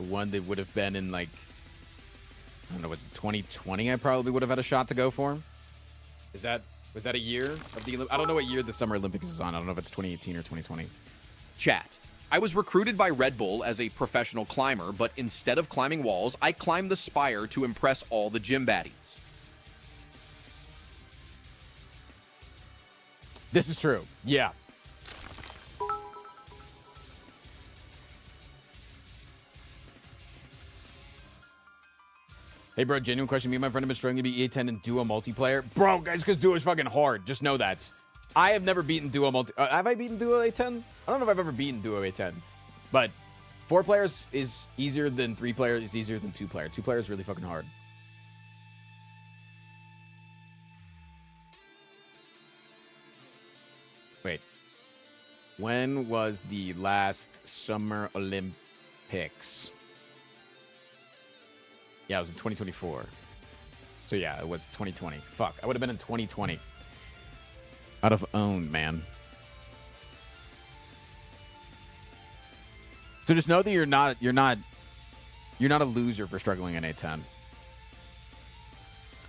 F: one that would have been in like, I don't know, was it 2020? I probably would have had a shot to go for. Was that a year of the? I don't know what year the Summer Olympics is on. I don't know if it's 2018 or 2020.
D: Chat. I was recruited by Red Bull as a professional climber, but instead of climbing walls, I climbed the spire to impress all the gym baddies.
F: This is true. Yeah. Hey, bro, genuine question. Me and my friend have been struggling to beat EA10 in duo multiplayer. Bro, guys, because duo is fucking hard. Just know that. I have never beaten duo multi... have I beaten duo A10? I don't know if I've ever beaten duo A10. But 4 players is easier than 3 players is easier than 2 player. 2 players is really fucking hard. Wait. When was the last Summer Olympics? Yeah, it was in 2024. So yeah, it was 2020. Fuck, I would have been in 2020. Out of owned, man. So just know that you're not a loser for struggling in A10.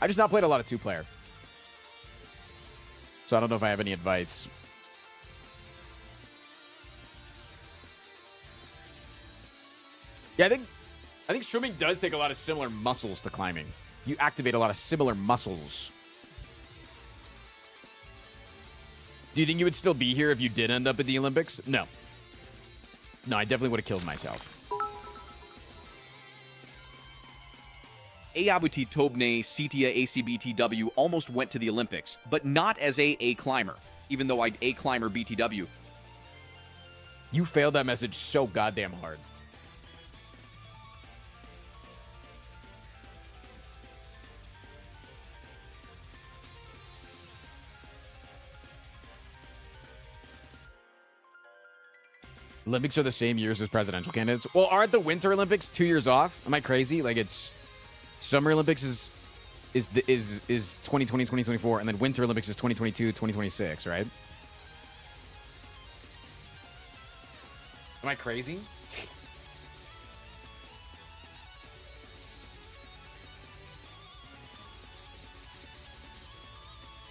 F: I just not played a lot of 2-player. So I don't know if I have any advice. Yeah, I think swimming does take a lot of similar muscles to climbing. You activate a lot of similar muscles. Do you think you would still be here if you did end up at the Olympics? No. No, I definitely would have killed myself.
D: Ayabuti Tobne Sitia ACBTW almost went to the Olympics, but not as a climber, even though I'd A climber BTW.
F: You failed that message so goddamn hard. Olympics are the same years as presidential candidates. Well, aren't the Winter Olympics 2 years off? Am I crazy? Like, it's Summer Olympics is 2020, 2024, and then Winter Olympics is 2022, 2026, right? Am I crazy?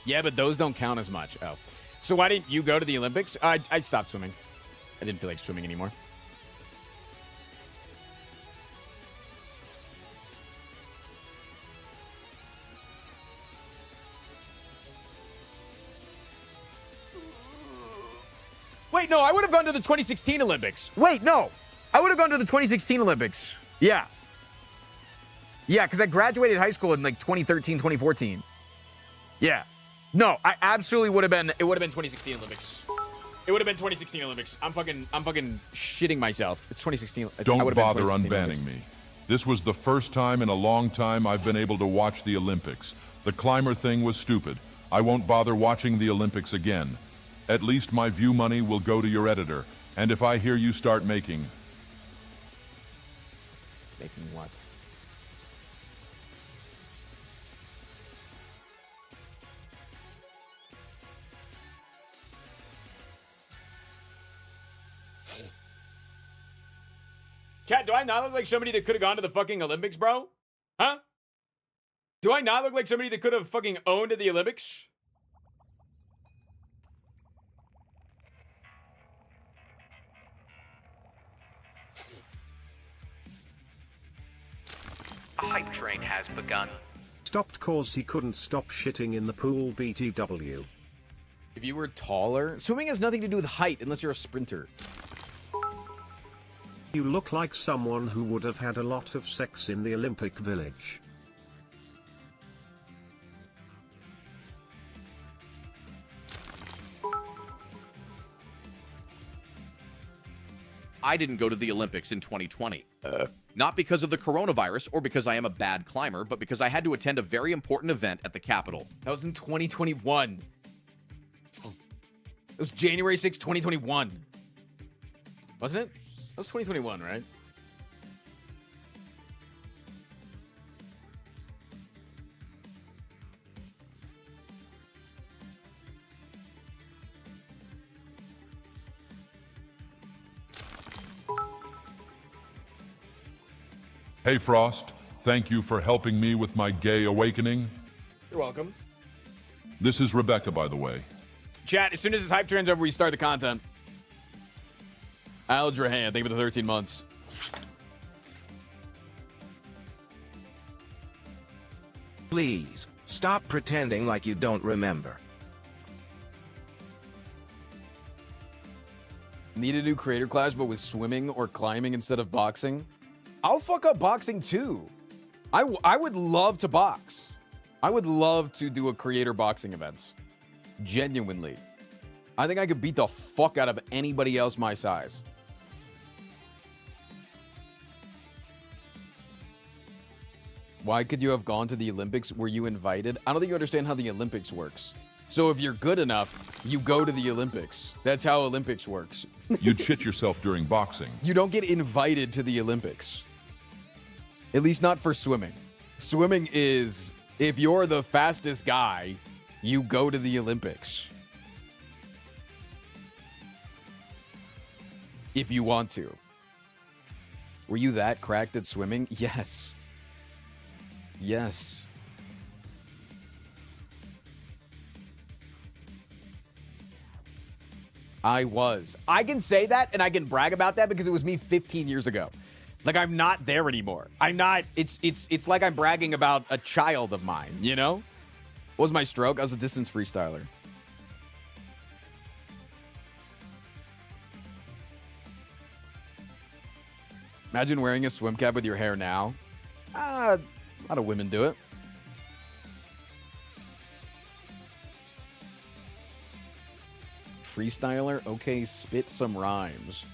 F: Yeah, but those don't count as much. Oh. So why didn't you go to the Olympics? I stopped swimming. I didn't feel like swimming anymore. Wait, no, I would have gone to the 2016 Olympics. Wait, no. I would have gone to the 2016 Olympics. Yeah. Yeah, because I graduated high school in like 2013, 2014. Yeah. No, I absolutely would have been, it would have been 2016 Olympics. It would have been 2016 Olympics. I'm fucking shitting myself. It's 2016.
C: Don't bother unbanning me. This was the first time in a long time I've been able to watch the Olympics. The climber thing was stupid. I won't bother watching the Olympics again. At least my view money will go to your editor. And if I hear you start making...
F: Making what? Chat, do I not look like somebody that could have gone to the fucking Olympics, bro? Huh? Do I not look like somebody that could have fucking owned the Olympics?
G: hype train has begun.
A: Stopped cause he couldn't stop shitting in the pool BTW.
F: If you were taller, swimming has nothing to do with height unless you're a sprinter.
A: You look like someone who would have had a lot of sex in the Olympic Village.
D: I didn't go to the Olympics in 2020. Not because of the coronavirus or because I am a bad climber, but because I had to attend a very important event at the Capitol.
F: That was in 2021. It was January 6, 2021. Wasn't it? That was 2021, right?
C: Hey Frost, thank you for helping me with my gay awakening.
F: You're welcome.
C: This is Rebecca, by the way.
F: Chat, as soon as this hype train's over, we start the content. Al Drahan, thank you for the 13 months.
B: Please, stop pretending like you don't remember.
F: Need a new creator class, but with swimming or climbing instead of boxing? I'll fuck up boxing too. I would love to box. I would love to do a creator boxing event. Genuinely. I think I could beat the fuck out of anybody else my size. Why could you have gone to the Olympics? Were you invited? I don't think you understand how the Olympics works. So if you're good enough, you go to the Olympics. That's how Olympics works.
C: You'd shit yourself during boxing.
F: You don't get invited to the Olympics. At least not for swimming. Swimming is, if you're the fastest guy, you go to the Olympics. If you want to. Were you that cracked at swimming? Yes. Yes. I was. I can say that and I can brag about that because it was me 15 years ago. Like, I'm not there anymore. I'm not, it's like I'm bragging about a child of mine, you know? What was my stroke? I was a distance freestyler. Imagine wearing a swim cap with your hair now. A lot of women do it. Freestyler? Okay, spit some rhymes.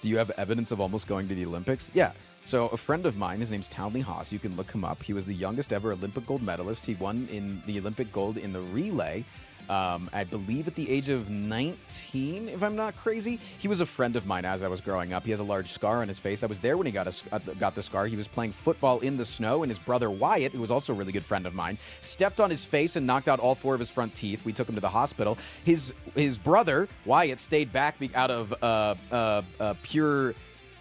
F: Do you have evidence of almost going to the Olympics? Yeah. So a friend of mine, his name's Townley Haas. You can look him up. He was the youngest ever Olympic gold medalist. He won in the Olympic gold in the relay. I believe at the age of 19, if I'm not crazy. He was a friend of mine as I was growing up. He has a large scar on his face. I was there when he got the scar. He was playing football in the snow, and his brother Wyatt, who was also a really good friend of mine, stepped on his face and knocked out all 4 of his front teeth. We took him to the hospital. His brother, Wyatt, stayed back out of pure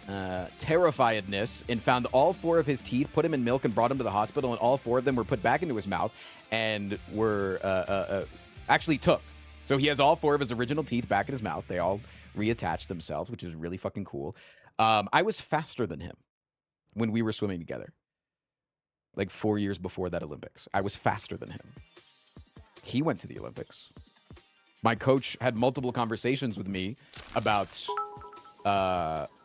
F: terrifiedness and found all 4 of his teeth, put him in milk, and brought him to the hospital, and all 4 of them were put back into his mouth and were actually took. So he has all 4 of his original teeth back in his mouth. They all reattached themselves, which is really fucking cool. I was faster than him when we were swimming together. Like 4 years before that Olympics. I was faster than him. He went to the Olympics. My coach had multiple conversations with me about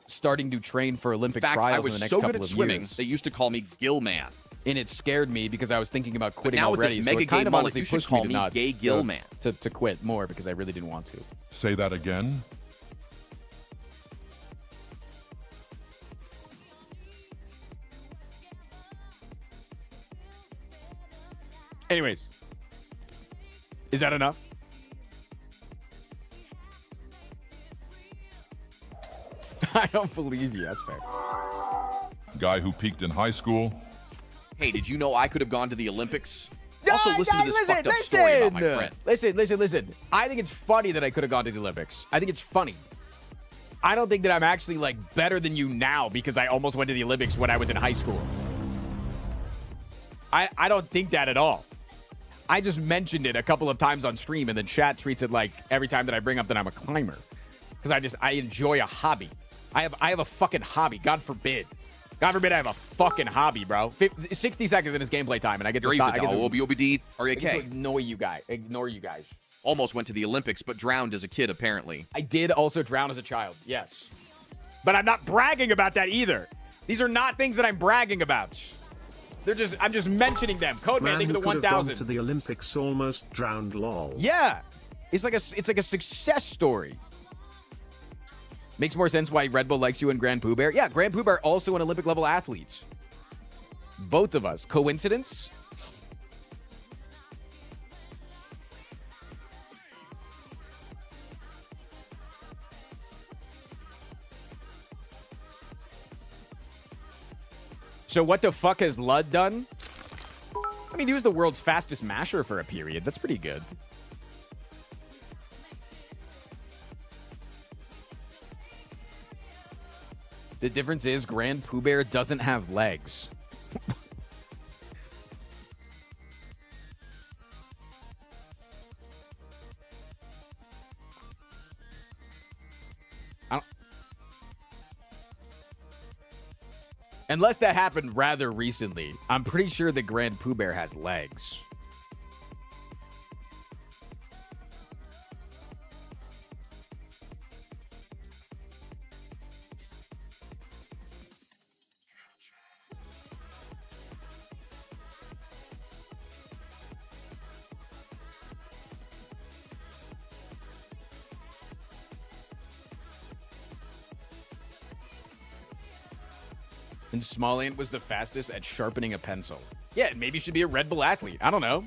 F: starting to train for Olympic trials in the next couple of years. I was so good at swimming,
D: they used to call me Gillman.
F: And it scared me because I was thinking about quitting
D: now
F: already.
D: With this
F: so
D: mega
F: it kind of honestly
D: you should
F: pushed
D: call
F: me to not
D: Gay Gillman.
F: To quit more because I really didn't want to.
C: Say that again.
F: Anyways, is that enough? I don't believe you. That's fair.
C: Guy who peaked in high school.
D: Hey, did you know I could have gone to the Olympics? Also, listen to this fucked up story about my friend.
F: Listen. I think it's funny that I could have gone to the Olympics. I think it's funny. I don't think that I'm actually, like, better than you now because I almost went to the Olympics when I was in high school. I don't think that at all. I just mentioned it a couple of times on stream, and then chat treats it like every time that I bring up that I'm a climber. Because I enjoy a hobby. I have a fucking hobby. God forbid. God forbid I have a fucking hobby, bro. 60 seconds in his gameplay time, and I get to stop. Ignore you guys.
D: Almost went to the Olympics, but drowned as a kid, apparently.
F: I did also drown as a child, yes. But I'm not bragging about that either. These are not things that I'm bragging about. I'm just mentioning them. Code Man, thank you for the 1,000.
A: To the Olympics, almost drowned. Lol.
F: Yeah, it's like a success story. Makes more sense why Red Bull likes you and Grand Pooh Bear. Yeah, Grand Pooh Bear also an Olympic level athlete. Both of us. Coincidence? So what the fuck has Lud done? I mean, he was the world's fastest masher for a period. That's pretty good. The difference is Grand Pooh Bear doesn't have legs. Unless that happened rather recently, I'm pretty sure the Grand Pooh Bear has legs. And Smallient was the fastest at sharpening a pencil. Yeah, maybe you should be a Red Bull athlete. I don't know.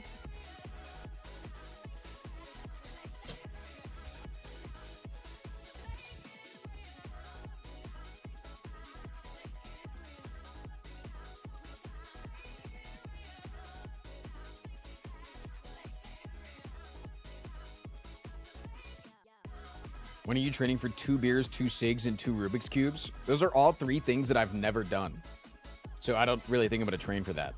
F: When are you training for 2 beers, 2 cigs, and 2 Rubik's Cubes? Those are all 3 things that I've never done. So I don't really think I'm going to train for that.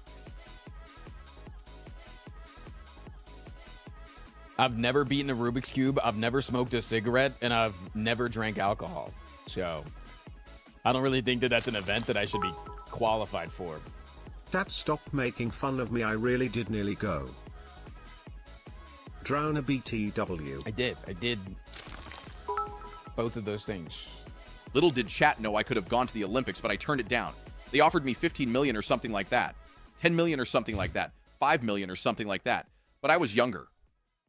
F: I've never beaten a Rubik's Cube, I've never smoked a cigarette, and I've never drank alcohol. So I don't really think that that's an event that I should be qualified for.
A: Chat, stop making fun of me. I really did nearly go. Drown a BTW.
F: I did. Both of those things.
D: Little did chat know I could have gone to the Olympics, but I turned it down. They offered me 15 million or something like that. 10 million or something like that. 5 million or something like that. But I was younger.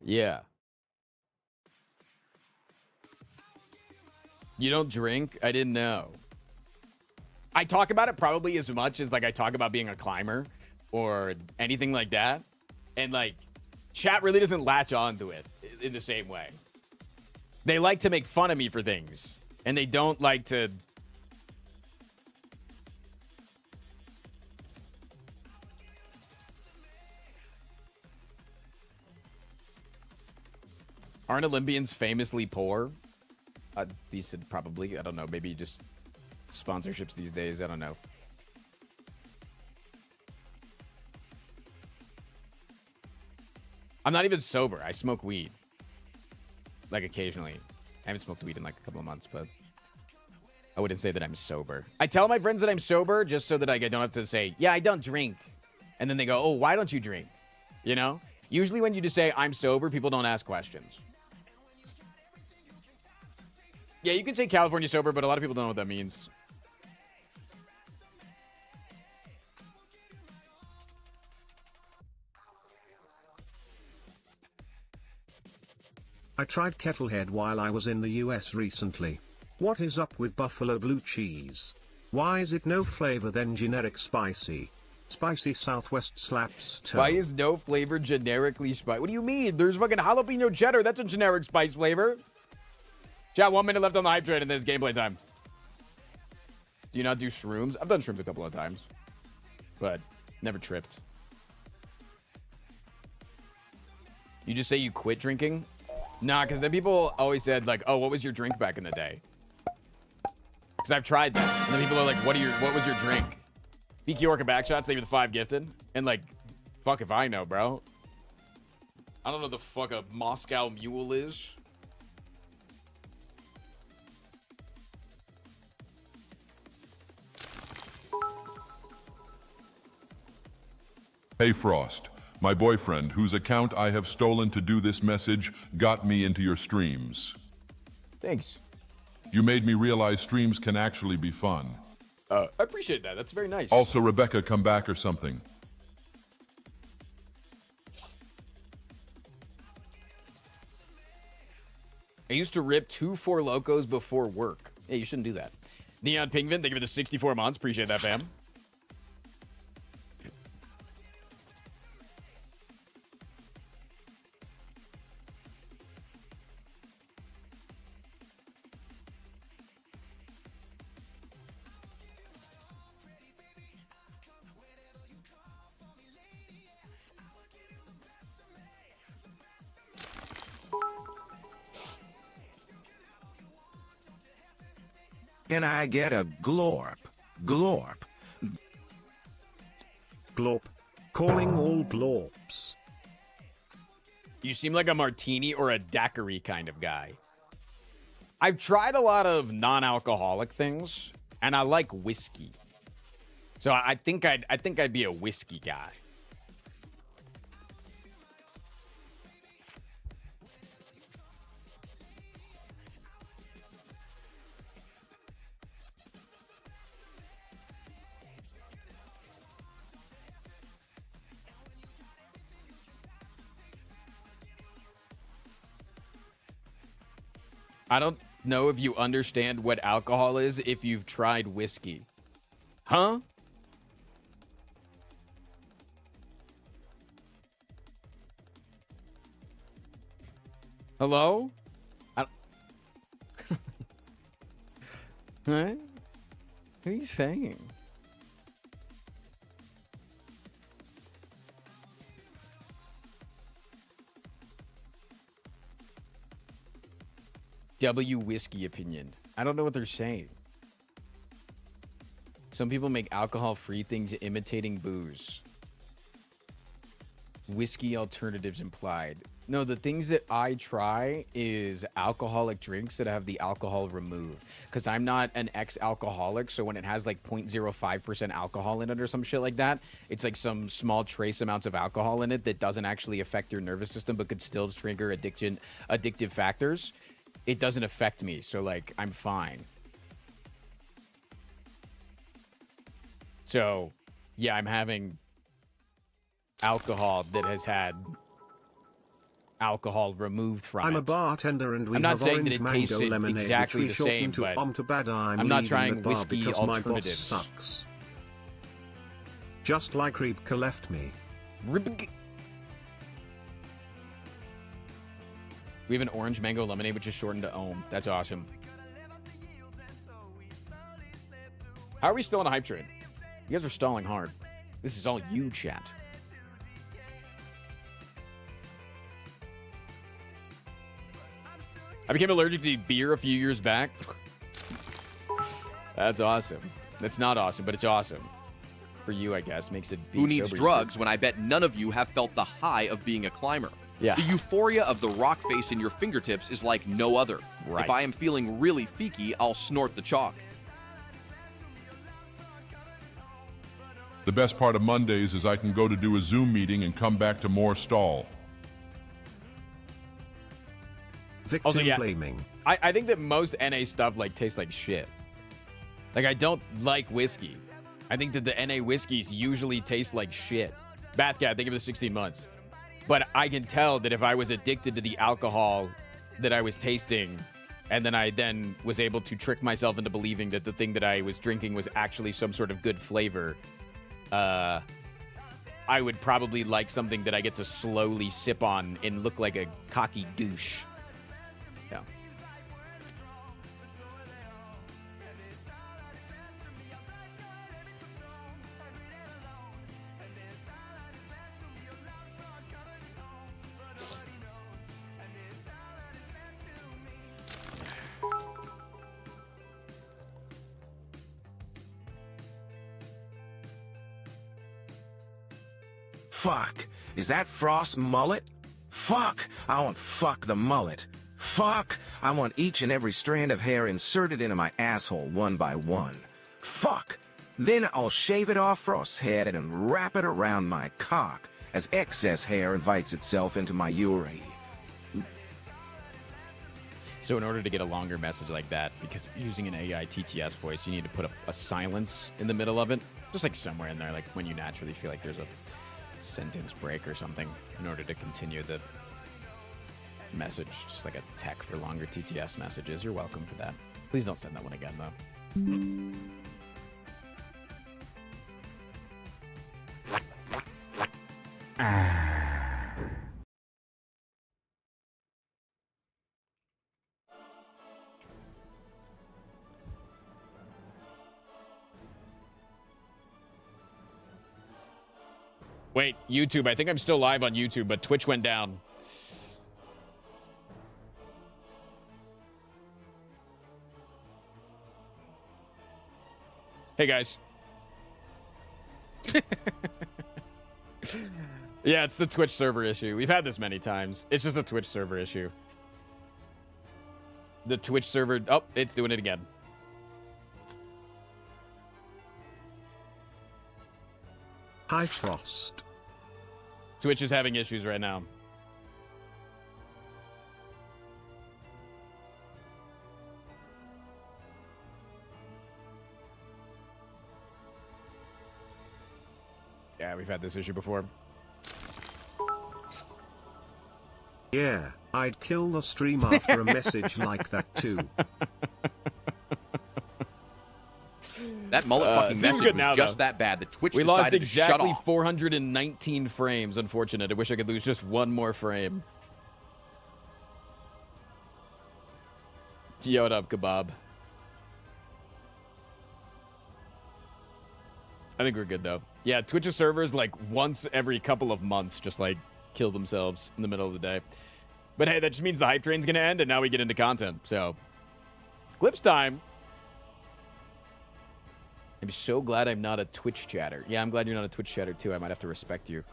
F: Yeah. You don't drink? I didn't know. I talk about it probably as much as like I talk about being a climber or anything like that. And like chat really doesn't latch on to it in the same way. They like to make fun of me for things, and they don't like to... Aren't Olympians famously poor? Decent, probably. I don't know. Maybe just sponsorships these days. I don't know. I'm not even sober. I smoke weed. Like occasionally. I haven't smoked weed in like a couple of months, but I wouldn't say that I'm sober. I tell my friends that I'm sober just so that I don't have to say, yeah, I don't drink. And then they go, oh, why don't you drink? You know? Usually when you just say I'm sober, people don't ask questions. Yeah, you can say California sober, but a lot of people don't know what that means.
A: I tried Kettlehead while I was in the US recently. What is up with buffalo blue cheese? Why is it no flavor then generic spicy? Spicy Southwest slaps toe.
F: Why is no flavor generically spicy? What do you mean? There's fucking jalapeno cheddar. That's a generic spice flavor. Chat, 1 minute left on the hype train and then it's gameplay time. Do you not do shrooms? I've done shrooms a couple of times. But never tripped. You just say you quit drinking? Nah, because then people always said, like, oh, what was your drink back in the day? Because I've tried that. And then people are like, what was your drink? BQ Orca backshots, they were the 5 gifted. And like, fuck if I know, bro. I don't know the fuck a Moscow Mule is.
C: Hey Frost, my boyfriend, whose account I have stolen to do this message, got me into your streams.
F: Thanks.
C: You made me realize streams can actually be fun.
F: I appreciate that. That's very nice.
C: Also, Rebecca, come back or something.
F: I used to rip 2 Four Locos before work. Yeah, you shouldn't do that. Neon Pingvin, thank you for the 64 months. Appreciate that, fam.
B: Can I get a glorp? Glorp.
A: Glorp. Calling all glorps.
F: You seem like a martini or a daiquiri kind of guy. I've tried a lot of non-alcoholic things, and I like whiskey. So I think I'd be a whiskey guy. I don't know if you understand what alcohol is if you've tried whiskey. Huh? Hello? What are you saying? W whiskey opinion. I don't know what they're saying. Some people make alcohol-free things imitating booze. Whiskey alternatives implied. No, the things that I try is alcoholic drinks that have the alcohol removed. Because I'm not an ex-alcoholic, so when it has like 0.05% alcohol in it or some shit like that, it's like some small trace amounts of alcohol in it that doesn't actually affect your nervous system but could still trigger addictive factors. It doesn't affect me, so like I'm fine. So, yeah, I'm having alcohol that has had alcohol removed from it.
A: I'm a bartender and we
F: I'm not
A: have
F: saying that
A: orange
F: it tastes
A: mango lemonade,
F: exactly
A: which we
F: the
A: shorten
F: same,
A: to
F: but
A: Omtabad.
F: I'm not
A: leaving
F: trying
A: the bar
F: whiskey
A: because my boss
F: alternatives.
A: sucks. Just like Reebka left me.
F: We have an orange mango lemonade, which is shortened to Ohm. That's awesome. How are we still on a hype train? You guys are stalling hard. This is all you, chat. I became allergic to beer a few years back. That's awesome. That's not awesome, but it's awesome. For you, I guess. Makes it be
D: Who needs
F: sober
D: drugs when I bet none of you have felt the high of being a climber?
F: Yeah.
D: The euphoria of the rock face in your fingertips is like no other.
F: Right.
D: If I am feeling really feeky, I'll snort the chalk.
C: The best part of Mondays is I can go to do a Zoom meeting and come back to more stall.
A: Victim
F: Also, yeah,
A: blaming.
F: I think that most NA stuff like tastes like shit. Like, I don't like whiskey. I think that the NA whiskeys usually taste like shit. Bathcat, thank you for the 16 months. But I can tell that if I was addicted to the alcohol that I was tasting, and then I was able to trick myself into believing that the thing that I was drinking was actually some sort of good flavor, I would probably like something that I get to slowly sip on and look like a cocky douche. Yeah.
B: Fuck. Is that Frost's mullet? Fuck, I want fuck the mullet. Fuck, I want each and every strand of hair inserted into my asshole one by one. Fuck, then I'll shave it off Frost's head and wrap it around my cock as excess hair invites itself into my urethra.
F: So in order to get a longer message like that, because using an AI TTS voice, you need to put a silence in the middle of it. Just like somewhere in there, like when you naturally feel like there's a sentence break or something in order to continue the message. Just like a tech for longer TTS messages. You're welcome for that. Please don't send that one again, though. Wait, YouTube. I think I'm still live on YouTube, but Twitch went down. Hey, guys. Yeah, it's the Twitch server issue. We've had this many times. It's just a Twitch server issue. The Twitch server... Oh, it's doing it again.
A: Hi, Frost.
F: Twitch is having issues right now. Yeah, we've had this issue before.
A: Yeah, I'd kill the stream after a message like that too.
D: That mullet fucking message was
F: now,
D: just
F: though.
D: that bad that Twitch
F: We
D: decided
F: lost exactly
D: to shut off.
F: 419 frames. Unfortunate. I wish I could lose just one more frame. Yo, what up, Kebab? I think we're good, though. Yeah, Twitch's servers, like, once every couple of months, just, like, kill themselves in the middle of the day. But hey, that just means the hype train's gonna end, and now we get into content. So, clips time. I'm so glad I'm not a Twitch chatter. Yeah, I'm glad you're not a Twitch chatter, too. I might have to respect you.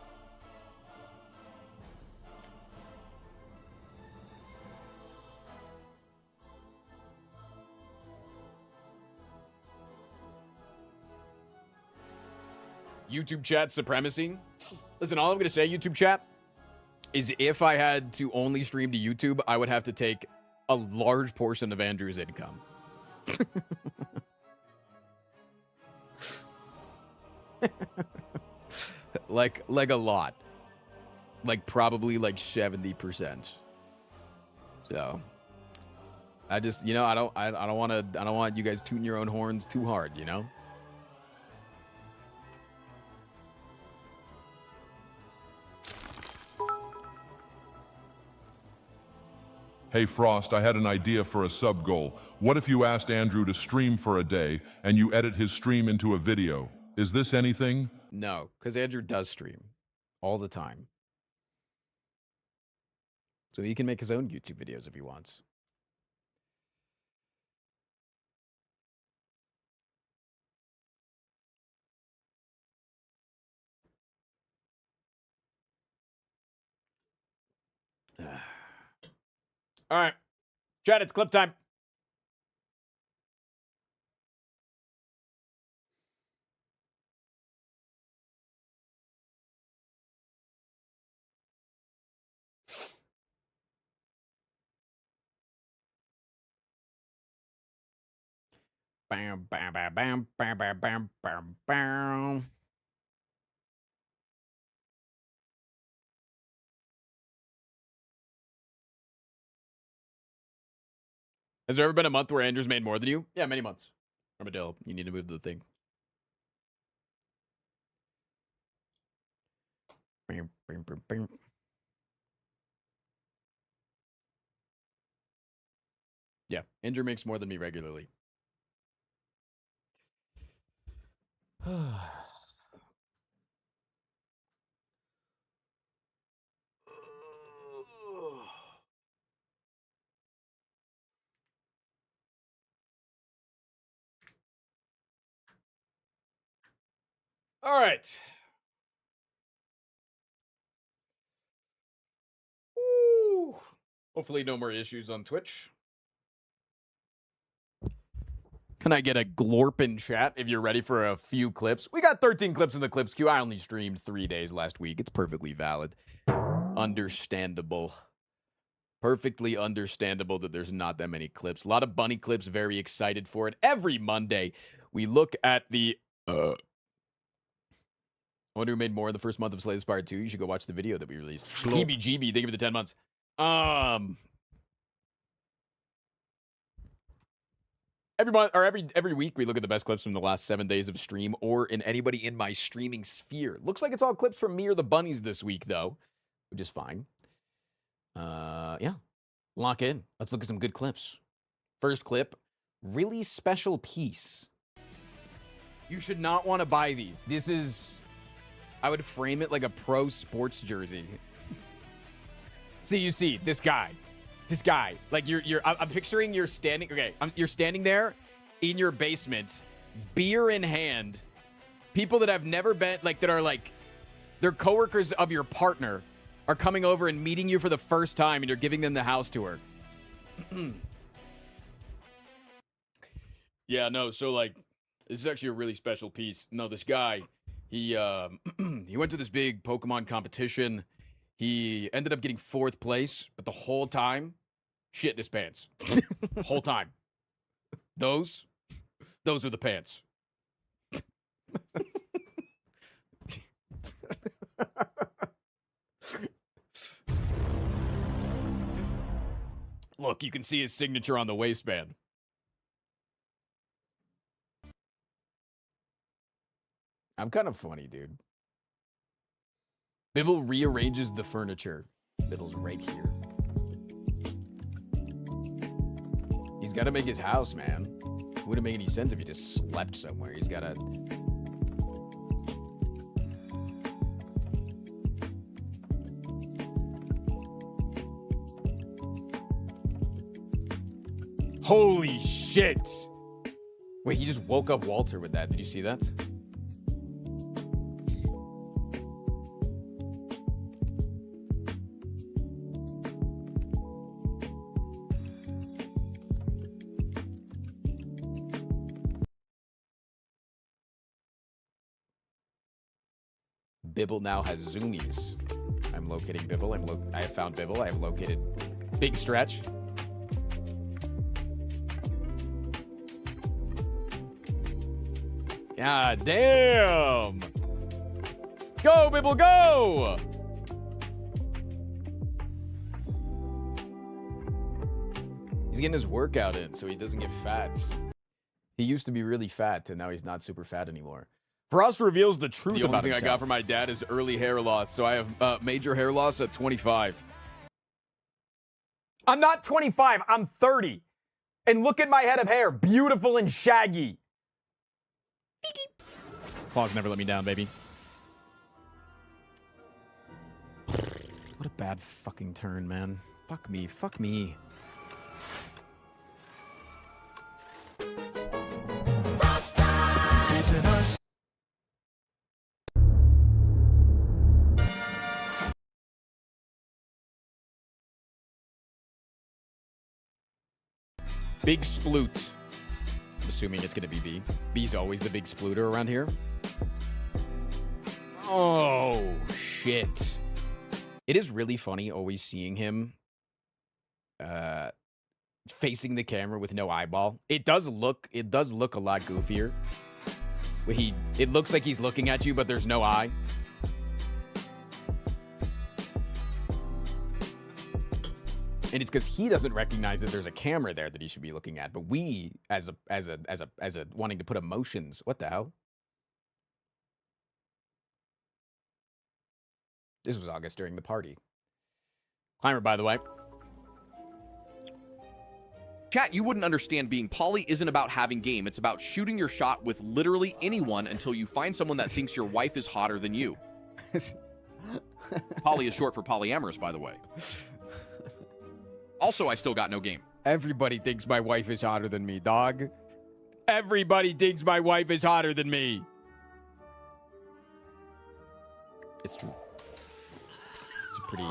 F: YouTube chat supremacy. Listen, all I'm going to say, YouTube chat, is if I had to only stream to YouTube, I would have to take a large portion of Andrew's income. like a lot. Like probably like 70%. So I just, you know, I don't want you guys tooting your own horns too hard, you know?
C: Hey Frost, I had an idea for a sub goal. What if you asked Andrew to stream for a day and you edit his stream into a video? Is this anything?
F: No, because Andrew does stream all the time. So he can make his own YouTube videos if he wants. All right. Chat, it's clip time. Bam, bam, bam, bam, bam, bam, bam, bam, bam. Has there ever been a month where Andrew's made more than you? Yeah, many months. Armadillo, you need to move to the thing. Bam, bam, bam, bam. Yeah, Andrew makes more than me regularly. All right. Whew. Hopefully no more issues on Twitch. Can I get a glorp in chat if you're ready for a few clips? We got 13 clips in the clips queue. I only streamed 3 days last week. It's perfectly valid. Understandable. Perfectly understandable that there's not that many clips. A lot of bunny clips, very excited for it. Every Monday, we look at the... I wonder who made more in the first month of Slay the Spire 2. You should go watch the video that we released. EBGB, thank you for the 10 months. Every month or every week we look at the best clips from the last 7 days of stream or in anybody in my streaming sphere. Looks like it's all clips from me or the bunnies this week though, which is fine. Yeah. Lock in. Let's look at some good clips. First clip, really special piece. You should not want to buy these. This is, I would frame it like a pro sports jersey. You see this guy. This guy, like I'm picturing you're standing. Okay, you're standing there in your basement, beer in hand. People that have never been, like, that are like, they're coworkers of your partner, are coming over and meeting you for the first time, and you're giving them the house tour. Yeah, no. So like, this is actually a really special piece. No, this guy, he he went to this big Pokemon competition. He ended up getting 4th place, but the whole time, shit in his pants. The whole time. Those are the pants. Look, you can see his signature on the waistband. I'm kind of funny, dude. Bibble rearranges the furniture. Bibble's right here. He's got to make his house, man. It wouldn't make any sense if he just slept somewhere. He's got to... Holy shit! Wait, he just woke up Walter with that. Did you see that? Bibble now has zoomies. I'm locating Bibble. I have found Bibble. I have located Big Stretch. God damn! Go, Bibble, go! He's getting his workout in so he doesn't get fat. He used to be really fat, and now he's not super fat anymore. Frost reveals the truth about himself. The only thing I got from my dad is early hair loss, so I have major hair loss at 25. I'm not 25, I'm 30. And look at my head of hair, beautiful and shaggy. Pause never let me down, baby. What a bad fucking turn, man. Fuck me, fuck me. Big sploot. I'm assuming it's going to be B. B's always the big splooter around here. Oh, shit. It is really funny always seeing him facing the camera with no eyeball. It does look a lot goofier. It looks like he's looking at you, but there's no eye. And it's because he doesn't recognize that there's a camera there that he should be looking at. But we, as a wanting to put emotions, what the hell? This was August during the party. Climber, by the way.
D: Chat, you wouldn't understand being poly isn't about having game. It's about shooting your shot with literally anyone until you find someone that thinks your wife is hotter than you. Poly is short for polyamorous, by the way. Also, I still got no game.
F: Everybody thinks my wife is hotter than me, dog. Everybody thinks my wife is hotter than me. It's true. It's a pretty...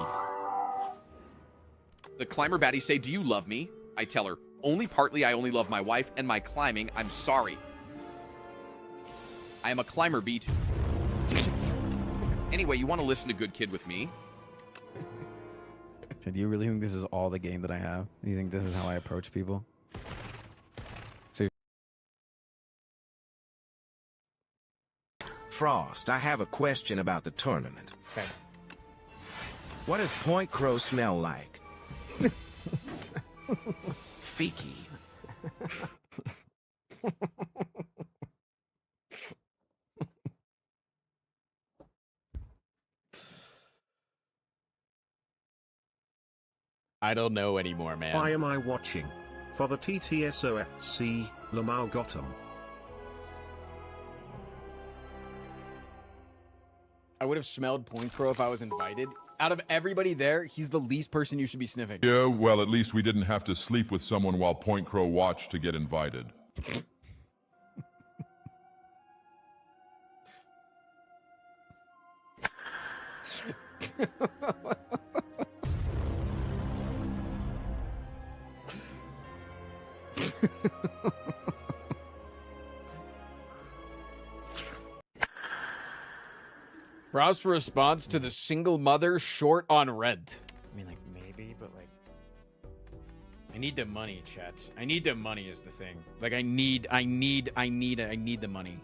D: The climber baddies say, do you love me? I tell her, only partly. I only love my wife and my climbing. I'm sorry. I am a climber bee too. Anyway, you want to listen to Good Kid with me?
F: So do you really think this is all the game that I have? Do you think this is how I approach people?
B: Frost, I have a question about the tournament.
F: Okay.
B: What does Point Crow smell like? Feeky.
F: I don't know anymore, man.
A: Why am I watching? For the TTSOFC, Lamau got 'em.
F: I would have smelled Point Crow if I was invited. Out of everybody there, he's the least person you should be sniffing.
C: Yeah, well, at least we didn't have to sleep with someone while Point Crow watched to get invited.
F: Browse for response to the single mother short on rent. I mean, like, maybe, but like, I need the money, chat. I need the money is the thing. Like, I need the money.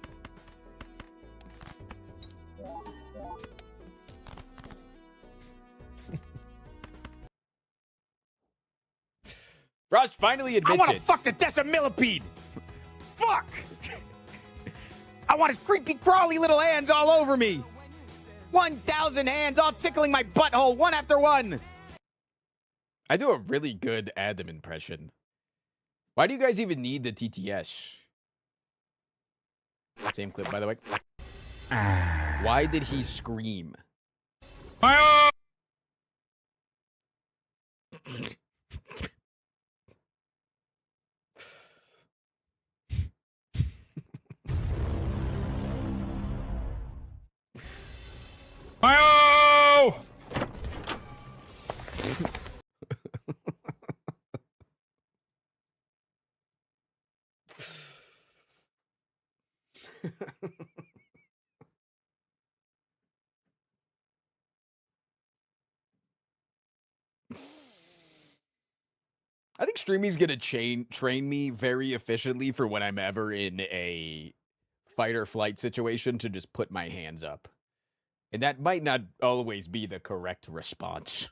F: Browse finally admits
L: I want to fuck the decimillipede. Fuck. I want his creepy, crawly little hands all over me. 1,000 hands all tickling my butthole, one after one.
F: I do a really good Adam impression. Why do you guys even need the TTS? Same clip, by the way. Why did he scream? I think Streamy's gonna train me very efficiently for when I'm ever in a fight or flight situation to just put my hands up. And that might not always be the correct response.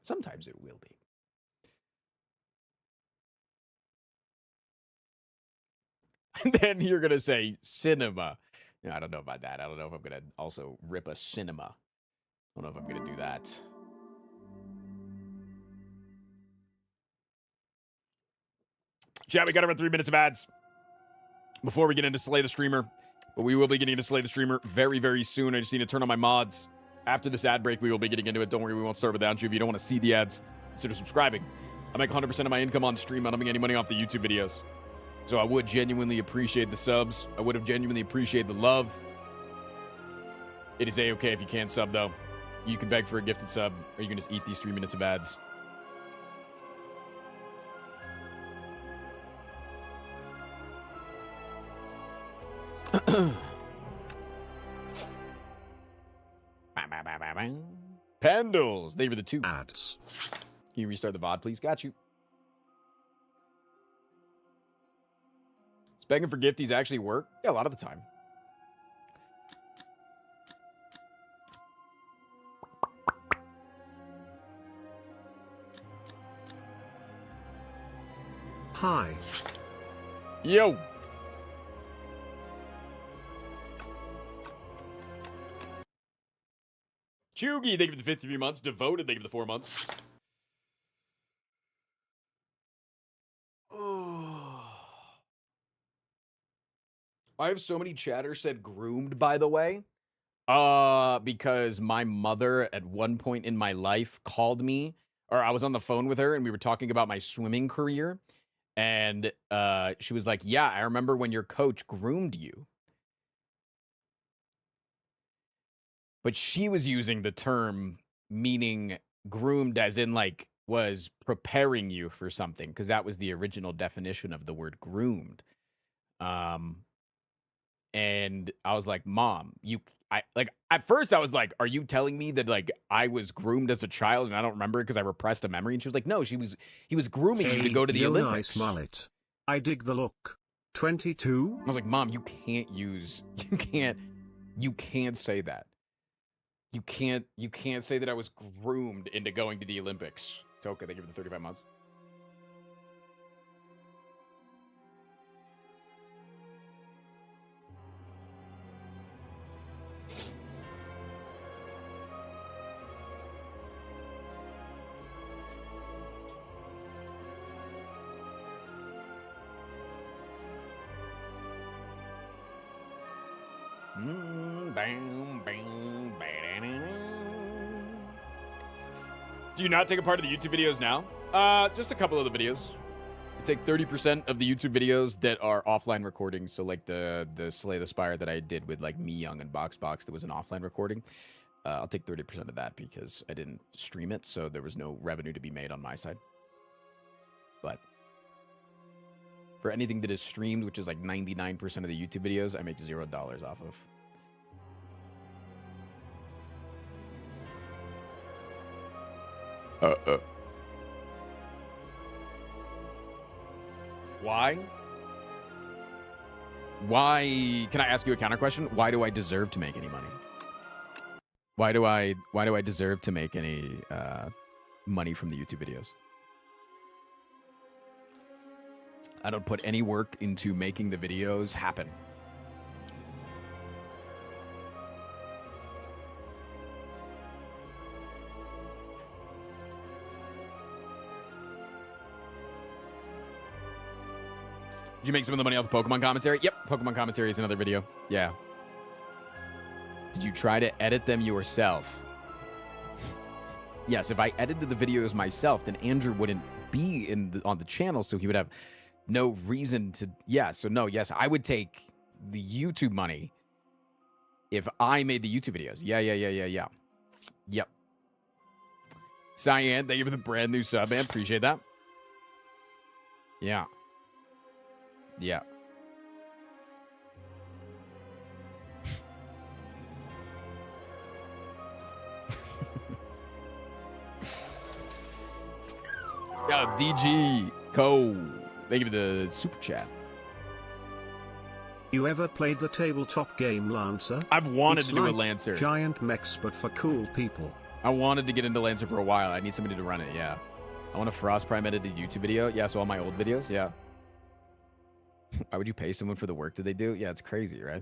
F: Sometimes it will be. And then you're gonna say cinema. No, I don't know about that. I don't know if I'm gonna also rip a cinema. I don't know if I'm gonna do that. Chat, we got over 3 minutes of ads before we get into Slay the Streamer. But we will be getting into Slay the Streamer very, very soon. I just need to turn on my mods. After this ad break, we will be getting into it. Don't worry, we won't start without you. If you don't want to see the ads, consider subscribing. I make 100% of my income on stream. I don't make any money off the YouTube videos. So I would genuinely appreciate the subs. I would have genuinely appreciated the love. It is A-okay if you can't sub, though. You can beg for a gifted sub, or you can just eat these 3 minutes of ads. Pendles, they were the 2
A: ads.
F: Can you restart the VOD, please? Got you. Does begging for gifties actually work? Yeah, a lot of the time.
A: Hi.
F: Yo. Chugi, thank you for the 53 months. Devoted, thank you for the 4 months. I have so many chatters said groomed, by the way. Because my mother at one point in my life called me, or I was on the phone with her and we were talking about my swimming career. And she was like, yeah, I remember when your coach groomed you. But she was using the term
L: meaning groomed as in like was preparing you for something, because that was the original definition of the word groomed. And I was like, Mom, at first I was like, are you telling me that like I was groomed as a child and I don't remember it because I repressed a memory? And she was like, no, he was grooming you to go to the Olympics.
A: Nice mullet. I dig the look. 22?
L: I was like, Mom, you can't say that. You can't say that I was groomed into going to the Olympics. It's okay, they give it the 35 months. Do you not take a part of the YouTube videos now? Just a couple of the videos. I take 30% of the YouTube videos that are offline recordings. So like the Slay the Spire that I did with like Me Young and BoxBox that was an offline recording. I'll take 30% of that because I didn't stream it, so there was no revenue to be made on my side. But for anything that is streamed, which is like 99% of the YouTube videos, I make $0 off of. Why? Can I ask you a counter question? Why do I deserve to make any money? Why do I deserve to make any money from the YouTube videos? I don't put any work into making the videos happen. Did you make some of the money off the Pokemon commentary? Yep, Pokemon commentary is another video. Yeah. Did you try to edit them yourself? Yes, if I edited the videos myself, then Andrew wouldn't be on the channel, so he would have no reason to... Yeah, so no, yes, I would take the YouTube money if I made the YouTube videos. Yeah. Yep. Cyan, thank you for the brand new sub, man. Appreciate that. Yeah. Yeah, DG Co. Thank you for the super chat.
A: You ever played the tabletop game Lancer?
L: I've wanted
A: It's
L: to do
A: like
L: a Lancer.
A: Giant mechs, but for cool people.
L: I wanted to get into Lancer for a while. I need somebody to run it, yeah. I want a Frost Prime edited YouTube video. Yeah, so all my old videos, yeah. Why would you pay someone for the work that they do? Yeah, it's crazy, right?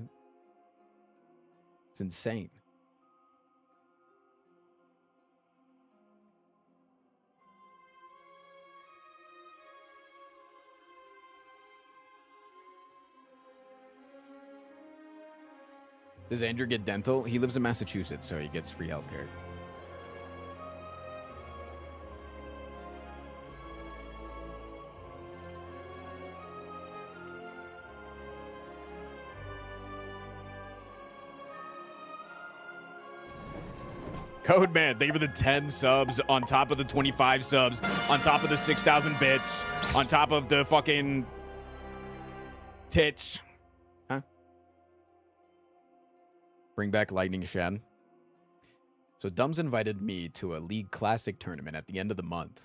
L: It's insane. Does Andrew get dental? He lives in Massachusetts, so he gets free healthcare. Code Man, thank you for the 10 subs on top of the 25 subs, on top of the 6,000 bits, on top of the fucking tits. Huh? Bring back Lightning Shen. So Dumb's invited me to a League Classic tournament at the end of the month.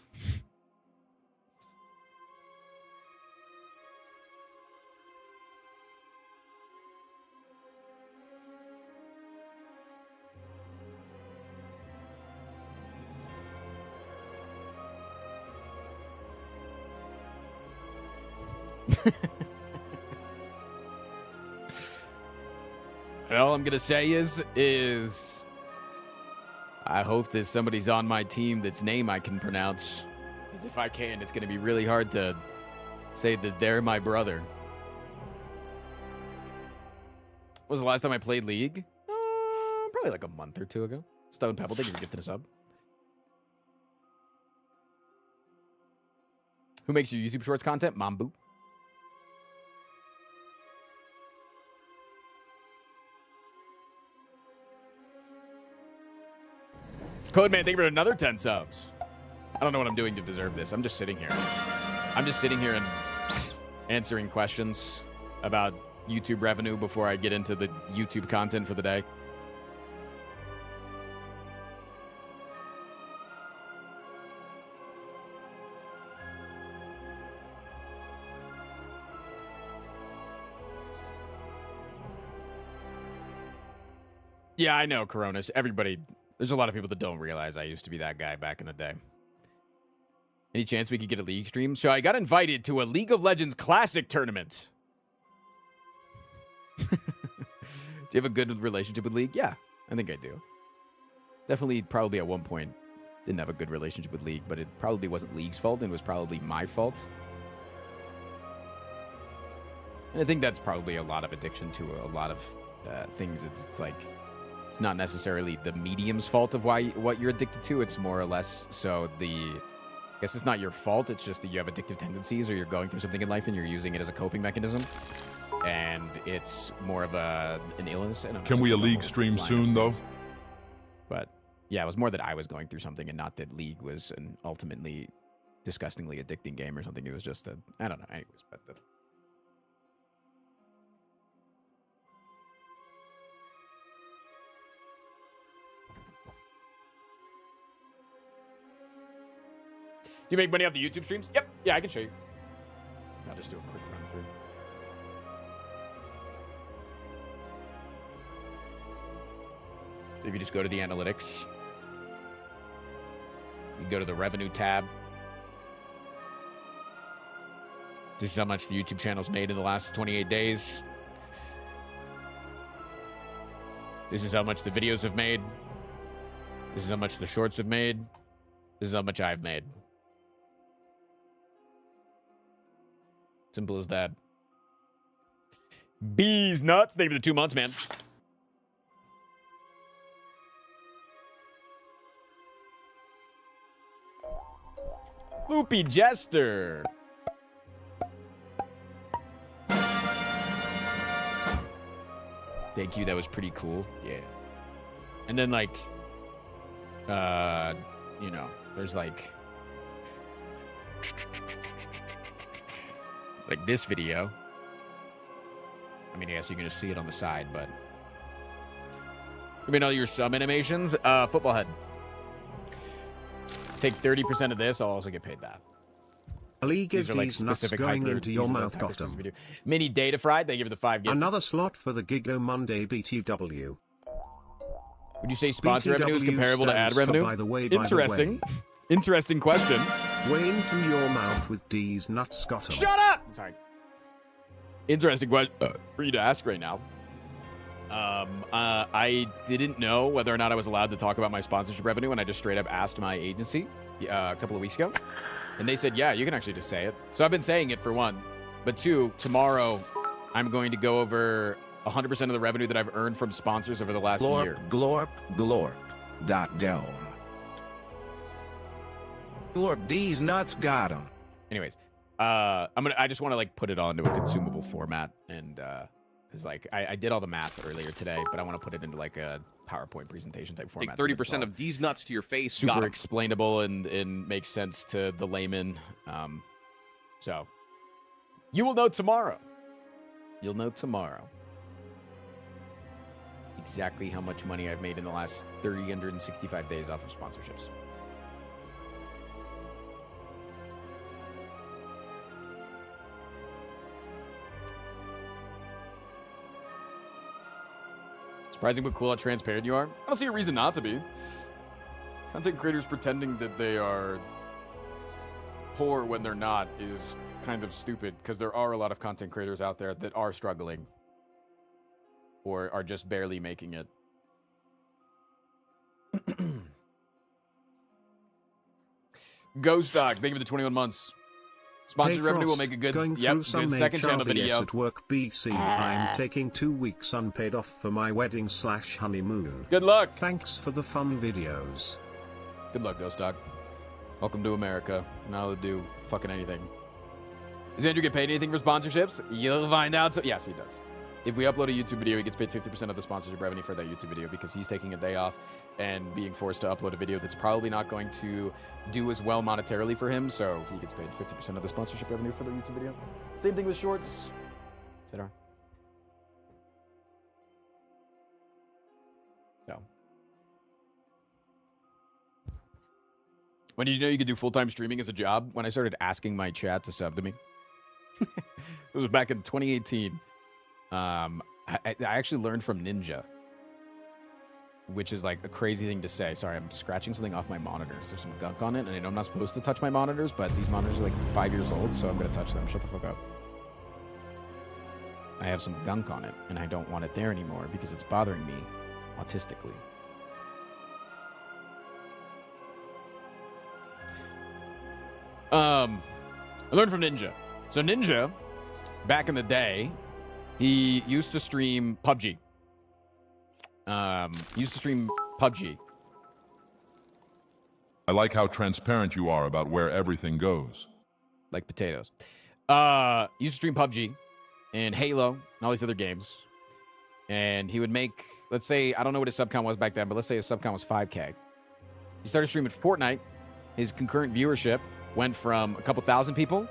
L: All I'm gonna say is I hope that somebody's on my team that's name I can pronounce. Because if I can, it's gonna be really hard to say that they're my brother. When was the last time I played League? Probably like a month or two ago. Stone Pebble, thank you for gifting a sub. Who makes your YouTube Shorts content? Mambu. Codeman, thank you for another 10 subs. I don't know what I'm doing to deserve this. I'm just sitting here. I'm just sitting here and answering questions about YouTube revenue before I get into the YouTube content for the day. Yeah, I know, Coronas. Everybody, there's a lot of people that don't realize I used to be that guy back in the day. Any chance we could get a League stream? So I got invited to a League of Legends Classic tournament. Do you have a good relationship with League? Yeah, I think I do. Definitely, probably at one point, didn't have a good relationship with League, but it probably wasn't League's fault, and it was probably my fault. And I think that's probably a lot of addiction to a lot of things. It's like, it's not necessarily the medium's fault of what you're addicted to. It's more or less so I guess it's not your fault. It's just that you have addictive tendencies or you're going through something in life and you're using it as a coping mechanism. And it's more of an illness.
C: Can we a League stream soon, though?
L: But yeah, it was more that I was going through something and not that League was an ultimately disgustingly addicting game or something. It was just I don't know. Anyways, but do you make money off the YouTube streams? Yep. Yeah, I can show you. I'll just do a quick run through. If you just go to the analytics, you go to the revenue tab. This is how much the YouTube channel's made in the last 28 days. This is how much the videos have made. This is how much the shorts have made. This is how much I've made. Simple as that. Bees nuts. Thank you for the 2 months, man. Loopy Jester. Thank you. That was pretty cool. Yeah. And then, like, you know, there's like this video. I mean, I guess you're going to see it on the side, but I mean, all your sub animations, football head. Take 30% of this. I'll also get paid that.
A: A league of these nuts going into your mouth, got them.
L: Mini data fried. They give it the 5 gift.
A: Another slot for the Gigo Monday BTW.
L: Would you say sponsor revenue is comparable to ad revenue?
A: By the way,
L: interesting. Interesting question.
A: Way into your mouth with D's nuts, got them.
L: Shut up! Sorry. Interesting question for you to ask right now. I didn't know whether or not I was allowed to talk about my sponsorship revenue, and I just straight up asked my agency a couple of weeks ago. And they said, yeah, you can actually just say it. So I've been saying it for one. But two, tomorrow I'm going to go over 100% of the revenue that I've earned from sponsors over the last year.
B: Glorp. Dome. Glorp, these nuts got them.
L: Anyways, I just want to like put it all into a consumable format, and because like I did all the math earlier today, but I want to put it into like a PowerPoint presentation type format.
D: Take 30% of these nuts to your face.
L: Super explainable and makes sense to the layman. So you will know tomorrow. You'll know tomorrow exactly how much money I've made in the last 365 days off of sponsorships. Surprising but cool how transparent you are. I don't see a reason not to be. Content creators pretending that they are poor when they're not is kind of stupid, because there are a lot of content creators out there that are struggling or are just barely making it. Ghost Dog, thank you for the 21 months. Sponsored revenue will make a good, good second channel video.
A: At work, BC. I'm taking 2 weeks unpaid off for my wedding/honeymoon.
L: Good luck.
A: Thanks for the fun videos.
L: Good luck, Ghost Dog. Welcome to America. Now to do fucking anything. Does Andrew get paid anything for sponsorships? You'll find out. Yes, he does. If we upload a YouTube video, he gets paid 50% of the sponsorship revenue for that YouTube video because he's taking a day off and being forced to upload a video that's probably not going to do as well monetarily for him, so he gets paid 50% of the sponsorship revenue for the YouTube video. Same thing with shorts, etc. So. When did you know you could do full-time streaming as a job? When I started asking my chat to sub to me. It was back in 2018. I actually learned from Ninja, which is like a crazy thing to say. Sorry, I'm scratching something off my monitors. There's some gunk on it, and I know I'm not supposed to touch my monitors, but these monitors are like 5 years old, so I'm going to touch them. Shut the fuck up. I have some gunk on it, and I don't want it there anymore because it's bothering me autistically. I learned from Ninja. So Ninja, back in the day, he used to stream PUBG. I
C: like how transparent you are about where everything goes.
L: Like potatoes. Used to stream PUBG and Halo and all these other games. And he would make, let's say, I don't know what his sub count was back then, but let's say his sub count was 5K. He started streaming Fortnite. His concurrent viewership went from a couple thousand people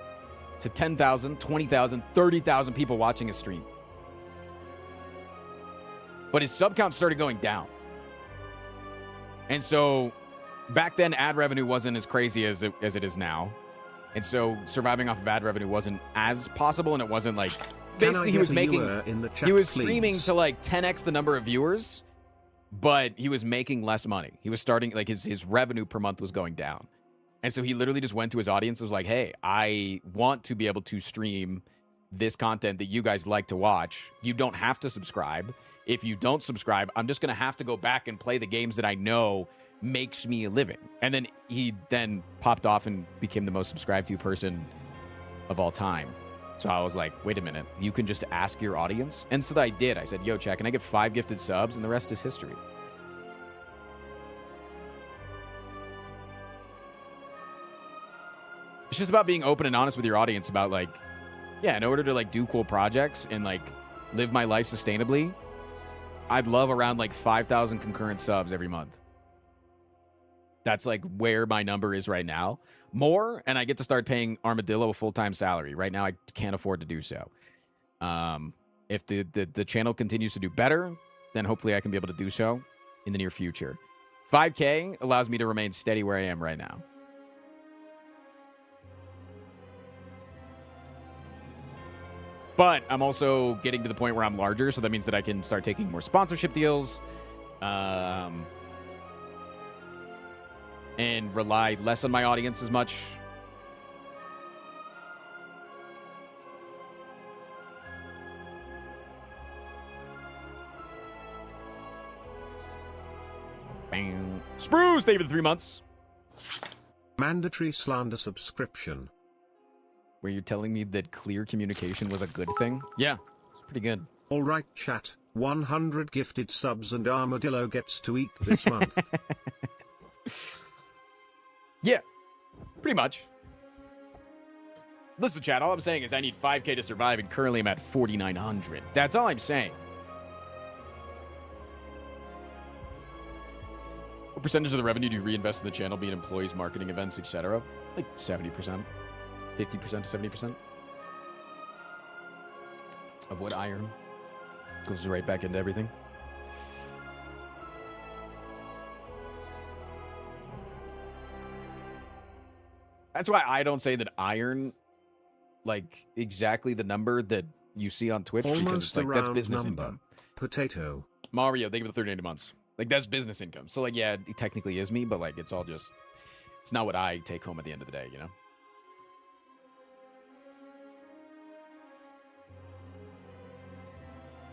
L: to 10,000, 20,000, 30,000 people watching his stream. But his sub count started going down. And so back then, ad revenue wasn't as crazy as it is now. And so surviving off of ad revenue wasn't as possible, and it wasn't like... Basically, he was streaming to like 10x the number of viewers, but he was making less money. He was starting, like his revenue per month was going down. And so he literally just went to his audience and was like, hey, I want to be able to stream this content that you guys like to watch. You don't have to subscribe. If you don't subscribe, I'm just going to have to go back and play the games that I know makes me a living. And then he then popped off and became the most subscribed to person of all time. So I was like, wait a minute, you can just ask your audience? And so that I did. I said, yo, chat, can I get 5 gifted subs? And the rest is history. It's just about being open and honest with your audience about like, yeah, in order to like do cool projects and like live my life sustainably, I'd love around like 5,000 concurrent subs every month. That's like where my number is right now. More, and I get to start paying Armadillo a full-time salary. Right now, I can't afford to do so. If the channel continues to do better, then hopefully I can be able to do so in the near future. 5K allows me to remain steady where I am right now. But I'm also getting to the point where I'm larger, so that means that I can start taking more sponsorship deals. And rely less on my audience as much. Bang. Spruce, thank you for the 3 months.
A: Mandatory slander subscription.
L: Were you telling me that clear communication was a good thing? Yeah, it's pretty good.
A: Alright chat, 100 gifted subs and Armadillo gets to eat this month.
L: Yeah, pretty much. Listen, chat, all I'm saying is I need 5K to survive, and currently I'm at 4,900. That's all I'm saying. What percentage of the revenue do you reinvest in the channel, be it employees, marketing events, etc.? Like 70%. 50% to 70%. Of what iron goes right back into everything. That's why I don't say that iron, like, exactly the number that you see on Twitch,
A: Almost
L: because it's like, that's business
A: number.
L: income.
A: Potato.
L: Mario, thank you for the 38 months. Like, that's business income. So, like, yeah, it technically is me, but, like, it's all just, it's not what I take home at the end of the day, you know?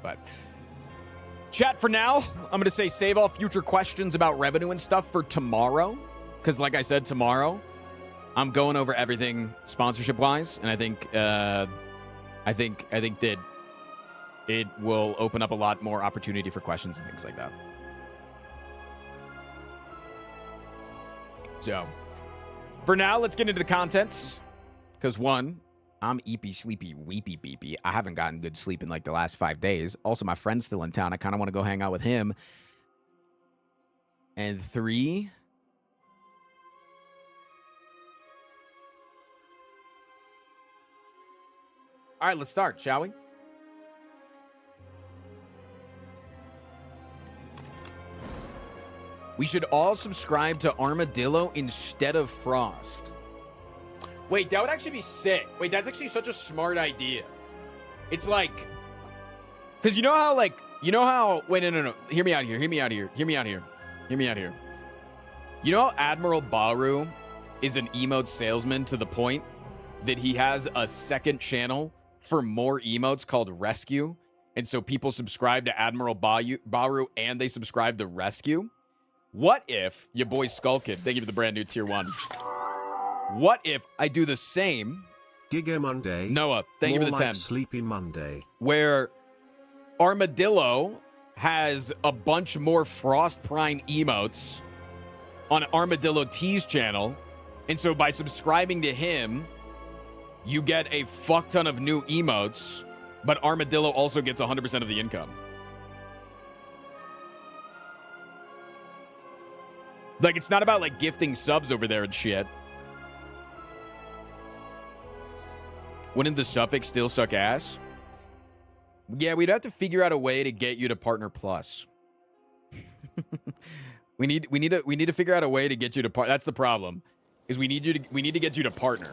L: But, chat, for now, I'm going to say save all future questions about revenue and stuff for tomorrow. Because, like I said, tomorrow, I'm going over everything sponsorship-wise, and I think that it will open up a lot more opportunity for questions and things like that. So, for now, let's get into the content. Because one,
F: I'm eepy, sleepy, weepy, beepy. I haven't gotten good sleep in like the last 5 days. Also, my friend's still in town. I kind of want to go hang out with him. And 3. All right, let's start, shall we? We should all subscribe to Armadillo instead of Frost.
L: Wait, that would actually be sick. Wait, that's actually such a smart idea. It's like, because you know how, wait, no. Hear me out here. You know how Admiral Baru is an emote salesman to the point that he has a second channel for more emotes called Rescue? And so people subscribe to Admiral Baru and they subscribe to Rescue? What if, your boy Skull Kid, thank you for the brand new tier 1. What if I do the same?
A: Giga Monday.
L: Noah, thank you for the 10.
A: Sleepy Monday.
L: Where Armadillo has a bunch more Frost Prime emotes on Armadillo T's channel. And so by subscribing to him, you get a fuck ton of new emotes, but Armadillo also gets 100% of the income. Like, it's not about, like, gifting subs over there and shit. Wouldn't the suffix still suck ass? Yeah, we'd have to figure out a way to get you to Partner Plus. we need to figure out a way to get you to that's the problem. Is we need to get you to Partner.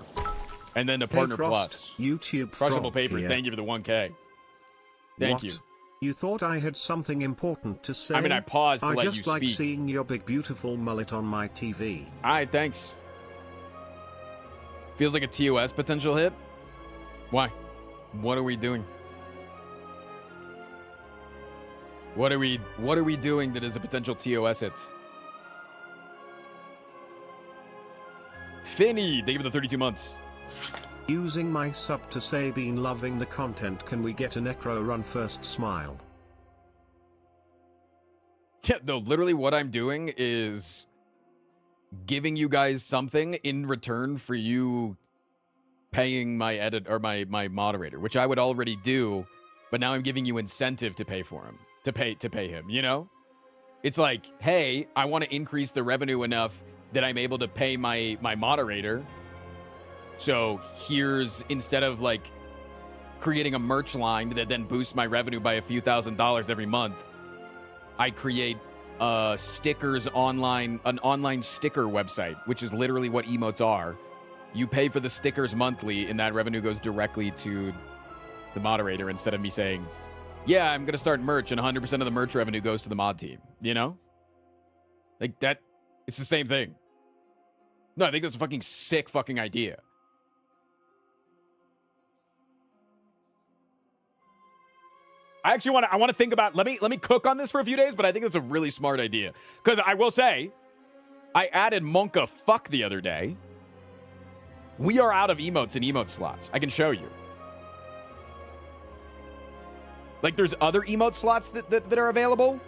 L: And then to Partner
A: Frost,
L: Plus.
A: YouTube
L: Crushable Paper,
A: here.
L: thank you for the 1K. Thank you.
A: You thought I had something important to say?
L: I mean, I paused to let you
A: I just like
L: speak.
A: seeing your big, beautiful mullet on my TV.
L: All right, thanks. Feels like a TOS potential hit. Why? What are we doing? What are we doing that is a potential TOS hit? Finny, thank you for the 32 months.
A: Using my sub to say been loving the content, can we get a necro run first smile?
L: Yeah, no, literally what I'm doing is giving you guys something in return for you paying my edit or my moderator, which I would already do, but now I'm giving you incentive to pay for him, to pay him, you know? It's like, hey, I want to increase the revenue enough that I'm able to pay my moderator. So here's, instead of like creating a merch line that then boosts my revenue by a few $1,000s every month, I create stickers online, an online sticker website, which is literally what emotes are. You pay for the stickers monthly, and that revenue goes directly to the moderator instead of me saying, yeah, I'm going to start merch, and 100% of the merch revenue goes to the mod team. You know? Like that, it's the same thing. No, I think that's a fucking sick fucking idea. I actually want to think about, let me cook on this for a few days, but I think it's a really smart idea. Because I will say, I added Monka Fuck the other day. We are out of emotes and emote slots. I can show you. Like, there's other emote slots that are available.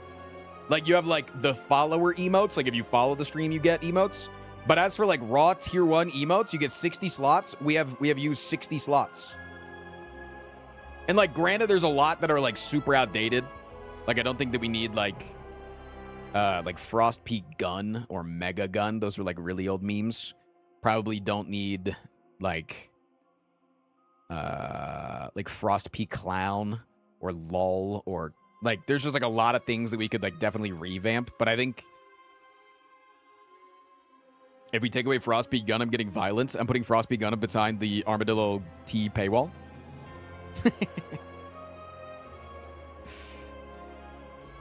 L: Like, you have, like, the follower emotes. Like, if you follow the stream, you get emotes. But as for, like, raw tier 1 emotes, you get 60 slots. We have used 60 slots. And, like, granted, there's a lot that are, like, super outdated. Like, I don't think that we need, like Frost Peak Gun or Mega Gun. Those are, like, really old memes. Probably don't need, like Frost Peak Clown or LOL or, like, there's just, like, a lot of things that we could, like, definitely revamp. But I think if we take away Frost Peak Gun, I'm getting violence. I'm putting Frost Peak Gun up behind the Armadillo T paywall.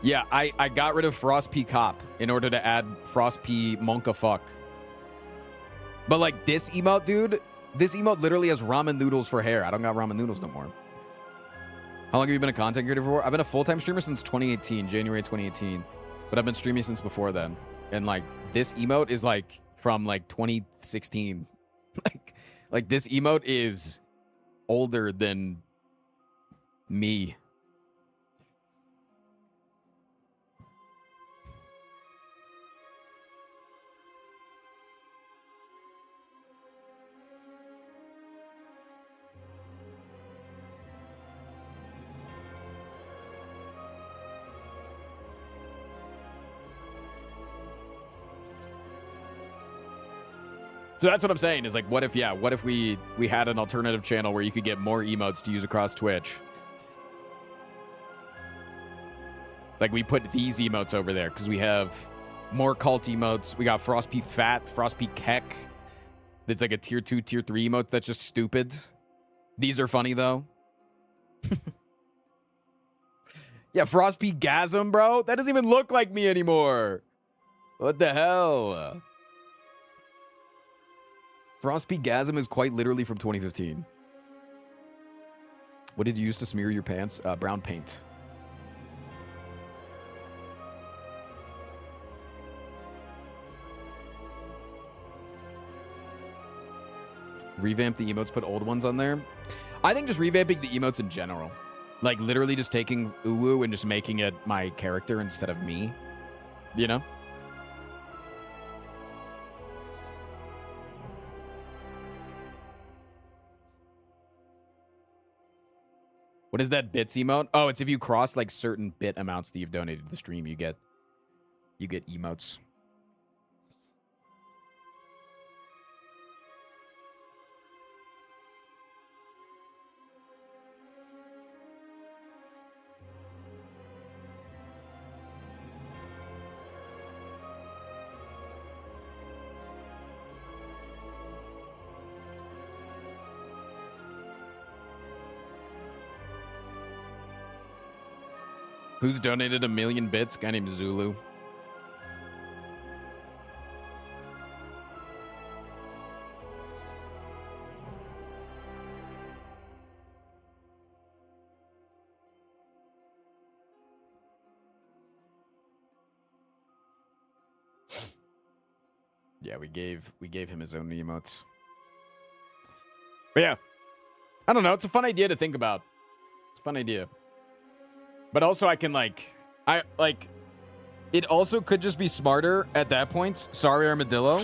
L: Yeah, I got rid of Frost P Cop in order to add Frost P Monka Fuck. But, like, this emote, dude, this emote literally has ramen noodles for hair. I don't got ramen noodles no more. How long have you been a content creator for? I've been a full-time streamer since 2018, January 2018. But I've been streaming since before then. And, like, this emote is, like, from, like, 2016. like this emote is older than me. So that's what I'm saying is like, what if we had an alternative channel where you could get more emotes to use across Twitch? Like we put these emotes over there because we have more cult emotes. We got Frost P Fat, Frost P Keck. It's like a tier 2, tier 3 emote that's just stupid. These are funny though. Yeah, Frost P Gasm, bro. That doesn't even look like me anymore. What the hell? Frost P Gasm is quite literally from 2015. What did you use to smear your pants? Brown paint. Revamp the emotes, put old ones on there. I think just revamping the emotes in general. Like literally just taking Uwu and just making it my character instead of me. You know? What is that bits emote? Oh, it's if you cross like certain bit amounts that you've donated to the stream, you get emotes. Who's donated 1 million bits? Guy named Zulu. Yeah, we gave him his own emotes. But yeah, I don't know. It's a fun idea to think about. It's a fun idea. But also I can it also could just be smarter at that point. Sorry, Armadillo.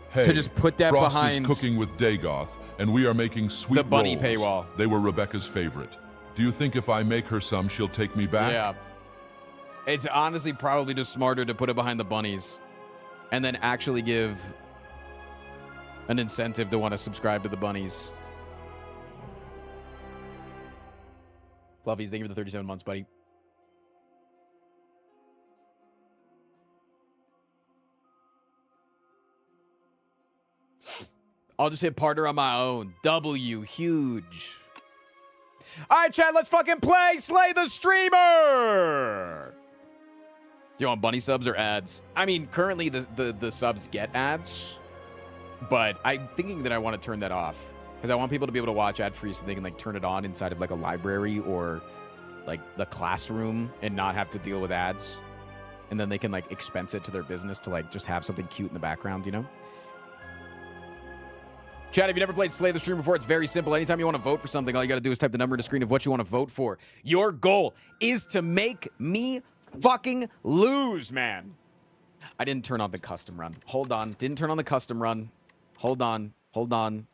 C: Hey,
L: to just put that
C: Frost
L: behind
C: is cooking with Dagoth, and we are making sweet
L: the bunny
C: rolls.
L: paywall.
C: They were Rebecca's favorite. Do you think if I make her some, she'll take me back?
L: Yeah. It's honestly probably just smarter to put it behind the bunnies and then actually give an incentive to want to subscribe to the bunnies. Fluffies, thank you for the 37 months, buddy. I'll just hit partner on my own. W, huge. All right, chat, let's fucking play Slay the Streamer. Do you want bunny subs or ads? I mean, currently the subs get ads, but I'm thinking that I want to turn that off because I want people to be able to watch ad-free so they can like turn it on inside of like a library or like the classroom and not have to deal with ads. And then they can like expense it to their business to like just have something cute in the background, you know? Chat, if you never played Slay the Stream before, it's very simple. Anytime you want to vote for something, all you got to do is type the number in the screen of what you want to vote for. Your goal is to make me fucking lose, man. I didn't turn on the custom run. Hold on. Didn't turn on the custom run. Hold on. Hold on.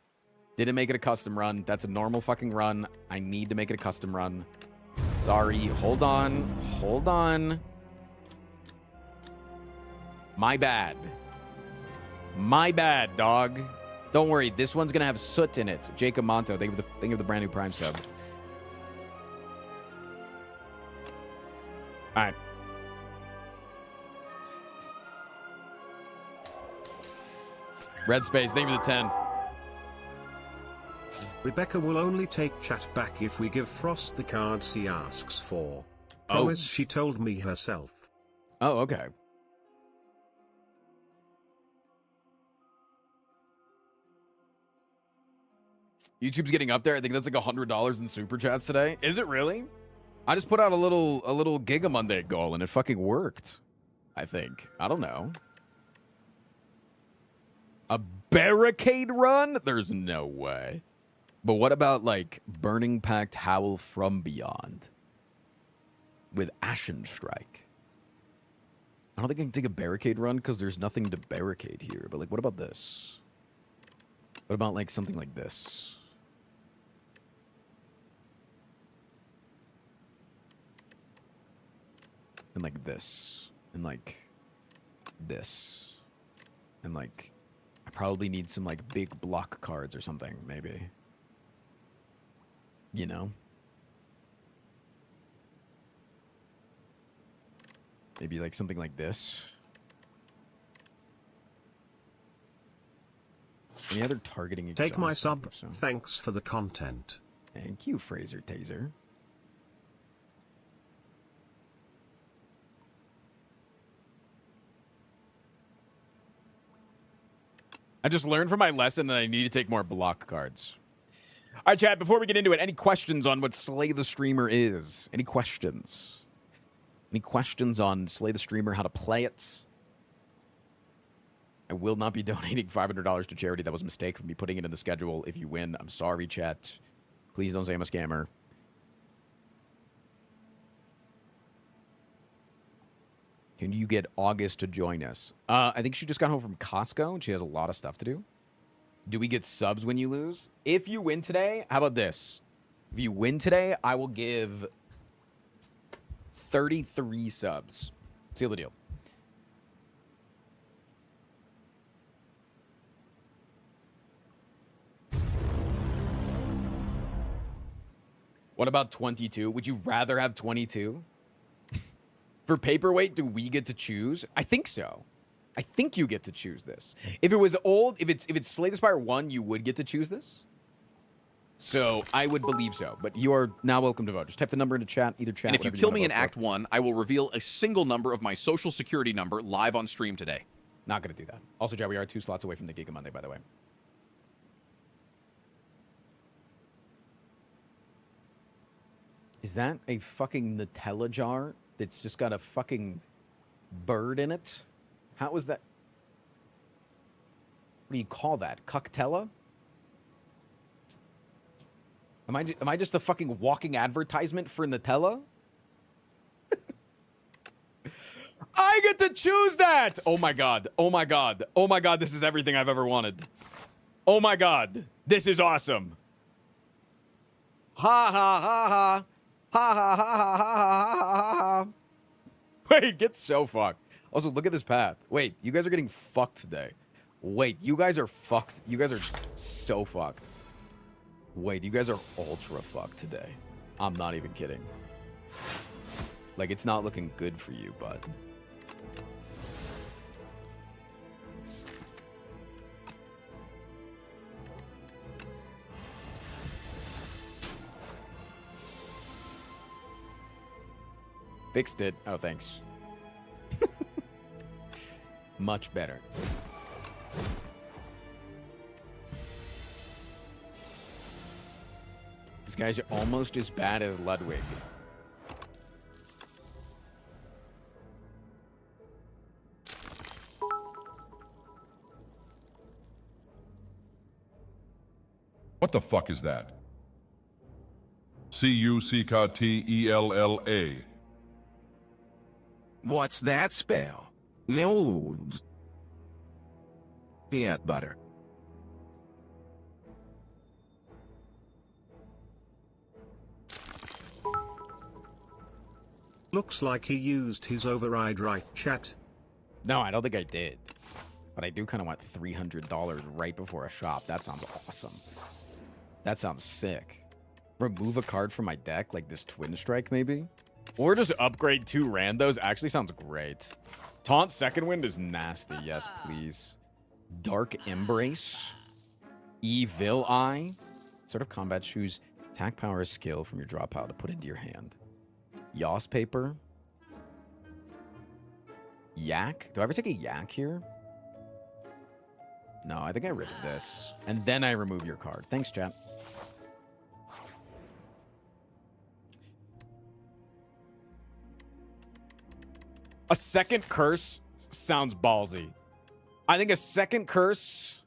L: Didn't make it a custom run. That's a normal fucking run. I need to make it a custom run. Sorry. Hold on. Hold on. My bad. My bad, dog. Don't worry. This one's going to have soot in it. Jacob Monto. Thank you for the brand new Prime sub. All right. Red Space, thank you for the 10.
A: Rebecca will only take chat back if we give Frost the cards he asks for. Promise, she told me herself.
L: Oh, okay. YouTube's getting up there. I think that's like $100 in super chats today. Is it really? I just put out a little Giga Monday goal and it fucking worked. I think. I don't know. A barricade run? There's no way. But what about like Burning Pact Howl from Beyond with Ashen Strike? I don't think I can take a barricade run because there's nothing to barricade here. But like, what about this? What about like something like this? And like this. And like this. And like, I
F: probably need some like big block cards or something, maybe. You know? Maybe like something like this. Any other targeting?
A: Take my sub. So. Thanks for the content.
F: Thank you, Fraser Taser. I just learned from my lesson that I need to take more block cards. All right, chat, before we get into it, any questions on what Slay the Streamer is? Any questions? Any questions on Slay the Streamer, how to play it? I will not be donating $500 to charity. That was a mistake for me putting it in the schedule. If you win, I'm sorry, chat. Please don't say I'm a scammer. Can you get August to join us? I think she just got home from Costco, and she has a lot of stuff to do. Do we get subs when you lose? If you win today, how about this? If you win today, I will give 33 subs. Seal the deal. What about 22? Would you rather have 22? For paperweight, do we get to choose? I think so. I think you get to choose this. If it was old, if it's Slay the Spire 1, you would get to choose this. So I would believe so. But you are now welcome to vote. Just type the number into chat, either chat.
D: And if you kill me in Act 1, I will reveal a single number of my social security number live on stream today.
F: Not going to do that. Also, Jay, we are 2 slots away from the Giga Monday, by the way. Is that a fucking Nutella jar that's just got a fucking bird in it? How is that? What do you call that? Cocktaila? Am I just a fucking walking advertisement for Nutella? I get to choose that! Oh my god. Oh my god. Oh my god, this is everything I've ever wanted. Oh my god. This is awesome. Ha ha ha ha. Ha ha ha ha ha ha ha ha. Wait, get so fucked. Also, look at this path. Wait, you guys are getting fucked today. Wait, you guys are fucked. You guys are so fucked. Wait, you guys are ultra fucked today. I'm not even kidding. Like, it's not looking good for you, but... Fixed it. Oh, thanks. Much better. These guys are almost as bad as Ludwig.
C: What the fuck is that? C-U-C-K-T-E-L-L-A.
B: What's that spell? No. Peanut butter.
A: Looks like he used his override right, chat.
F: No, I don't think I did. But I do kind of want $300 right before a shop. That sounds awesome. That sounds sick. Remove a card from my deck, like this Twin Strike, maybe? Or just upgrade 2 randos. Actually sounds great. Taunt Second Wind is nasty. Yes, please. Dark Embrace. Evil Eye. Sort of combat. Choose attack power skill from your draw pile to put into your hand. Yos Paper. Yak. Do I ever take a Yak here? No, I think I rid of this. And then I remove your card. Thanks, chat. A second curse sounds ballsy. I think a second curse...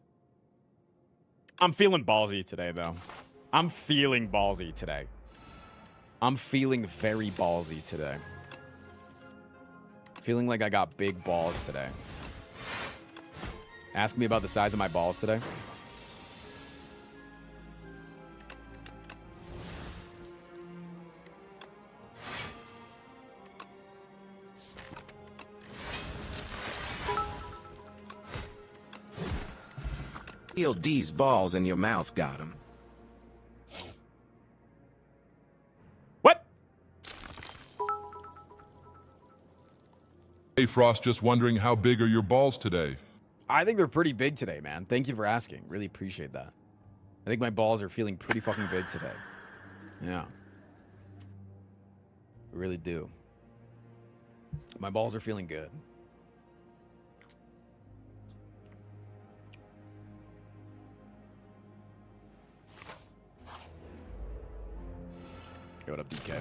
F: I'm feeling ballsy today, though. I'm feeling ballsy today. I'm feeling very ballsy today. Feeling like I got big balls today. Ask me about the size of my balls today.
B: Feel D's balls in your mouth got him.
L: What?
C: Hey Frost, just wondering how big are your balls today?
L: I think they're pretty big today, man. Thank you for asking. Really appreciate that. I think my balls are feeling pretty fucking big today. Yeah. I really do. My balls are feeling good. Yo, what up, DK?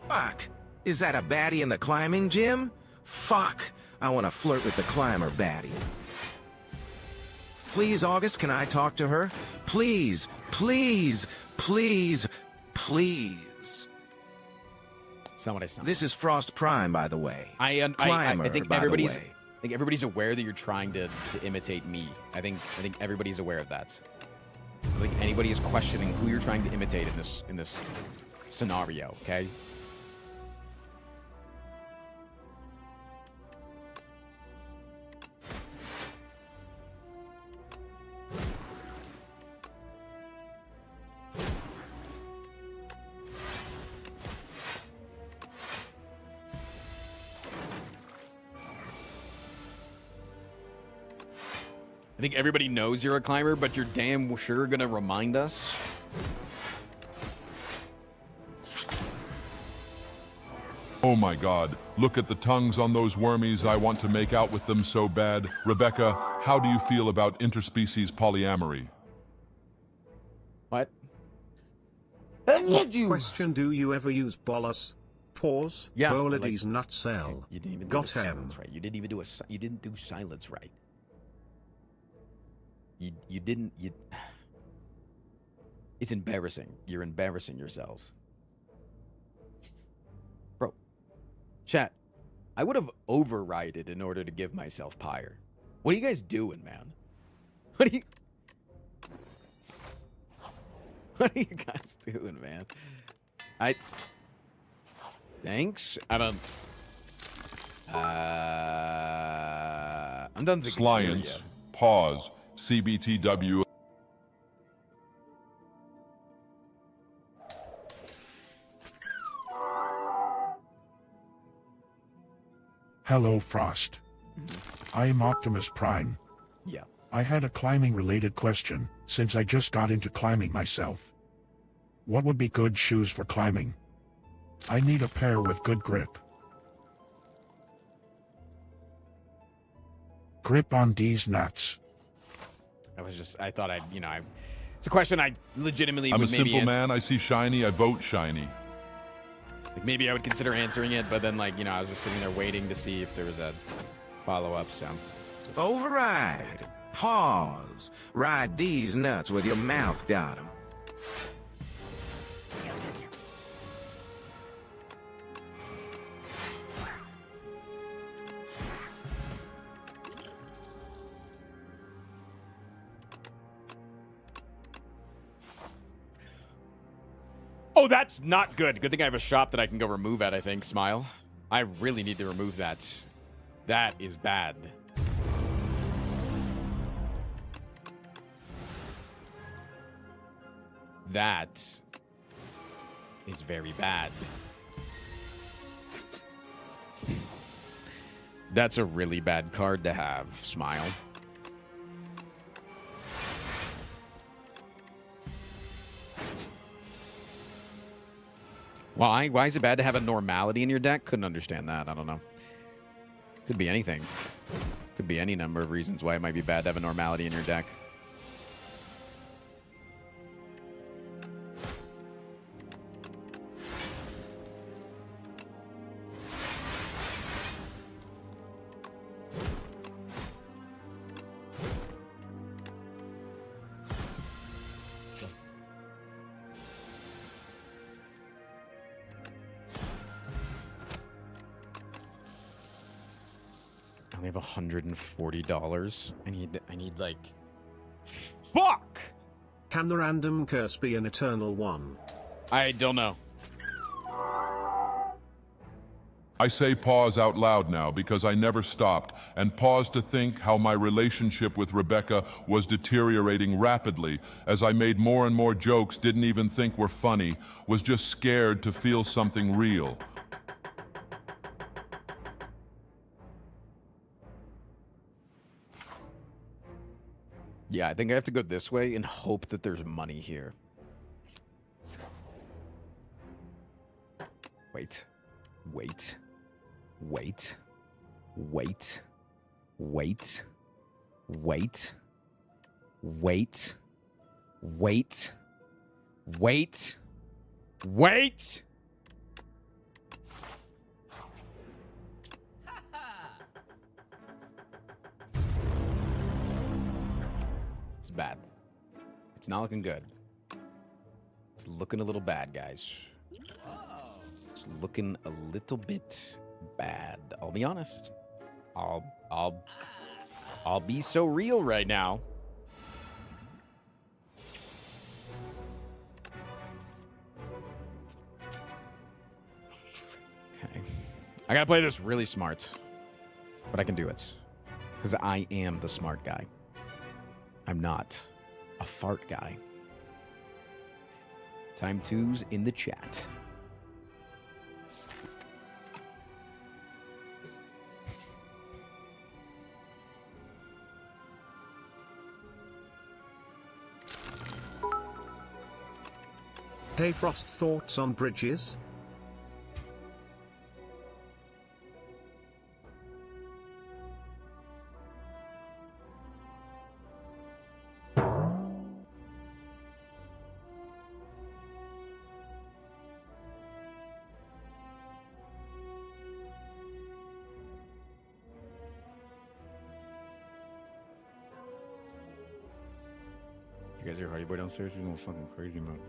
B: Fuck! Is that a baddie in the climbing gym? Fuck! I want to flirt with the climber baddie. Please, August, can I talk to her? Please, please, please, please.
L: That's not what I sound.
B: This is Frost Prime, by the way.
L: I think
B: by the
L: everybody's.
B: way.
L: I think everybody's aware that you're trying to imitate me. I think everybody's aware of that. I don't think anybody is questioning who you're trying to imitate in this scenario. Okay. I think everybody knows you're a climber, but you're damn sure gonna remind us.
C: Oh my god, look at the tongues on those wormies. I want to make out with them so bad. Rebecca, how do you feel about interspecies polyamory?
L: What?
A: Question: do you ever use bolus? Pause.
L: Yeah.
A: Bolades nutcell.
L: You didn't even
A: Got
L: do
A: him.
L: silence right. You didn't even do you didn't do silence right. You didn't. It's embarrassing. You're embarrassing yourselves. Bro. Chat. I would have overrided in order to give myself pyre. What are you guys doing, man? What are you guys doing, man? Thanks. I don't. I'm done thinking.
C: Science. Pause. CBTW.
M: Hello, Frost. I am Optimus Prime.
L: Yeah.
M: I had a climbing-related question, since I just got into climbing myself. What would be good shoes for climbing? I need a pair with good grip. Grip on these nuts.
L: I thought it's a question I legitimately
C: I'm
L: would
C: a
L: maybe
C: simple
L: answer.
C: man. I see shiny. I vote shiny.
L: Like maybe I would consider answering it, but then I was just sitting there waiting to see if there was a follow-up, so.
B: Override. Pause. Ride these nuts with your mouth got 'em.
L: Oh, that's not good. Good thing I have a shop that I can go remove at, I think. Smile. I really need to remove that. That is bad. That is very bad. That's a really bad card to have, Smile. Why is it bad to have a normality in your deck? Couldn't understand that. I don't know. Could be anything. Could be any number of reasons why it might be bad to have a normality in your deck. I only have $140. I need like... Fuck!
A: Can the random curse be an eternal one?
L: I don't know.
C: I say pause out loud now because I never stopped, and pause to think how my relationship with Rebecca was deteriorating rapidly as I made more and more jokes didn't even think were funny, was just scared to feel something real.
F: Yeah, I think I have to go this way and hope that there's money here. Wait. Wait. Wait. Wait. Wait. Wait. Wait. Wait. Wait. Wait. It's bad. It's not looking good. It's looking a little bad, guys. It's looking a little bit bad. I'll be honest. I'll be so real right now. Okay. I gotta play this really smart. But I can do it. Because I am the smart guy. I'm not a fart guy. Time twos in the chat.
A: Hey Frost, thoughts on bridges?
F: You guys hear Hardy Boy downstairs? He's going fucking crazy, man.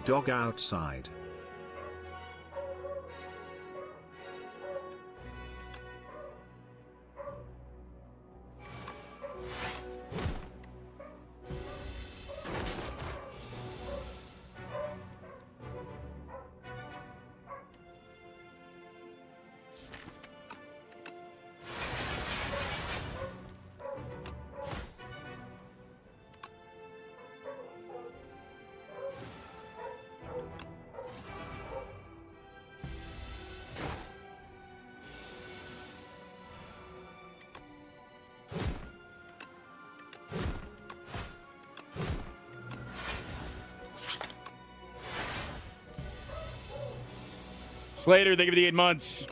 A: Dog outside.
L: Slater, thank you for the 8 months.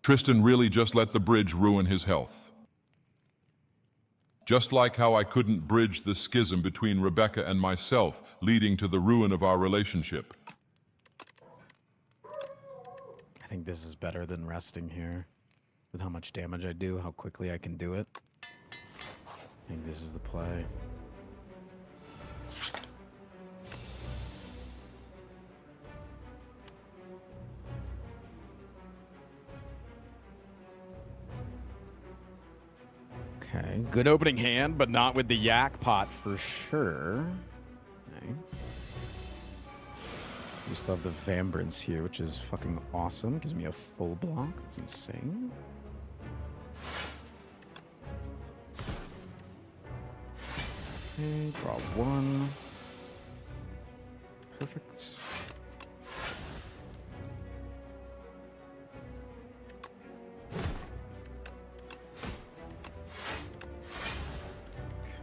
C: Tristan really just let the bridge ruin his health. Just like how I couldn't bridge the schism between Rebecca and myself, leading to the ruin of our relationship.
L: I think this is better than resting here. With how much damage I do, how quickly I can do it. I think this is the play. Okay, good opening hand, but not with the yak pot for sure. Okay. We still have the Vambrance here, which is fucking awesome. Gives me a full block. That's insane. Okay, draw one. Perfect.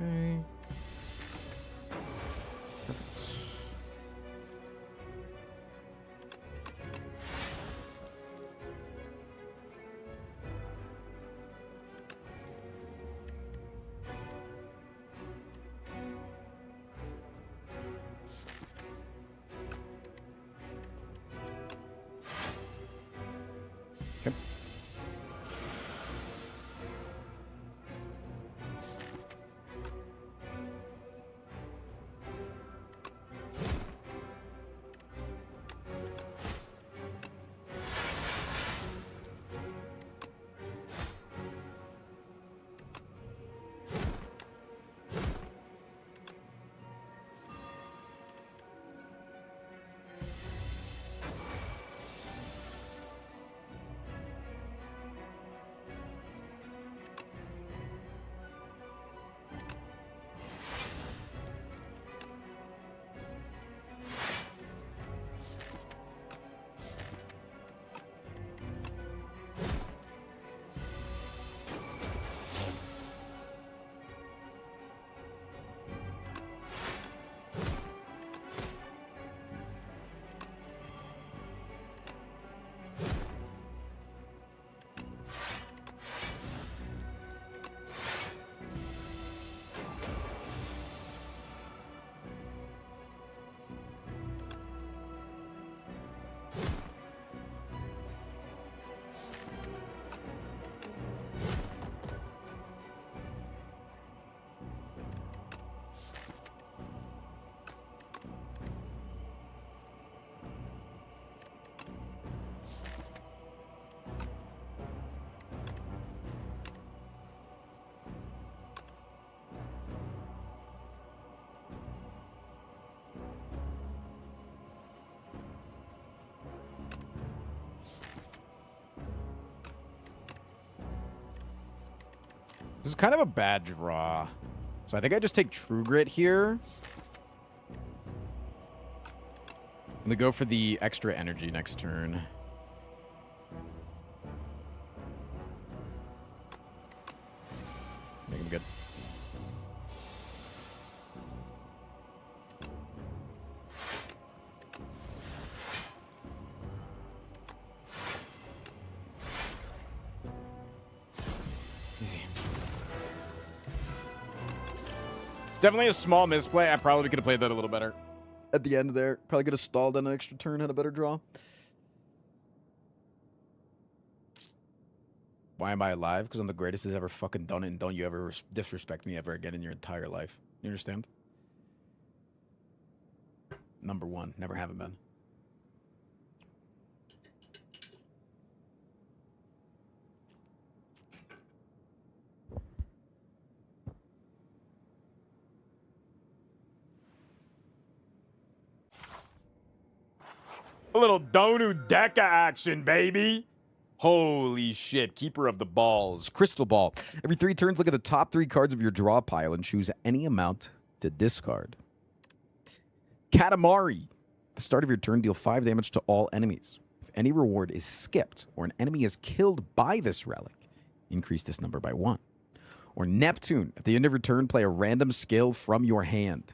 L: Okay. Perfect. Okay. This is kind of a bad draw. So I think I just take True Grit here. I'm gonna go for the extra energy next turn. I think I'm good. Easy. Definitely a small misplay. I probably could have played that a little better. At the end there. Probably could have stalled on an extra turn, had a better draw. Why am I alive? Because I'm the greatest that's ever fucking done it, and don't you ever disrespect me ever again in your entire life. You understand? Number one. Never haven't been. A little Donu Deka action, baby. Holy shit. Keeper of the balls. Crystal Ball. Every 3 turns, look at the top 3 cards of your draw pile and choose any amount to discard. Katamari. At the start of your turn, deal 5 damage to all enemies. If any reward is skipped or an enemy is killed by this relic, increase this number by 1. Or Neptune. At the end of your turn, play a random skill from your hand.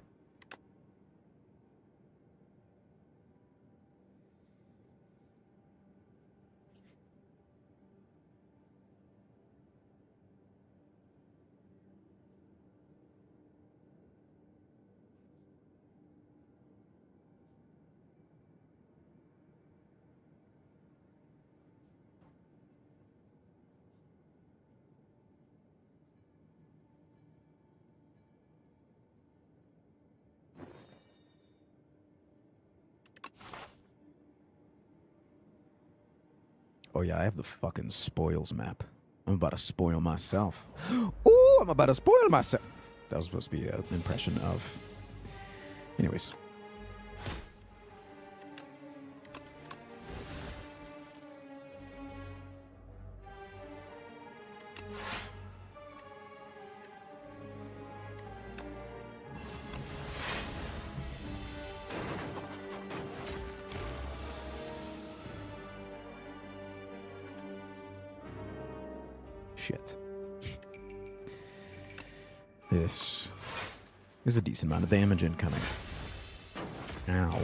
F: Oh, yeah, I have the fucking spoils map. I'm about to spoil myself. Ooh, I'm about to spoil myself. That was supposed to be an impression of... Anyways. Shit. This is a decent amount of damage incoming. Ow.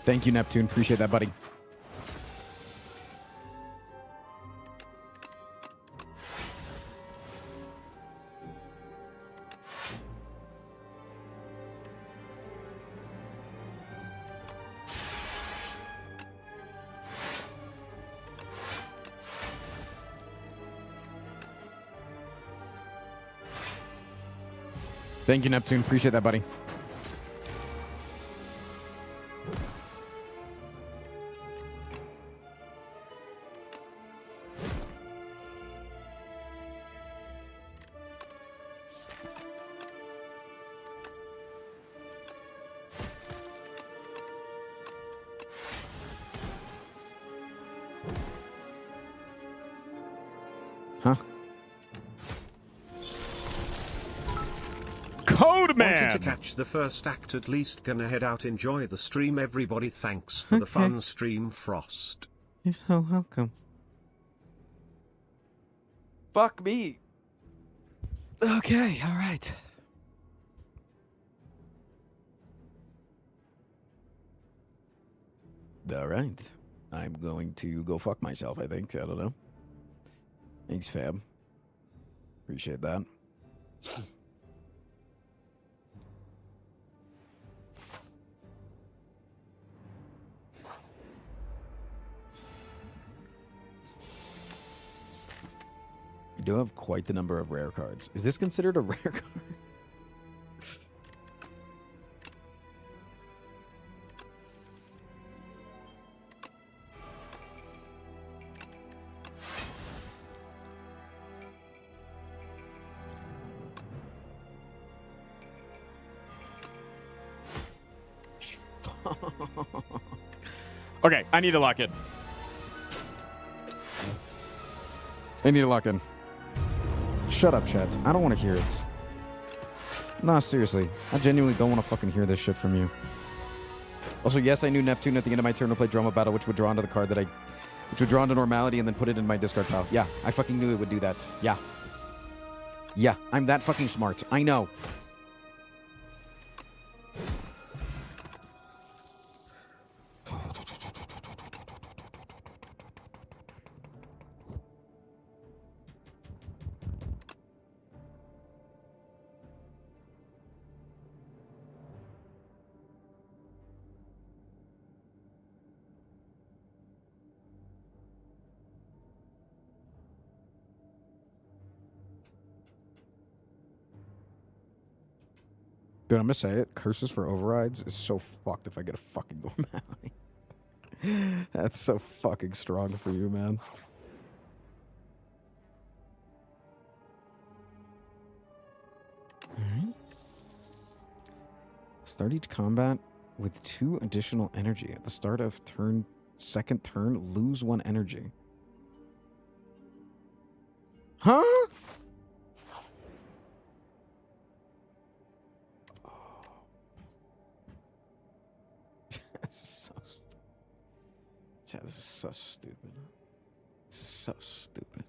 F: Thank you, Neptune. Appreciate that, buddy. Thank you, Neptune. Appreciate that, buddy. Huh? Code Man!
A: Wanted to catch the first act at least. Gonna head out, enjoy the stream everybody. Thanks for the fun stream, Frost.
F: You're so welcome. Fuck me. Okay, alright. Alright. I'm going to go fuck myself, I think. I don't know. Thanks, fam. Appreciate that. You do have quite the number of rare cards. Is this considered a rare card?
L: Okay, I need to lock in.
F: I need to lock in. Shut up, chat. I don't want to hear it. Nah, seriously. I genuinely don't want to fucking hear this shit from you. Also, yes, I knew Neptune at the end of my turn to play Drama Battle, which would draw into the card that I... Which would draw into normality and then put it in my discard pile. Yeah, I fucking knew it would do that. Yeah. Yeah, I'm that fucking smart. I know. Dude, I'm gonna say it. Curses for overrides is so fucked if I get a fucking normality. That's so fucking strong for you, man. Alright. Start each combat with 2 additional energy. At the start of second turn, lose 1 energy. Huh? This is so stupid. Yeah, this is so stupid. This is so stupid.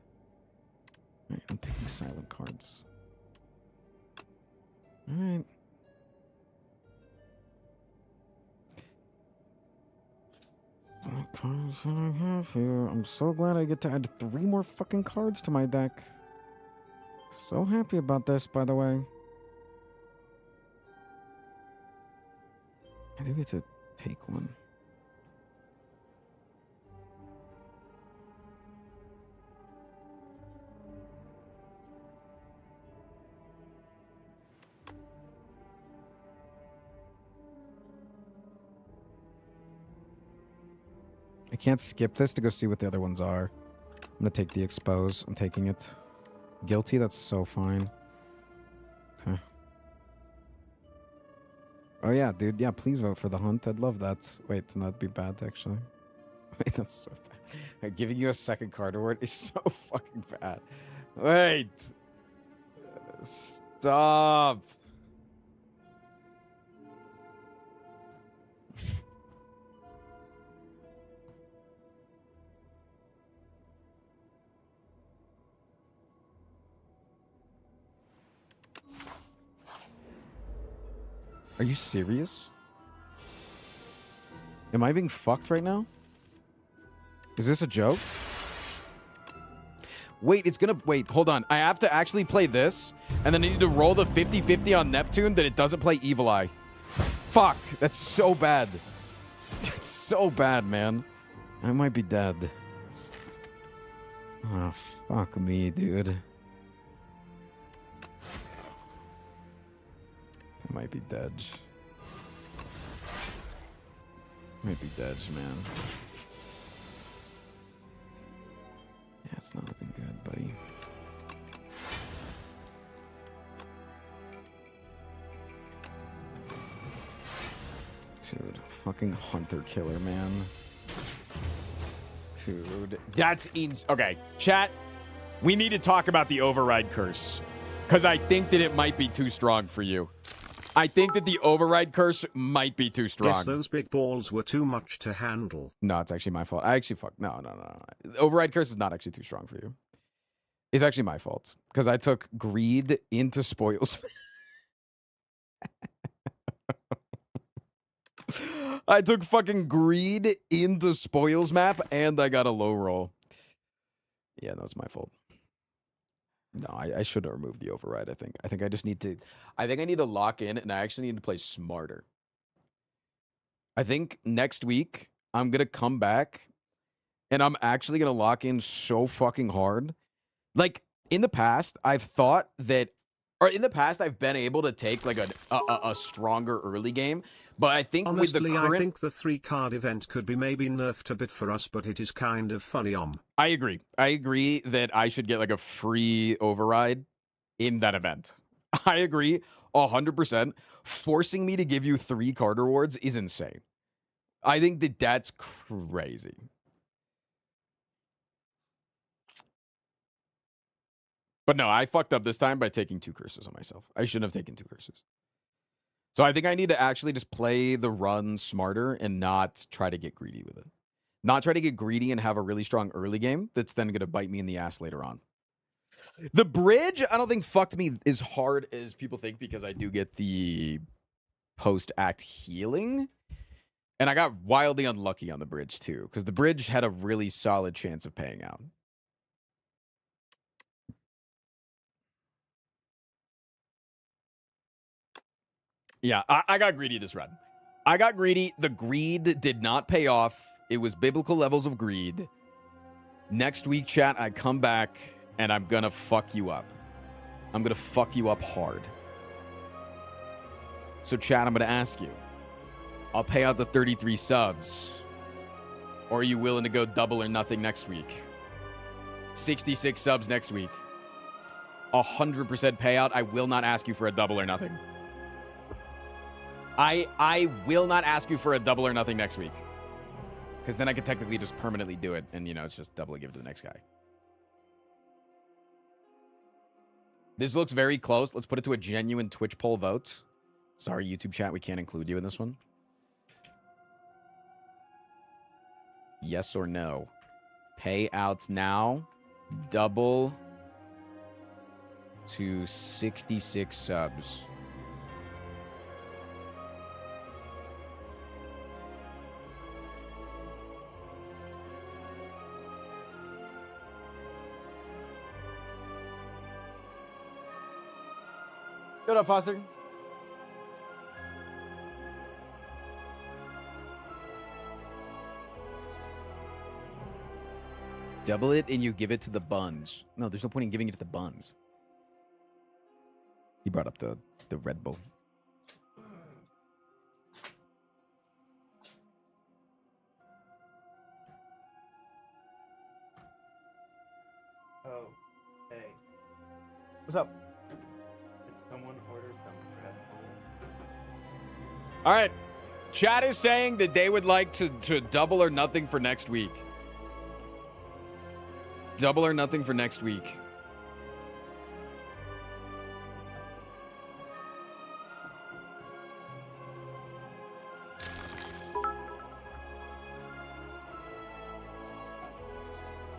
F: Alright, I'm taking silent cards. Alright. What cards should I have here? I'm so glad I get to add 3 more fucking cards to my deck. So happy about this, by the way. I do get to take one. can't skip this to go see what the other ones are. I'm gonna take the expose. I'm taking it. Guilty? That's so fine. Okay. Oh yeah, dude. Yeah, please vote for the hunt. I'd love that. Wait, that'd be bad, actually. Wait, that's so bad. Giving you a second card award is so fucking bad. Wait. Stop. Are you serious? Am I being fucked right now? Is this a joke? Wait, it's gonna... Wait, hold on. I have to actually play this, and then I need to roll the 50-50 on Neptune that it doesn't play Evil Eye. Fuck. That's so bad. That's so bad, man. I might be dead. Oh, fuck me, dude. I might be dead. Might be dead, man. Yeah, it's not looking good, buddy. Dude, fucking hunter killer, man. Dude, that's okay, chat. We need to talk about the override curse, because I think that it might be too strong for you. I think that the override curse might be too strong.
A: Yes, those big balls were too much to handle.
F: No, it's actually my fault. I actually no. The override curse is not actually too strong for you. It's actually my fault, because I took greed into spoils. I took fucking greed into spoils map, and I got a low roll. Yeah, no, it's my fault. No, I should have removed the override, I think. I think I just need to... I think I need to lock in, and I actually need to play smarter. I think next week, I'm going to come back, and I'm actually going to lock in so fucking hard. Like, in the past, I've thought that... Or in the past, I've been able to take, like, a stronger early game. But I think
A: honestly,
F: with the current...
A: I think the 3-card event could be maybe nerfed a bit for us, but it is kind of funny.
F: I agree. I agree that I should get like a free override in that event. I agree 100%. Forcing me to give you 3-card rewards is insane. I think that that's crazy. But no, I fucked up this time by taking 2 curses on myself. I shouldn't have taken 2 curses. So I think I need to actually just play the run smarter and not try to get greedy with it. Not try to get greedy and have a really strong early game that's then going to bite me in the ass later on. The bridge, I don't think fucked me as hard as people think, because I do get the post-act healing. And I got wildly unlucky on the bridge too, because the bridge had a really solid chance of paying out. Yeah, I got greedy this run. I got greedy. The greed did not pay off. It was biblical levels of greed. Next week, chat, I come back and I'm gonna fuck you up. I'm gonna fuck you up hard. So, chat, I'm gonna ask you. I'll pay out the 33 subs. Or are you willing to go double or nothing next week? 66 subs next week. 100% payout. I will not ask you for a double or nothing. I will not ask you for a double or nothing next week. Because then I could technically just permanently do it. And, you know, it's just doubly give it to the next guy. This looks very close. Let's put it to a genuine Twitch poll vote. Sorry, YouTube chat. We can't include you in this one. Yes or no? Payouts now. Double to 66 subs. What up, Foster? Double it and you give it to the buns. No, there's no point in giving it to the buns. He brought up the Red Bull.
L: What's up?
N: Did someone order some Red Bull?
L: All right. Chat is saying that they would like to double or nothing for next week. Double or nothing for next week.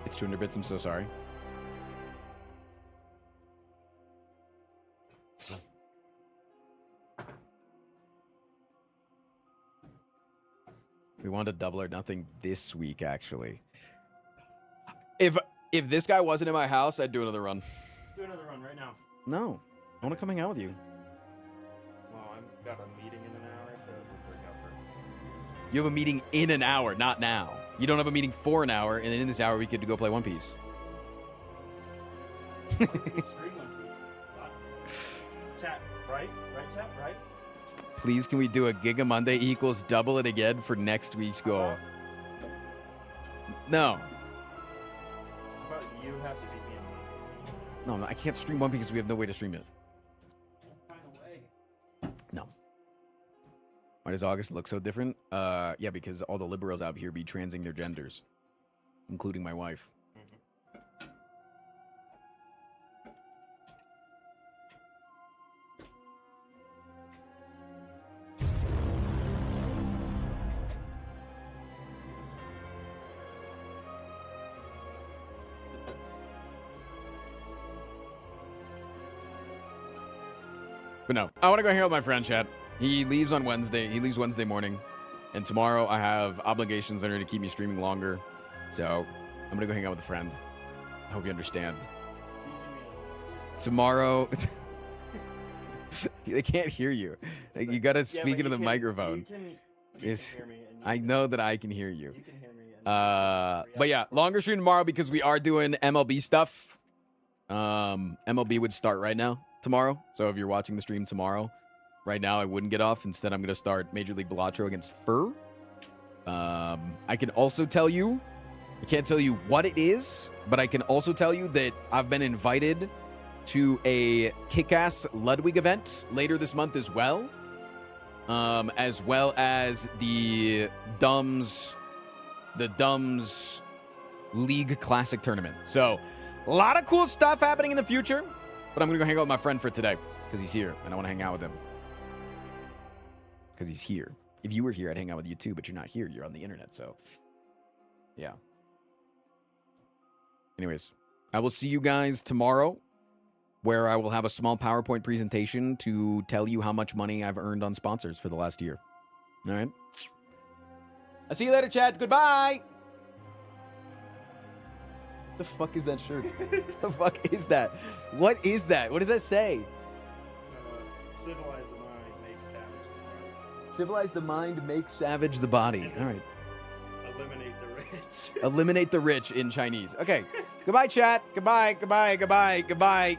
L: It's 200 bits. I'm so sorry. We want to double or nothing this week, actually. If this guy wasn't in my house, I'd do another run.
N: Do another run right now.
L: No, I want to come hang out with you.
N: Well, I've got a meeting in an hour, so it would work out perfect.
L: You have a meeting in an hour, not now. You don't have a meeting for an hour, and then in this hour we get to go play One Piece.
N: Chat, right? Right, chat, right?
L: Please, can we do a Giga Monday equals double it again for next week's goal? No.
N: How about you have to beat me in One Piece?
L: No, I can't stream One Piece because we have no way to stream it.
N: Find a way.
L: No. Why does August look so different? Yeah, because all the liberals out here be transing their genders, including my wife. But no, I want to go hang out with my friend, Chad. He leaves on Wednesday. He leaves Wednesday morning. And tomorrow I have obligations that are to keep me streaming longer. So I'm going to go hang out with a friend. I hope you understand. Tomorrow... They can't hear you. Like, you got to speak into the microphone. I know that I can hear you. But yeah, longer stream tomorrow because we are doing MLB stuff. MLB would start right now. Tomorrow. So if you're watching the stream tomorrow, right now I wouldn't get off. Instead, I'm going to start Major League Balatro against Fur. I can also tell you, I can't tell you what it is, but I can also tell you that I've been invited to a kick-ass Ludwig event later this month as well as the Dumbs League Classic Tournament. So a lot of cool stuff happening in the future. But I'm going to go hang out with my friend for today because he's here, and I want to hang out with him because he's here. If you were here, I'd hang out with you too, but you're not here. You're on the internet, so yeah. Anyways, I will see you guys tomorrow where I will have a small PowerPoint presentation to tell you how much money I've earned on sponsors for the last year. All right? I'll see you later, Chad. Goodbye. The fuck is that shirt? What the fuck is that? What is that? What does that say?
N: Civilize the mind, make savage the body.
L: Civilize the mind, make savage the body. All right.
N: Eliminate the rich.
L: Eliminate the rich in Chinese. Okay. Goodbye, chat. Goodbye, goodbye, goodbye, goodbye.